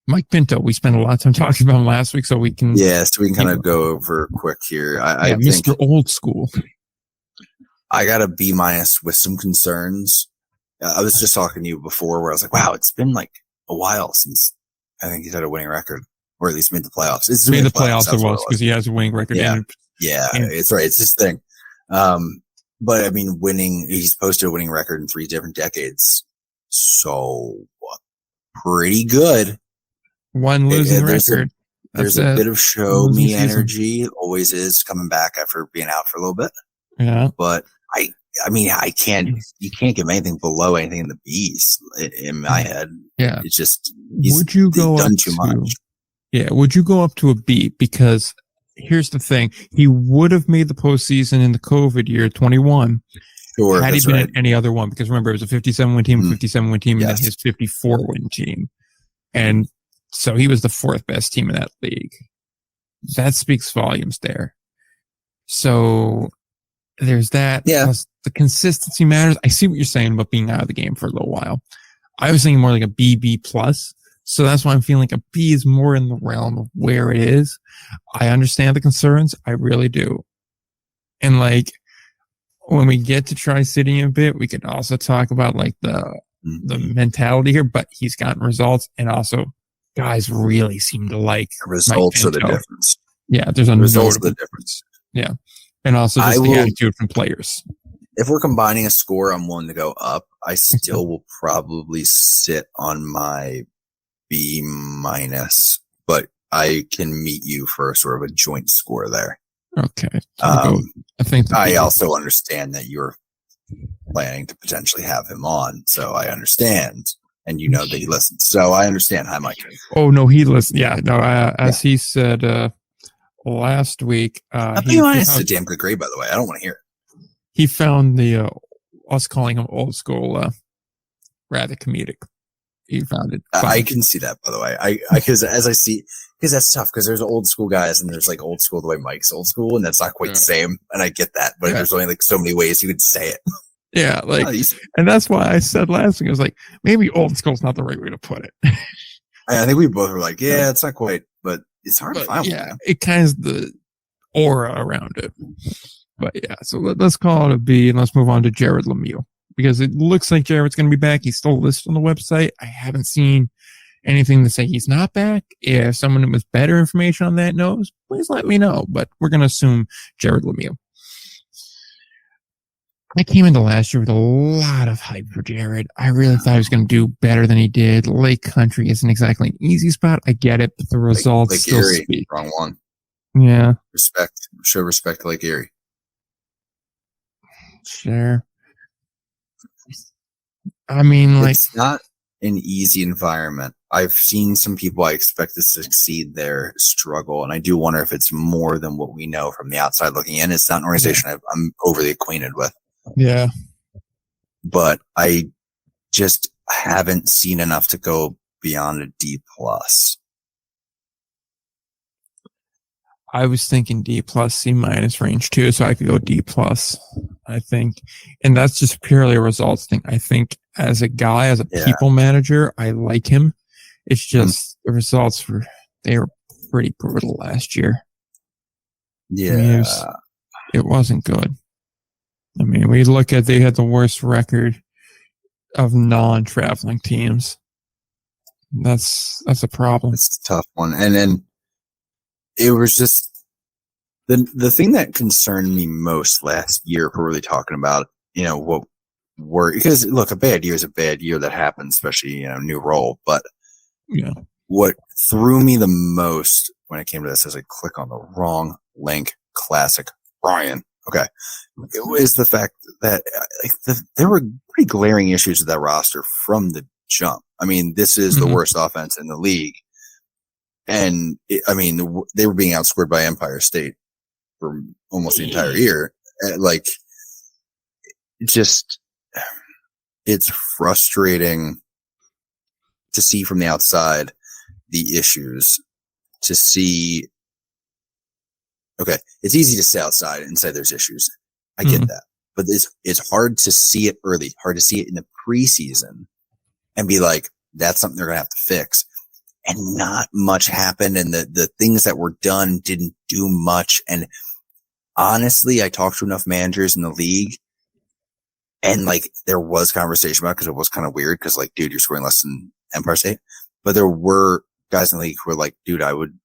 Mike Pinto, we spent a lot of time talking about him last week, so we can kind of go over quick here. I think Mr. Old School. I got a B minus with some concerns. I was just talking to you before where I was like, wow, it's been like a while since I think he's had a winning record, or at least made the playoffs. It's made the playoffs, it was, because he has a winning record. Yeah, it's right. It's his thing. But I mean, he's posted a winning record in 3 different decades. So pretty good. One losing record. There's a bit of show me energy. Always is, coming back after being out for a little bit. Yeah. But you can't give anything below anything in the B's in my head. Yeah. It's just, would you go done too much. Yeah. Would you go up to a B? Because here's the thing. He would have made the postseason in the COVID year 21 Sure, had he that's been right. at any other one, because remember, it was a 57-win team, 57-win team, and then Yes. his 54-win team. And so he was the fourth best team in that league. That speaks volumes there. So there's that. Yeah. Plus the consistency matters. I see what you're saying about being out of the game for a little while. I was thinking more like a B plus. So that's why I'm feeling like a B is more in the realm of where it is. I understand the concerns. I really do. And like, when we get to Tri-City in a bit, we can also talk about like the mentality here, but he's gotten results, and also guys really seem to like results are the difference. Yeah, there's a results are the difference. Yeah. And also just the attitude from players. If we're combining a score, I'm willing to go up. I still will probably sit on my B minus, but I can meet you for sort of a joint score there. Okay. I think I also understand that you're planning to potentially have him on, so I understand, and you know that he listens. So I understand. Hi, Mike. Oh no, he listened. Yeah, no. As he said last week, B minus is a damn good grade, by the way. I don't want to hear it. He found the us calling him old school rather comedic. He found it fun. I can see that, by the way. Because that's tough, because there's old school guys and there's like old school the way Mike's old school, and that's not quite the same. And I get that, but there's only like so many ways you could say it. Yeah, like, and that's why I said last week, I was like, maybe old school's not the right way to put it. I think we both were like, yeah, it's not quite, but it's hard to find. Yeah, it kind of the aura around it. But yeah, so let's call it a B, and let's move on to Jared Lemieux, because it looks like Jared's going to be back. He's still listed on the website. I haven't seen anything to say he's not back. If someone with better information on that knows, please let me know. But we're going to assume Jared Lemieux. I came into last year with a lot of hype for Jared. I really thought he was going to do better than he did. Lake Country isn't exactly an easy spot. I get it, but the results still Erie, speak. wrong one. Yeah. Show respect to Lake Erie. Sure. I mean, like, it's not an easy environment. I've seen some people I expect to succeed there struggle, and I do wonder if it's more than what we know from the outside looking in. It's not an organization I'm overly acquainted with. Yeah. But I just haven't seen enough to go beyond a D plus. I was thinking D plus, C minus range too, so I could go D plus, I think. And that's just purely a results thing. I think as a guy, as a people manager, I like him. It's just the results they were pretty brutal last year. Yeah. I mean, it wasn't good. I mean, we look at, they had the worst record of non-traveling teams. That's a problem. It's a tough one. And then it was just the thing that concerned me most last year, if we're really talking about, because look, a bad year is a bad year. That happens, especially, new role. But what threw me the most when it came to this is I click on the wrong link. Classic Brian. Okay. It was the fact that there were pretty glaring issues with that roster from the jump. I mean, this is the worst offense in the league. And they were being outscored by Empire State for almost the entire year. It's frustrating to see from the outside the issues, to see. Okay, it's easy to stay outside and say there's issues. I get that. But it's hard to see it early, hard to see it in the preseason and be like, that's something they're going to have to fix. And not much happened, and the things that were done didn't do much. And honestly, I talked to enough managers in the league, and there was conversation about it, because it was kind of weird, because dude, you're scoring less than Empire State. But there were guys in the league who were like, dude, I would,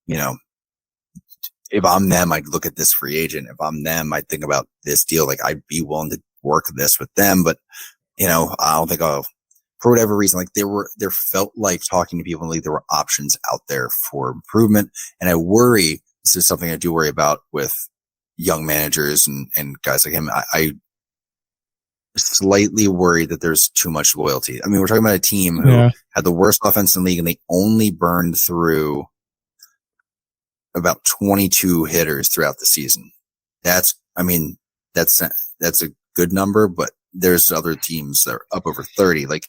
if I'm them, I'd look at this free agent. If I'm them, I'd think about this deal. I'd be willing to work this with them. But, I don't think for whatever reason, there felt like talking to people in the league, there were options out there for improvement. And I worry, this is something I do worry about with young managers and guys like him. I slightly worried that there's too much loyalty. I mean, we're talking about a team who had the worst offense in the league, and they only burned through about 22 hitters throughout the season. That's a good number, but there's other teams that are up over 30. Like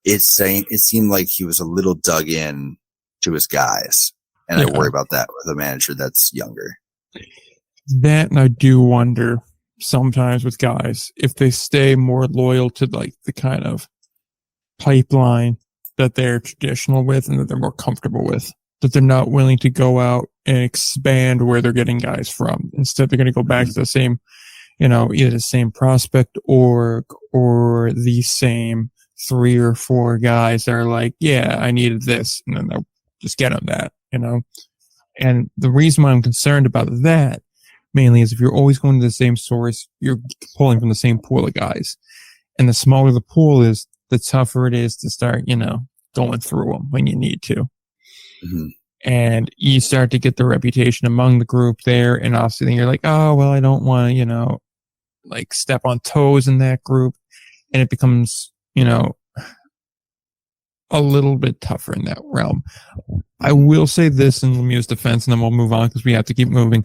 it seemed like he was a little dug in to his guys. And I worry about that with a manager that's younger. That, and I do wonder sometimes with guys if they stay more loyal to like the kind of pipeline that they're traditional with and that they're more comfortable with, that they're not willing to go out and expand where they're getting guys from. Instead, they're going to go back to the same, either the same prospect or the same 3 or 4 guys that are like, yeah, I needed this, and then they'll just get them that, And the reason why I'm concerned about that mainly is if you're always going to the same source, you're pulling from the same pool of guys. And the smaller the pool is, the tougher it is to start, going through them when you need to. Mm-hmm. And you start to get the reputation among the group there. And obviously then you're like, oh, well, I don't want to, like step on toes in that group. And it becomes, a little bit tougher in that realm. I will say this in Lemieux's defense, and then we'll move on because we have to keep moving.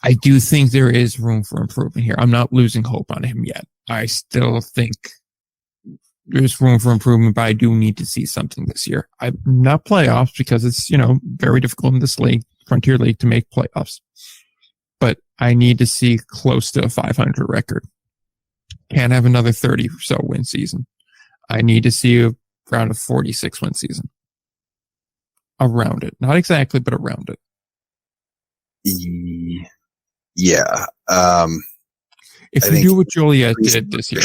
I do think there is room for improvement here. I'm not losing hope on him yet. I still think there's room for improvement, but I do need to see something this year. I'm not playoffs because it's, very difficult in this league, Frontier League, to make playoffs. But I need to see close to a 500 record. Can't have another 30 or so win season. I need to see around a 46 win season. Around it. Not exactly, but around it. Yeah. If you do what Joliet did this year.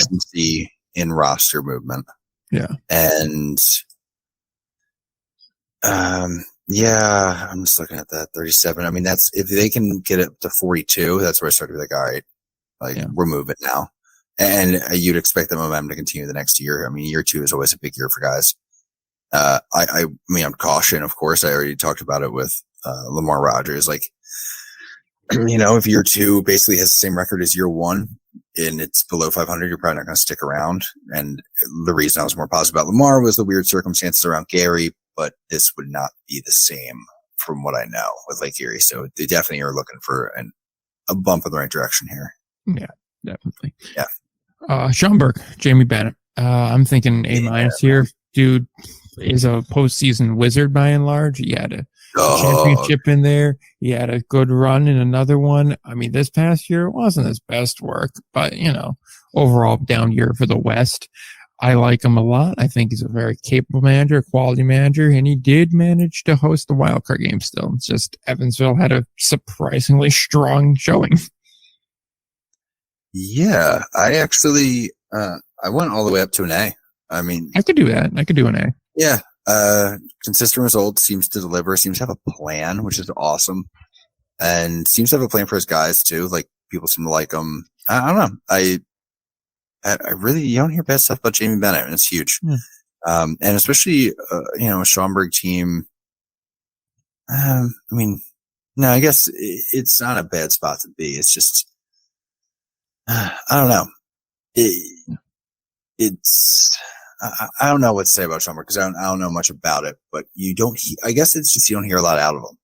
In roster movement. Yeah. And yeah, I'm just looking at that 37. I mean, that's if they can get it to 42, that's where I start to be like, all right, we're moving now. And you'd expect the momentum to continue the next year. I mean, year 2 is always a big year for guys. I mean, I'm caution, of course. I already talked about it with Lamar Rogers. Like, if year 2 basically has the same record as year 1 and it's below 500, you're probably not going to stick around. And the reason I was more positive about Lamar was the weird circumstances around Gary, but this would not be the same from what I know with Lake Erie. So they definitely are looking for a bump in the right direction here. Yeah, definitely. Yeah. Schaumburg, Jamie Bennett. I'm thinking A- here. Dude is a postseason wizard by and large. He had a championship in there. He had a good run in another one. I mean, this past year wasn't his best work, but, overall down year for the West. I like him a lot. I think he's a very capable manager, quality manager, and he did manage to host the wildcard game still. It's just Evansville had a surprisingly strong showing. Yeah, I actually, I went all the way up to an A. I mean, I could do that. I could do an A. Yeah. Consistent results, seems to deliver, seems to have a plan, which is awesome. And seems to have a plan for his guys too. Like people seem to like him. I don't know. I really, you don't hear bad stuff about Jamie Bennett, and it's huge. Yeah. And especially, a Schaumburg team. I mean, no, I guess it's not a bad spot to be. It's just, I don't know. It's, I don't know what to say about Schaumburg because I don't know much about it, but I guess it's just, you don't hear a lot out of them.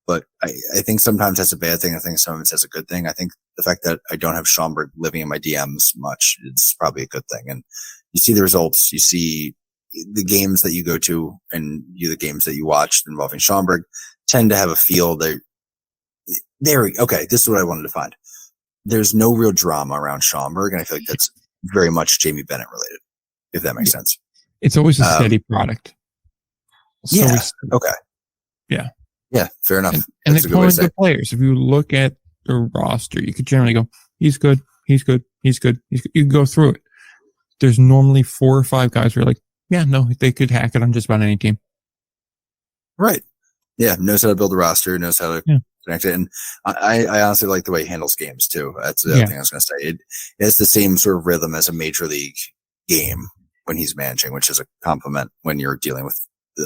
But I think sometimes that's a bad thing. I think sometimes that's a good thing. I think the fact that I don't have Schaumburg living in my DMs much is probably a good thing. And you see the results, you see the games that you go to and the games that you watch involving Schaumburg tend to have a feel that okay, this is what I wanted to find. There's no real drama around Schaumburg, and I feel like that's very much Jamie Bennett related, if that makes sense. It's always a steady product. Okay. Yeah. Yeah, fair enough. And they're pulling good players. If you look at the roster, you could generally go, he's good, he's good, he's good, he's good. You can go through it. There's normally 4 or 5 guys who are like, yeah, no, they could hack it on just about any team. Right. Yeah, knows how to build a roster, knows how to connect it. And I honestly like the way he handles games too. That's the other thing I was going to say. It has the same sort of rhythm as a major league game when he's managing, which is a compliment when you're dealing with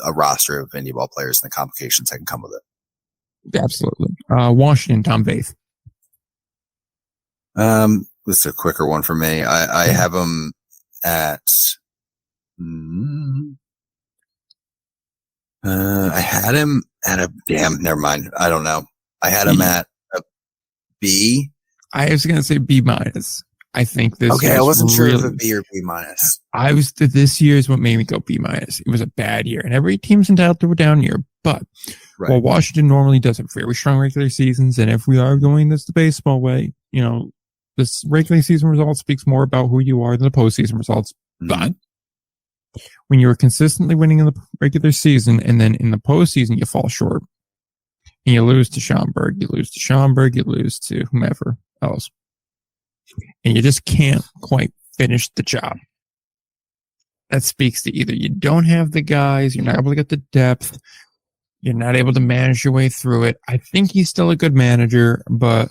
a roster of indie ball players and the complications that can come with it. Absolutely. Washington, Tom Vaith. This is a quicker one for me. I have him at, I had him at never mind. I don't know. I had him at a B. I was going to say B minus. I think this Okay, year I wasn't sure if really, it'd B or B minus. this year is what made me go B minus. It was a bad year, and every team's entitled to a down year. But while Washington normally does have very strong regular seasons, and if we are going this the baseball way, this regular season result speaks more about who you are than the postseason results. Mm-hmm. But when you are consistently winning in the regular season, and then in the postseason you fall short, and you lose to Schaumburg, you lose to whomever else, and you just can't quite finish the job. That speaks to either you don't have the guys, you're not able to get the depth, you're not able to manage your way through it. I think he's still a good manager, but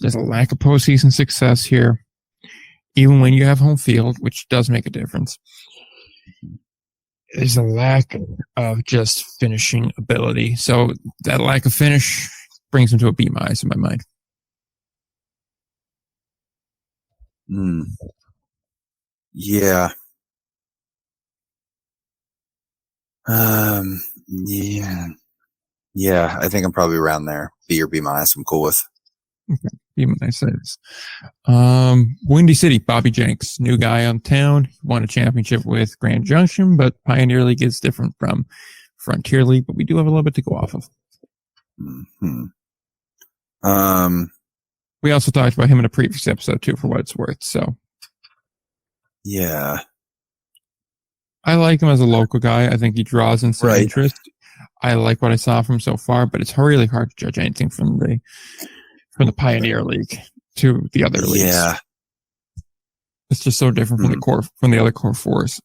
there's a lack of postseason success here. Even when you have home field, which does make a difference, there's a lack of just finishing ability. So that lack of finish brings him to a B minus in my mind. Yeah. Yeah. I think I'm probably around there. B or B minus. I'm cool with. Okay. B minus. Windy City, Bobby Jenks, new guy on town, won a championship with Grand Junction, but Pioneer League is different from Frontier League, but we do have a little bit to go off of. We also talked about him in a previous episode too, for what it's worth. So, yeah, I like him as a local guy. I think he draws in some interest. I like what I saw from him so far, but it's really hard to judge anything from the Pioneer League to the other leagues. Yeah, it's just so different from the other core fours.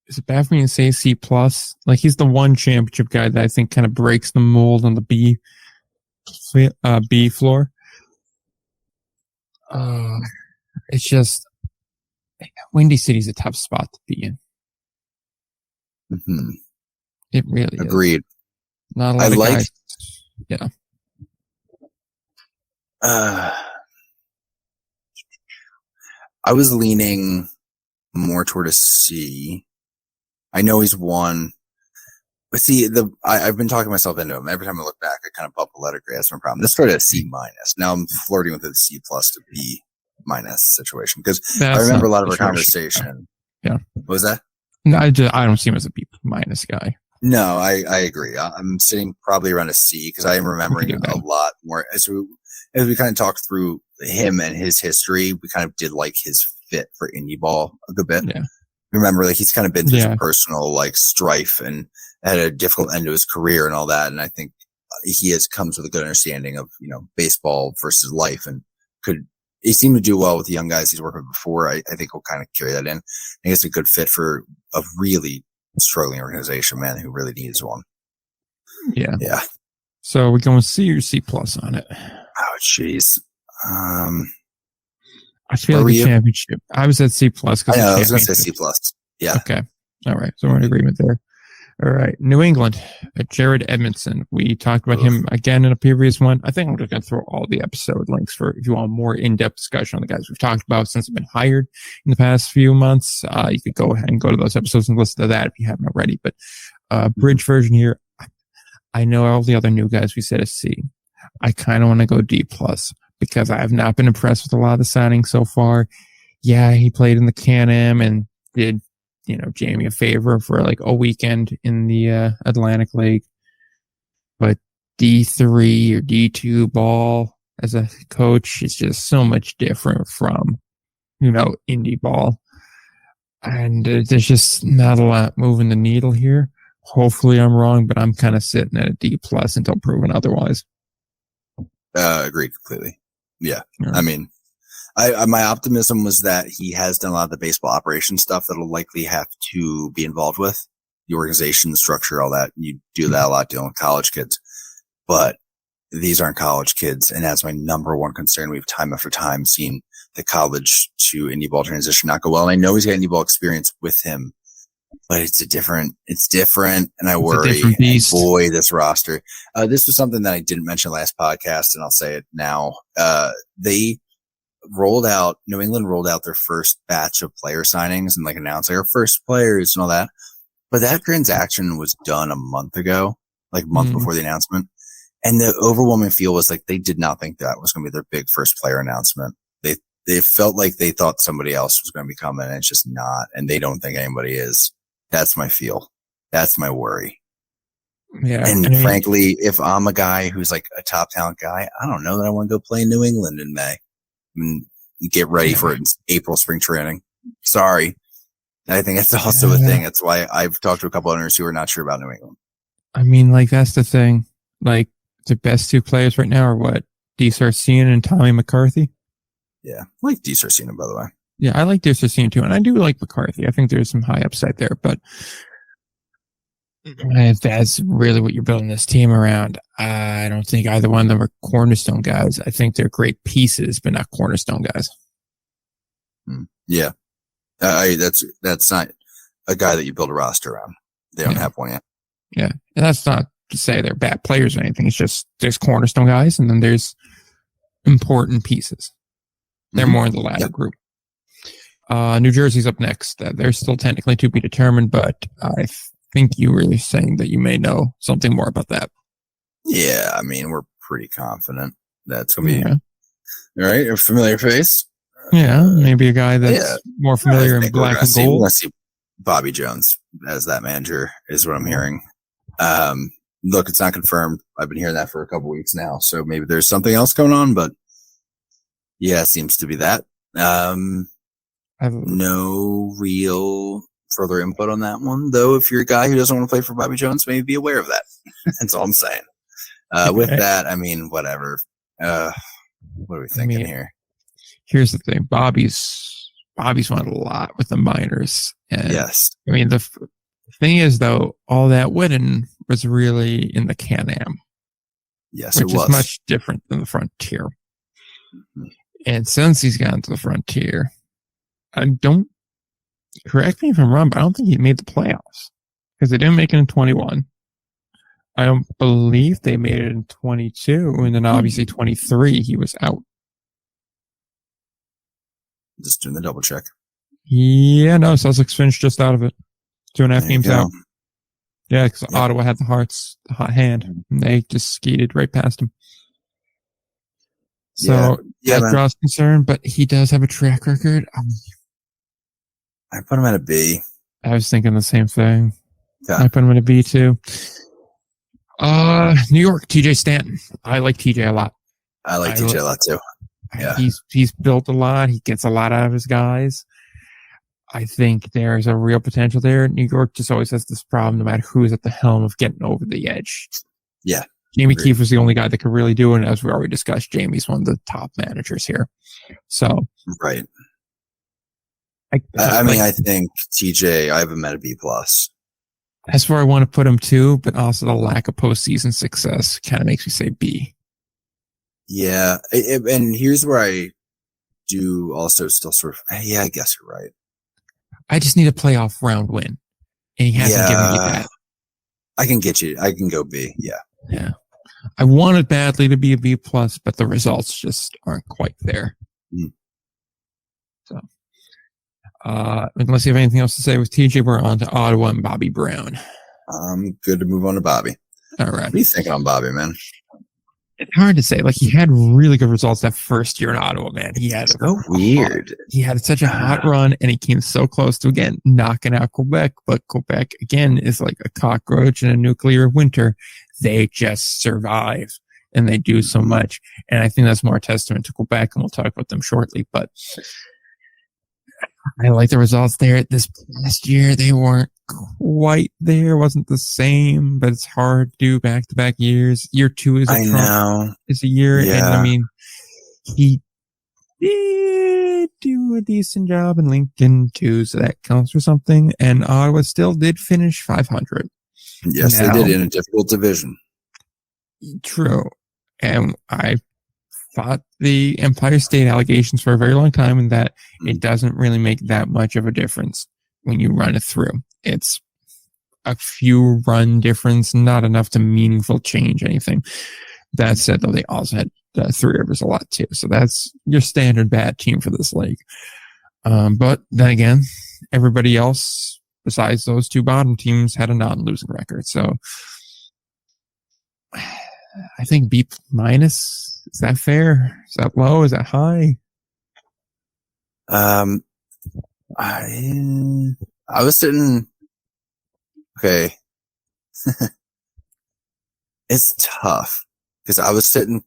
Is it bad for me to say C plus? Like, he's the one championship guy that I think kind of breaks the mold on the B floor. It's just Windy City's a tough spot to be in. Mm-hmm. It really Agreed. is. Not a lot of guys. Yeah. I was leaning more toward a C. I know he's won, but see, I've been talking myself into him. Every time I look back, I kind of bump a letter grade. That's my problem. This started at C minus. Now I'm flirting with a C plus to B minus situation because I remember a lot of our conversation. Yeah. What was that? No, I don't see him as a B minus guy. No, I agree. I'm sitting probably around a C because I am remembering a lot more as we kind of talked through him and his history. We kind of did like his fit for indie ball a good bit. Yeah. Remember, like, he's kind of been through some personal like strife and had a difficult end to his career and all that. And I think comes with a good understanding of, baseball versus life, and he seemed to do well with the young guys he's worked with before. I think he'll kind of carry that in. I think it's a good fit for a really struggling organization, man, who really needs one. Yeah. Yeah. So we're going C or C plus on it. Oh, jeez. I feel like the championship. I was at C plus. I was going to say C plus. Yeah. Okay. All right. So we're in agreement there. All right. New England, Jared Edmondson. We talked about him again in a previous one. I think I'm just going to throw all the episode links for if you want more in-depth discussion on the guys we've talked about since they've been hired in the past few months. You could go ahead and go to those episodes and listen to that if you haven't already. But bridge version here. I know all the other new guys we said a C. I kind of want to go D plus because I have not been impressed with a lot of the signings so far. Yeah, he played in the Can-Am and did, Jamie a favor for like a weekend in the Atlantic League. But D3 or D2 ball as a coach is just so much different from, indie ball. And there's just not a lot moving the needle here. Hopefully I'm wrong, but I'm kind of sitting at a D plus until proven otherwise. Agreed completely. Yeah. Right. I mean, my optimism was that he has done a lot of the baseball operation stuff that'll likely have to be involved with the organization, structure, all that. You do that a lot dealing with college kids, but these aren't college kids. And that's my number one concern. We've time after time seen the college to indie ball transition not go well. And I know he's got indie ball experience with him, but it's different. And I worry, and boy, this roster, this was something that I didn't mention last podcast, and I'll say it now. New England rolled out their first batch of player signings and announced our first players and all that. But that transaction was done a month ago, month before the announcement. And the overwhelming feel was like they did not think that was going to be their big first player announcement. They felt like they thought somebody else was going to be coming, and it's just not. And they don't think anybody is. That's my feel. That's my worry. Yeah. And frankly, if I'm a guy who's like a top talent guy, I don't know that I want to go play in New England in May and get ready for it in April spring training. Sorry. I think that's also a thing. That's why I've talked to a couple owners who are not sure about New England. I mean, like, that's the thing. Like, the best two players right now are what? D. Sarcina and Tommy McCarthy? Yeah. I like D. Sarcina, by the way. Yeah, I like D. Sarcina too. And I do like McCarthy. I think there's some high upside there. But if that's really what you're building this team around, I don't think either one of them are cornerstone guys. I think they're great pieces, but not cornerstone guys. Yeah. That's not a guy that you build a roster around. They don't have one yet. Yeah. And that's not to say they're bad players or anything. It's just there's cornerstone guys and then there's important pieces. They're more in the latter group. New Jersey's up next. They're still technically to be determined, but I think you were saying that you may know something more about that. Yeah, I mean, we're pretty confident that's going to be all right. A familiar face. Yeah, maybe a guy that's more familiar in black and gold. Let's see, Bobby Jones as that manager is what I'm hearing. Look, it's not confirmed. I've been hearing that for a couple weeks now, so maybe there's something else going on. But yeah, it seems to be that. No real further input on that one, though. If you're a guy who doesn't want to play for Bobby Jones, maybe be aware of that. That's all I'm saying. With that, I mean, whatever. What are we thinking here? Here's the thing. Bobby's won a lot with the minors. And yes. I mean, the thing is, though, all that winning was really in the Can-Am. Yes, which is much different than the Frontier. Mm-hmm. And since he's gotten to the Frontier, correct me if I'm wrong, but I don't think he made the playoffs because they didn't make it in 21. I don't believe they made it in 22, and then obviously 23 he was out. Just doing the double check. Yeah, no, Sussex finished just out of it. 2.5 games out. Yeah, because Ottawa had the hot hand, and they just skated right past him. So that draws concern, but he does have a track record. I put him at a B. I was thinking the same thing. Yeah. I put him at a B too. New York, TJ Stanton. I like TJ a lot. I like TJ a lot too. Yeah. He's built a lot. He gets a lot out of his guys. I think there's a real potential there. New York just always has this problem, no matter who's at the helm, of getting over the edge. Yeah. Jamie Keefe was the only guy that could really do it. And as we already discussed, Jamie's one of the top managers here. So. Right. I think TJ, I have him at a B+. That's where I want to put him too, but also the lack of postseason success kind of makes me say B. Yeah. And here's where I do also still sort of, I guess you're right. I just need a playoff round win. And he hasn't given me that. I can get you. I can go B. Yeah. Yeah. I want it badly to be a B+, but the results just aren't quite there. So, unless you have anything else to say with TJ, we're on to Ottawa and Bobby Brown. Good to move on to Bobby. All right. What are you thinking on Bobby, man? It's hard to say. Like, he had really good results that first year in Ottawa, man. He had weird. He had such a hot run, and he came so close to, again, knocking out Quebec. But Quebec, again, is like a cockroach in a nuclear winter. They just survive, and they do so much. And I think that's more a testament to Quebec, and we'll talk about them shortly. But I like the results there. This past year, they weren't quite there. Wasn't the same, but it's hard to do back-to-back years. Year 2 is a year. Yeah. And I mean, he did do a decent job in Lincoln too, so that counts for something. And Ottawa still did finish 500. Yes, they did in a difficult division. True. And I fought the Empire State allegations for a very long time, and that it doesn't really make that much of a difference when you run it through. It's a few run difference, not enough to meaningful change anything. That said, though, they also had Three Rivers a lot too, so that's your standard bad team for this league. But then again, everybody else besides those two bottom teams had a non-losing record, so I I think B minus. Is that fair? Is that low? Is that high? I was sitting. Okay, it's tough because I was sitting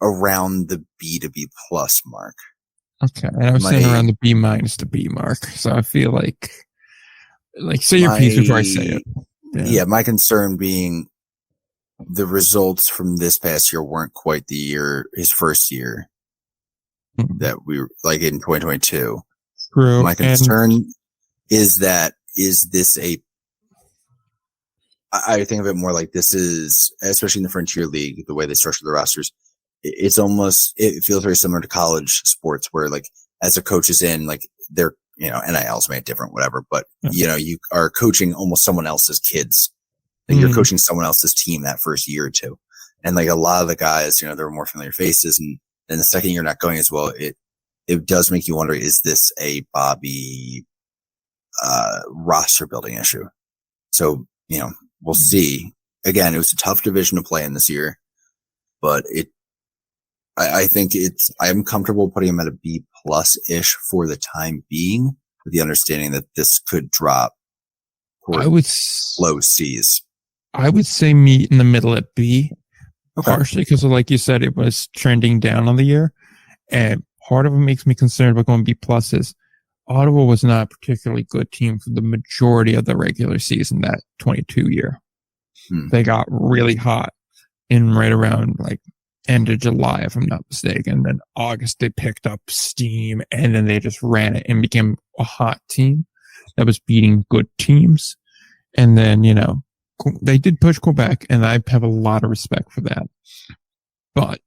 around the B to B plus mark. Okay, and I was sitting around the B minus to B mark, so I feel like say your piece before I say it. Yeah, my concern being the results from this past year weren't quite his first year that we were like in 2022. True. My concern is this I think of it more like this is, especially in the Frontier League, the way they structure the rosters, it feels very similar to college sports where like as a coach is in, like they're, NILs made different, whatever, but you are coaching almost someone else's kids. Like you're coaching someone else's team that first year or two. And like a lot of the guys, they're more familiar faces. And then the second you're not going as well, it does make you wonder, is this a Bobby, roster building issue? So, we'll see. Again, it was a tough division to play in this year, but I think I'm comfortable putting him at a B plus ish for the time being, with the understanding that this could drop. Low C's. I would say meet in the middle at B, okay. Partially because, like you said, it was trending down on the year, and part of what makes me concerned about going B plus is Ottawa was not a particularly good team for the majority of the regular season that 22 year. They got really hot in right around like end of July, if I'm not mistaken. Then August, they picked up steam and then they just ran it and became a hot team that was beating good teams. And then, they did push Quebec, and I have a lot of respect for that. But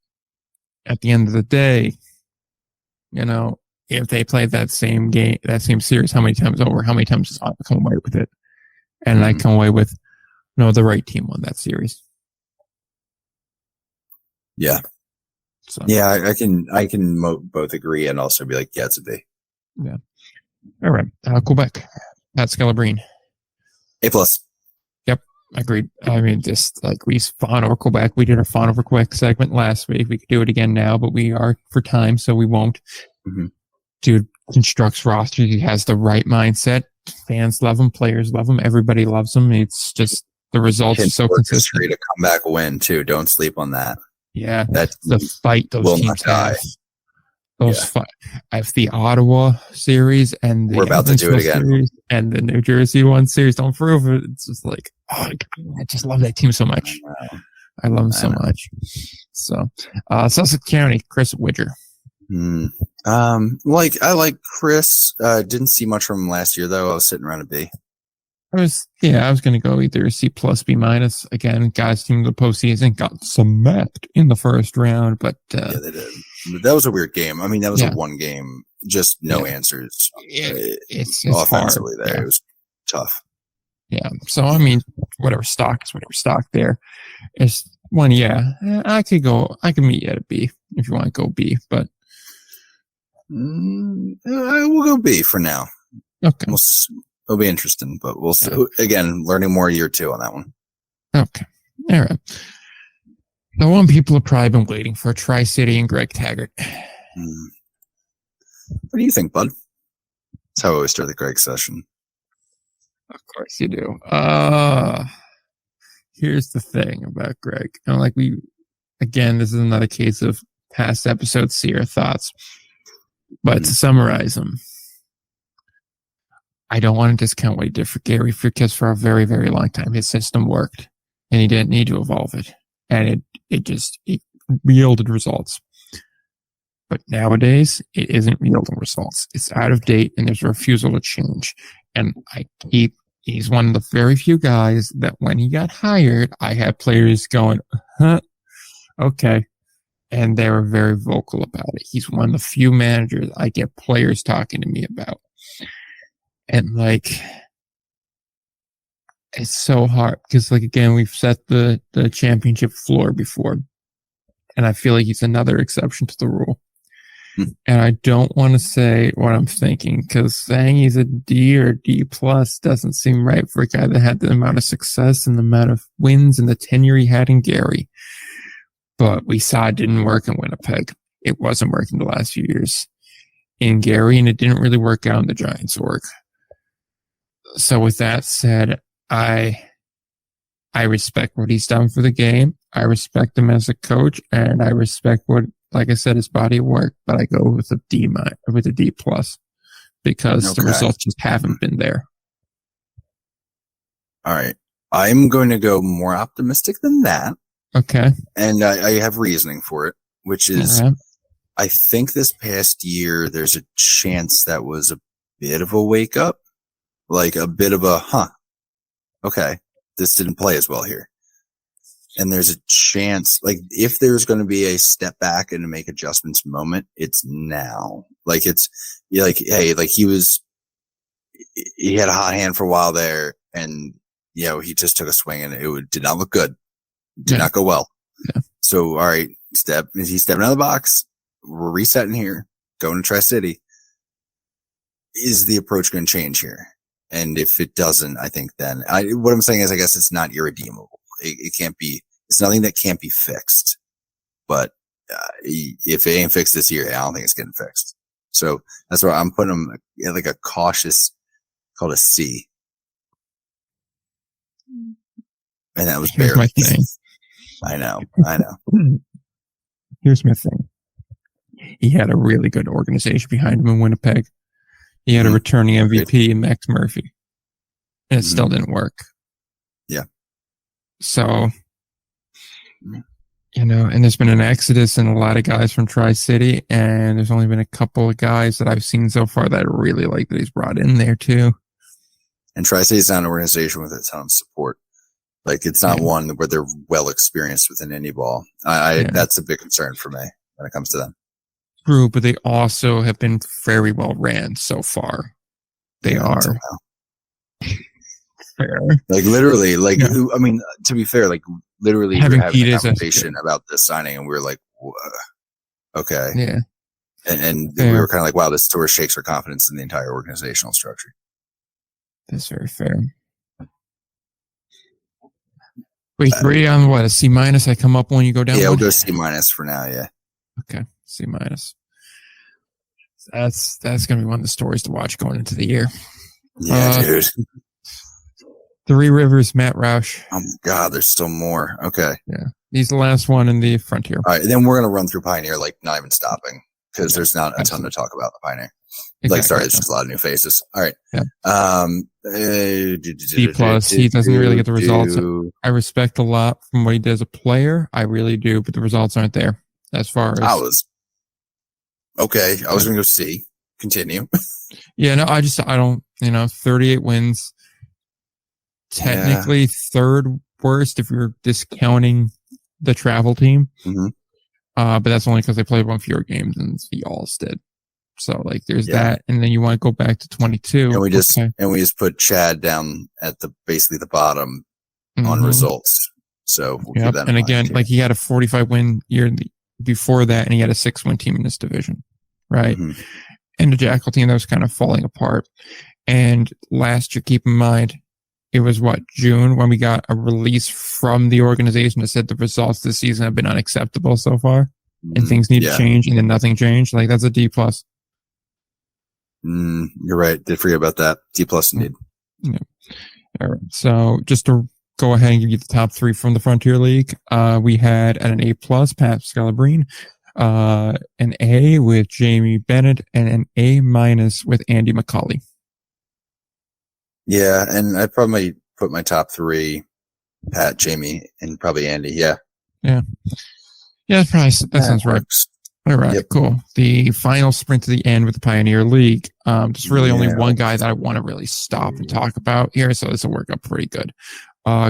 at the end of the day, if they played that same game, that same series, how many times does Ottawa come away with it? And I come away with, the right team won that series. Yeah. So. Yeah, I can both agree and also be like, yeah, it's a B. Yeah. All right. Quebec. Pat Scalabrine. A plus. Yep. Agreed. I mean, just like we fawn over Quebec. We did our fawn over Quebec segment last week. We could do it again now, but we are for time, so we won't. Dude constructs rosters. He has the right mindset. Fans love him. Players love him. Everybody loves him. It's just the results are so consistent. To come back win too. Don't sleep on that. Yeah, that's the fight those teams have. I have the Ottawa series and the we're about to do it again, series and the New Jersey one series. Don't prove it. It's just like, oh, I just love that team so much. I love them so much. So, Sussex County, Chris Widger. I like Chris. Didn't see much from him last year though. I was sitting around a B. I was going to go either C plus, B minus. Again, guys team the postseason got smacked in the first round, but yeah, they did. That was a weird game. I mean, that was a one game, just no answers. It's offensively hard. there. It was tough. Yeah. So I mean, whatever stock there. It's one. Yeah, I could meet you at a B if you want to go B, but we'll go B for now. Okay. It'll be interesting, but we'll see. Again, learning more year 2 on that one. Okay. All right. The one people have probably been waiting for, Tri-City and Greg Taggart. What do you think, bud? That's how I always start the Greg session. Of course you do. Here's the thing about Greg. This is another case of past episodes, see our thoughts. But to summarize them, I don't want to discount what he did for Gary because for a very, very long time, his system worked and he didn't need to evolve it. And it yielded results. But nowadays, it isn't yielding results. It's out of date and there's a refusal to change. And he's one of the very few guys that when he got hired, I had players going, okay. And they were very vocal about it. He's one of the few managers I get players talking to me about. And it's so hard because again, we've set the championship floor before. And I feel like he's another exception to the rule. And I don't want to say what I'm thinking because saying he's a D or D plus doesn't seem right for a guy that had the amount of success and the amount of wins and the tenure he had in Gary. but we saw it didn't work in Winnipeg. It wasn't working the last few years in Gary, and it didn't really work out in the Giants' org. So with that said, I respect what he's done for the game. I respect him as a coach, and I respect what, like I said, his body of work. But I go with a D plus because the results just haven't been there. All right, I'm going to go more optimistic than that. Okay, and I have reasoning for it, which is I think this past year there's a chance that was a bit of a wake up, like a bit of a okay, this didn't play as well here. And there's a chance, like, if there's going to be a step back and to make adjustments moment, it's now. Like, it's like, hey, like he had a hot hand for a while there, and, he just took a swing and it did not look good. Did not go well. Yeah. So, all right, he's stepping out of the box. We're resetting here, going to Tri-City. Is the approach going to change here? And if it doesn't, I think then what I'm saying is, I guess it's not irredeemable. It can't be. It's nothing that can't be fixed. But if it ain't fixed this year, I don't think it's getting fixed. So that's why I'm putting them like a cautious, called a C. And that was Here's barely. my thing. I know. Here's my thing. He had a really good organization behind him in Winnipeg. He had a returning MVP in Max Murphy. And it still didn't work. Yeah. So, and there's been an exodus in a lot of guys from Tri-City, and there's only been a couple of guys that I've seen so far that I really like that he's brought in there too. And Tri-City is not an organization with a ton of support. Like, it's not one where they're well experienced within any ball. That's a big concern for me when it comes to them. True, but they also have been very well ran so far. They are. Fair. Like, literally, I mean, to be fair, like, literally, we were having a conversation about this signing, and we were like, okay. Yeah. And we were kind of like, wow, this sort of shakes our confidence in the entire organizational structure. That's very fair. Wait, grade on what? A C minus? I come up when you go down? Yeah, we'll go C minus for now, yeah. Okay, C minus. That's going to be one of the stories to watch going into the year. Yeah, dude. Three Rivers, Matt Roush. Oh, God, there's still more. Okay. Yeah. He's the last one in the Frontier. All right, then we're going to run through Pioneer, like, not even stopping, because there's not a ton to talk about the Pioneer. Exactly. It's just a lot of new faces. All right. Yeah. D plus. He doesn't really get the results. I respect a lot from what he did as a player. I really do, but the results aren't there as far as. I was going to go C. Continue. Yeah, no, I don't, 38 wins. Technically third worst if you're discounting the travel team. Mm-hmm. But that's only because they played one fewer games than the Alls did. So, like, there's that, and then you want to go back to 22. And we just put Chad down at basically the bottom on results. So we'll keep that in mind, again, like, he had a 45 win year before that, and he had a 6-win team in this division, right? Mm-hmm. And the Jackal team that was kind of falling apart. And last year, keep in mind, it was June when we got a release from the organization that said the results this season have been unacceptable so far, and things need to change, and then nothing changed. Like, that's a D plus. You're right. Did forget about that. D plus indeed. Yeah. All right. So just to go ahead and give you the top three from the Frontier League, we had at an A plus Pat Scalabrine, an A with Jamie Bennett, and an A minus with Andy McCauley. Yeah, and I'd probably put my top three, Pat, Jamie, and probably Andy. Yeah. Yeah. Yeah, that sounds right. All right, cool. The final sprint to the end with the Pioneer League. There's really only one guy that I want to really stop and talk about here, so this will work out pretty good.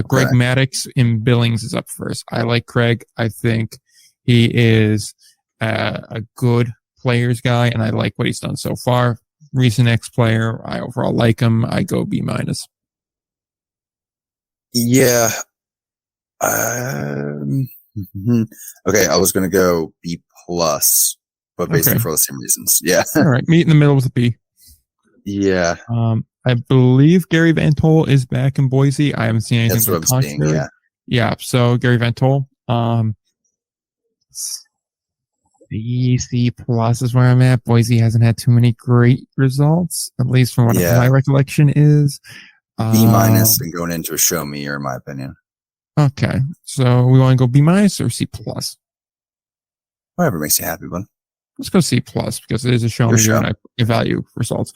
Greg Maddox in Billings is up first. I like Craig. I think he is a good players guy, and I like what he's done so far. Recent ex-player. I overall like him. I go B minus. Yeah. Okay, I was going to go B plus, but basically for all the same reasons. Yeah. All right, meet in the middle with a B. Yeah. I believe Gary Van Tol is back in Boise. I haven't seen anything. That's what I'm seeing. Yeah. Yeah. So Gary Van Tol. C plus is where I'm at. Boise hasn't had too many great results, at least from what my recollection is. B minus and going into a show me year, in my opinion. Okay, so we want to go B minus or C plus? Whatever makes you happy, bud. Let's go C plus because it is a show me year and I value results.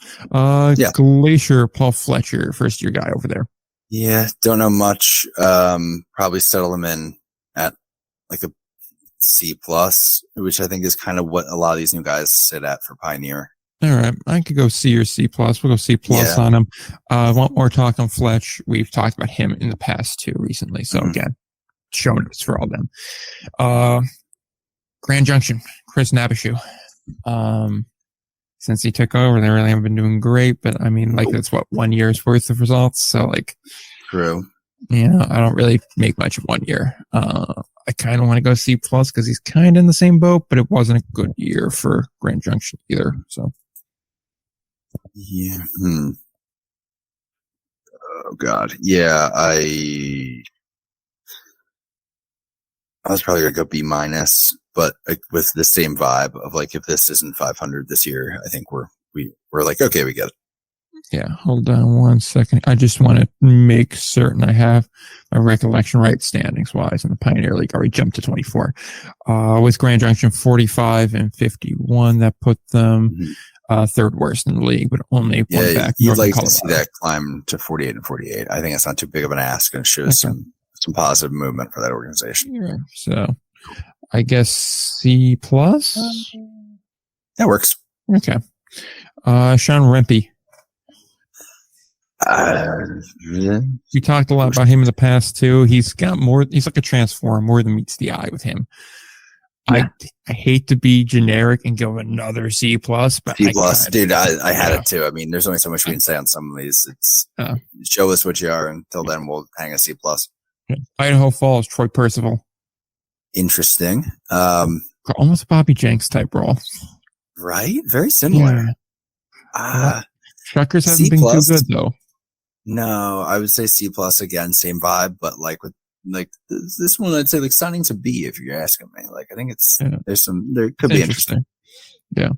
Glacier, Paul Fletcher, first year guy over there. Yeah, don't know much. Probably settle him in at like a C plus, which I think is kind of what a lot of these new guys sit at for Pioneer. All right, I could go C or C plus. We'll go C plus on him. Want more talk on Fletch? We've talked about him in the past too recently. So again, showing us for all them. Grand Junction, Chris Nabashu. Since he took over, they really haven't been doing great. But I mean, like that's what 1 year's worth of results. So like, true. I don't really make much of 1 year. I kind of want to go C plus because he's kind of in the same boat, but it wasn't a good year for Grand Junction either. So, yeah. Oh God, yeah. I was probably gonna go B minus, but with the same vibe of like, if this isn't 500 this year, I think we're like, okay, we get it. Yeah, hold on 1 second. I just want to make certain I have my recollection right standings wise in the Pioneer League. I already jumped to 24. With Grand Junction 45 and 51, that put them third worst in the league, but only one back. You'd like to see that climb to 48 and 48. I think it's not too big of an ask and shows some positive movement for that organization. Yeah, so I guess C plus? That works. Okay. Sean Rempe. We talked a lot about him in the past too. He's like a transformer more than meets the eye with him. Yeah. I hate to be generic and go another C plus, but C plus, dude, I had it too. I mean, there's only so much we can say on some of these. It's show us what you are. Until then, we'll hang a C plus. Idaho Falls, Troy Percival. Interesting. Almost a Bobby Jenks type role. Right? Very similar. Truckers haven't been too good though. No, I would say C plus again, same vibe, but like with this one, I'd say like signing to B if you're asking me. Like I think there could be interesting. Yeah.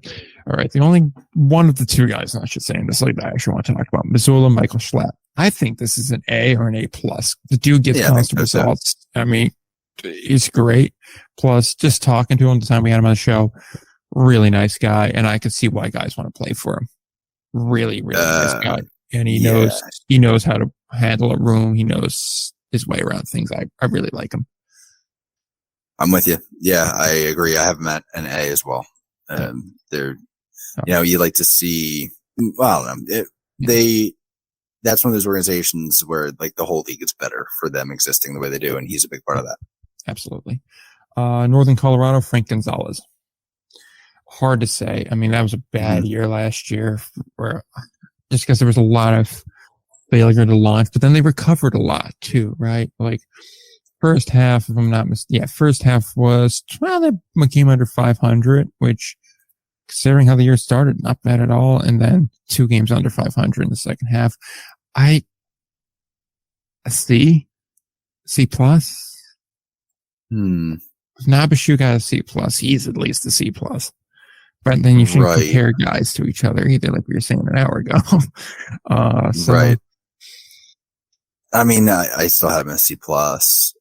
All right. The only one of the two guys, I should say, in this league that I actually want to talk about, Missoula Michael Schlatt. I think this is an A or an A plus. The dude gets constant results. I mean, he's great. Plus, just talking to him the time we had him on the show, really nice guy, and I could see why guys want to play for him. Really, really nice guy, and he knows how to handle a room. He knows his way around things. I really like him. I'm with you. Yeah, I agree. I have him at an A as well. You like to see. Well, that's one of those organizations where like the whole league gets better for them existing the way they do, and he's a big part of that. Absolutely. Northern Colorado, Frank Gonzalez. Hard to say. I mean, that was a bad year last year, where just because there was a lot of failure to launch, but then they recovered a lot too, right? Like first half, if I'm not mistaken, first half was they came under 500, which, considering how the year started, not bad at all. And then 2 games under 500 in the second half. A C plus. Nabashu got a C plus. He's at least a C plus. But then you shouldn't compare guys to each other either, like we were saying an hour ago. Right. I mean, I still have him a C plus.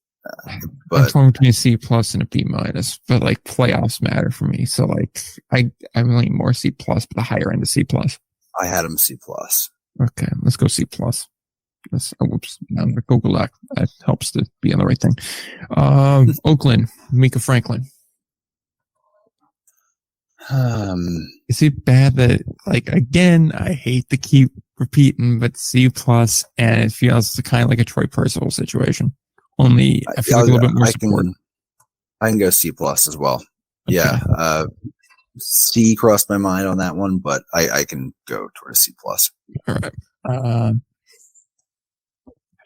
But I'm torn between a C plus and a B minus, but like playoffs matter for me. So like I'm leaning more C plus, but the higher end of C plus. I had him C plus. Okay, let's go C plus. Whoops, I'm gonna Google that. That helps to be on the right thing. Oakland, Mika Franklin. Is it bad that, like, again, I hate to keep repeating, but C plus, and it feels kind of like a Troy Percival situation. Only I feel like a little bit more support. I can go C plus as well. Okay. Yeah. C crossed my mind on that one, but I can go towards C plus. All right.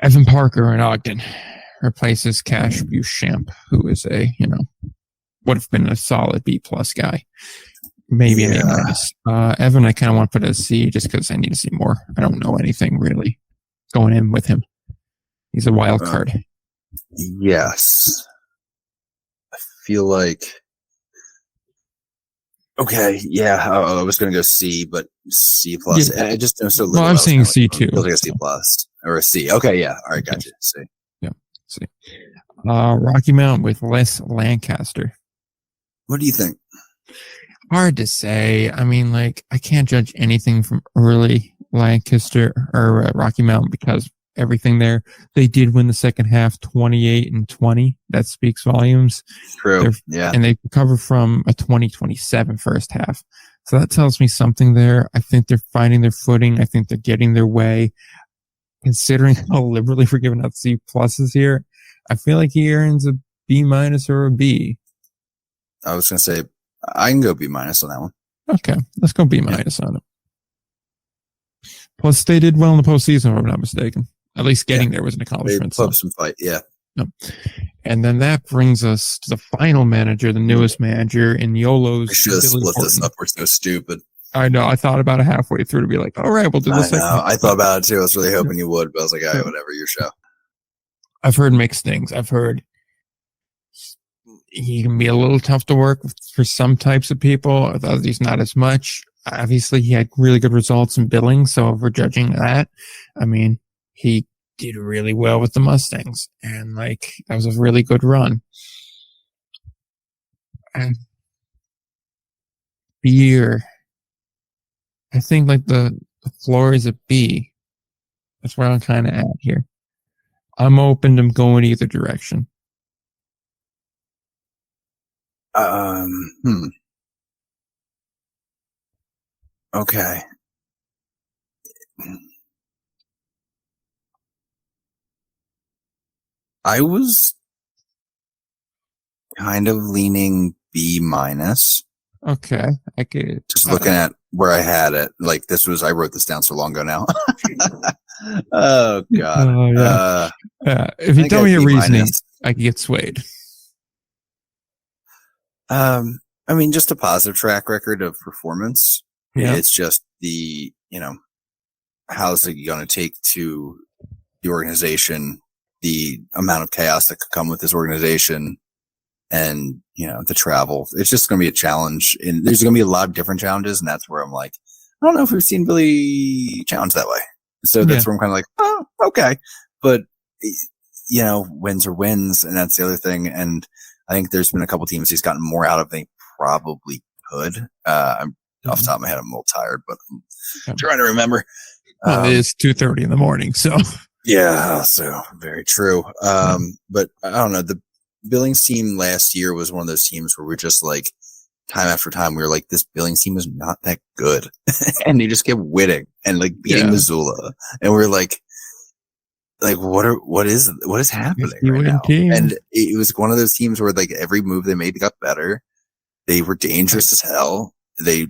Evan Parker in Ogden replaces Cash Beauchamp, who is would have been a solid B plus guy. Maybe an A minus. Evan, I kind of want to put a C just because I need to see more. I don't know anything really going in with him. He's a wild card. Yes. I feel like Okay, yeah, I was going to go C, but C plus. Yeah. I just know so Well, little. I'm saying C it too. feels like a C plus or a C. Okay, yeah, all right, Okay. gotcha. C. Yeah. C. Rocky Mountain with Les Lancaster. What do you think? Hard to say. I mean, like, I can't judge anything from early Lancaster or Rocky Mountain because everything there. They did win the second half 28-20. That speaks volumes. True. Yeah. And they recover from a 2027 first half. So that tells me something there. I think they're finding their footing. I think they're getting their way. Considering how liberally we're giving out C pluses here, I feel like he earns a B minus or a B. I was going to say, I can go B minus on that one. Okay, let's go B minus on it. Plus, they did well in the postseason, if I'm not mistaken. At least getting there was an accomplishment. They put up some fight, yeah. Yep. And then that brings us to the final manager, the newest manager in Yolo's. I should have split this up. We're so stupid. I know. I thought about it halfway through to be like, all right, we'll do this. I thought about it too. I was really hoping you would, but I was like, all right, whatever, your show. I've heard mixed things. I've heard he can be a little tough to work with for some types of people. He's not as much. Obviously, he had really good results in billing. So if we're judging that, I mean, he did really well with the Mustangs. And like, that was a really good run. And beer, I think like the floor is a B. That's where I'm kind of at here. I'm open to going either direction. Okay. I was kind of leaning B minus. Okay. I could just looking at where I had it. Like I wrote this down so long ago now. Oh God. If you tell me your reasoning, I can get swayed. I mean, just a positive track record of performance. Yeah. It's just the, how's it going to take to the organization, the amount of chaos that could come with this organization and, the travel. It's just going to be a challenge, and there's going to be a lot of different challenges. And that's where I'm like, I don't know if we've seen Billy challenged that way. So that's where I'm kind of like, oh, okay. But, wins are wins. And that's the other thing. And I think there's been a couple teams he's gotten more out of than he probably could. I'm off the top of my head, I'm a little tired, but I'm trying to remember. Well, it is 2:30 in the morning, so. Yeah, so very true. But I don't know. The Billings team last year was one of those teams where we're just like, time after time, we were like, this Billings team is not that good. And they just kept winning and like beating Missoula. And we're like, what is happening right now? And it was one of those teams where like every move they made got better. They were dangerous as hell. They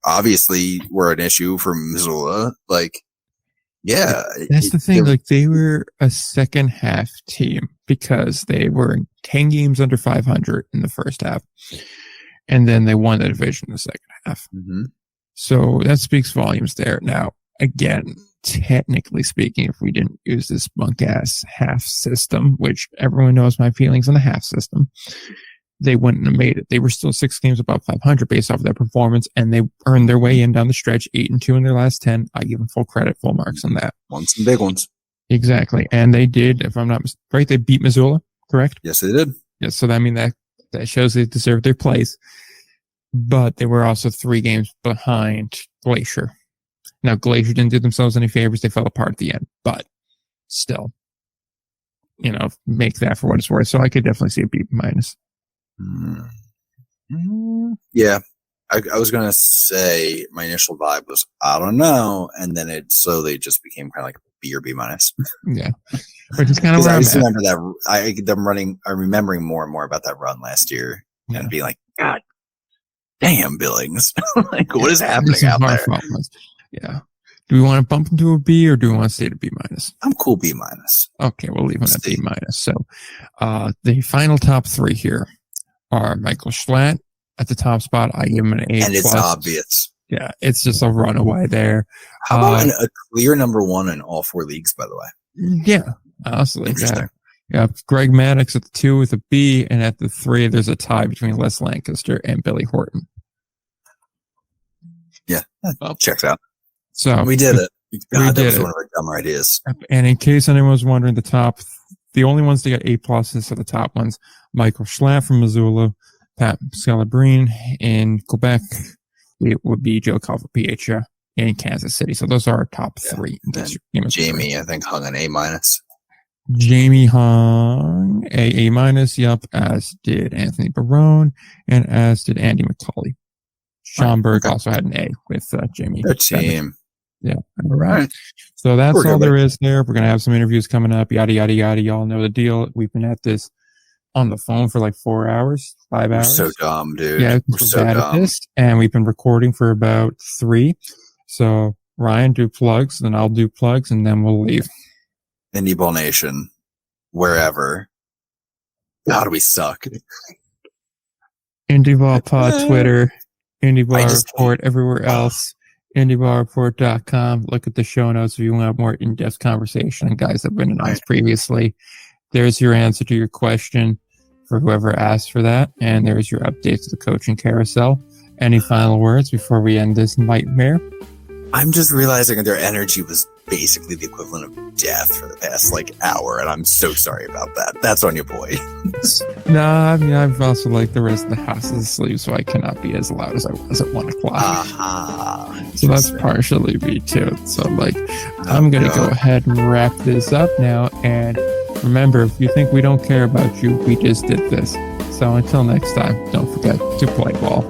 obviously were an issue for Missoula. Like, yeah. That's the thing. Like, they were a second half team because they were 10 games under 500 in the first half. And then they won the division in the second half. Mm-hmm. So that speaks volumes there. Now, again, technically speaking, if we didn't use this bunk ass half system, which everyone knows my feelings on the half system, they wouldn't have made it. They were still 6 games above 500 based off of their performance, and they earned their way in down the stretch, 8-2 in their last 10. I give them full credit, full marks on that. Won some big ones. Exactly. And they did, if I'm not mistaken, right, they beat Missoula, correct? Yes, they did. Yes, so that shows they deserved their place. But they were also 3 games behind Glacier. Now, Glacier didn't do themselves any favors. They fell apart at the end. But still, make that for what it's worth. So I could definitely see a B minus. Yeah. I was going to say my initial vibe was, I don't know. And then it slowly just became kind of like B or B minus. Yeah. Which is kind of where I just remember that. I'm remembering more and more about that run last year and being like, God damn, Billings. Like, what is happening out there? Yeah. Do we want to bump him to a B or do we want to stay at a B minus? I'm cool B minus. Okay, we'll leave him at B minus. So the final top 3 here are Michael Schlatt at the top spot. I give him an A+. And it's obvious. Yeah, it's just a runaway there. How about a clear number 1 in all 4 leagues, by the way? Yeah, honestly. Interesting. Yep. Greg Maddox at the 2 with a B, and at the 3, there's a tie between Les Lancaster and Billy Horton. Yeah, checks out. So we did it. God, that was it. one of our dumber ideas. And in case anyone was wondering, the only ones that got A pluses are the top ones: Michael Schlatt from Missoula, Pat Scalabrine in Quebec. It would be Joe Calvapietro in Kansas City. So those are our top 3. Jamie, I think, hung an A-. Jamie hung A minus, yep, as did Anthony Barone, and as did Andy McCauley. Schomburg also had an A with Jamie. Good team. Yeah. All right. So that's all there is there. We're going to have some interviews coming up. Yada, yada, yada. Y'all know the deal. We've been at this on the phone for like 4 hours, 5 hours. We're so dumb, dude. Yeah, we're so bad dumb. At this. And we've been recording for about 3. So Ryan, do plugs, then I'll do plugs, and then we'll leave. Indie Ball Nation, wherever. God, we suck. Indie Ball Pod Twitter, Indie Ball Report everywhere else, IndieBallReport.com. Look at the show notes if you want more in-depth conversation and guys that have been announced previously. There's your answer to your question for whoever asked for that, and there's your updates to the coaching carousel. Any final words before we end this nightmare? I'm just realizing their energy was basically the equivalent of death for the past hour, and I'm so sorry about that. That's on your boy. No, I mean, I've also the rest of the house is asleep, so I cannot be as loud as I was at 1 o'clock. So that's partially me too. So I'm going to go ahead and wrap this up now. And remember, if you think we don't care about you, we just did this. So until next time, don't forget to play ball.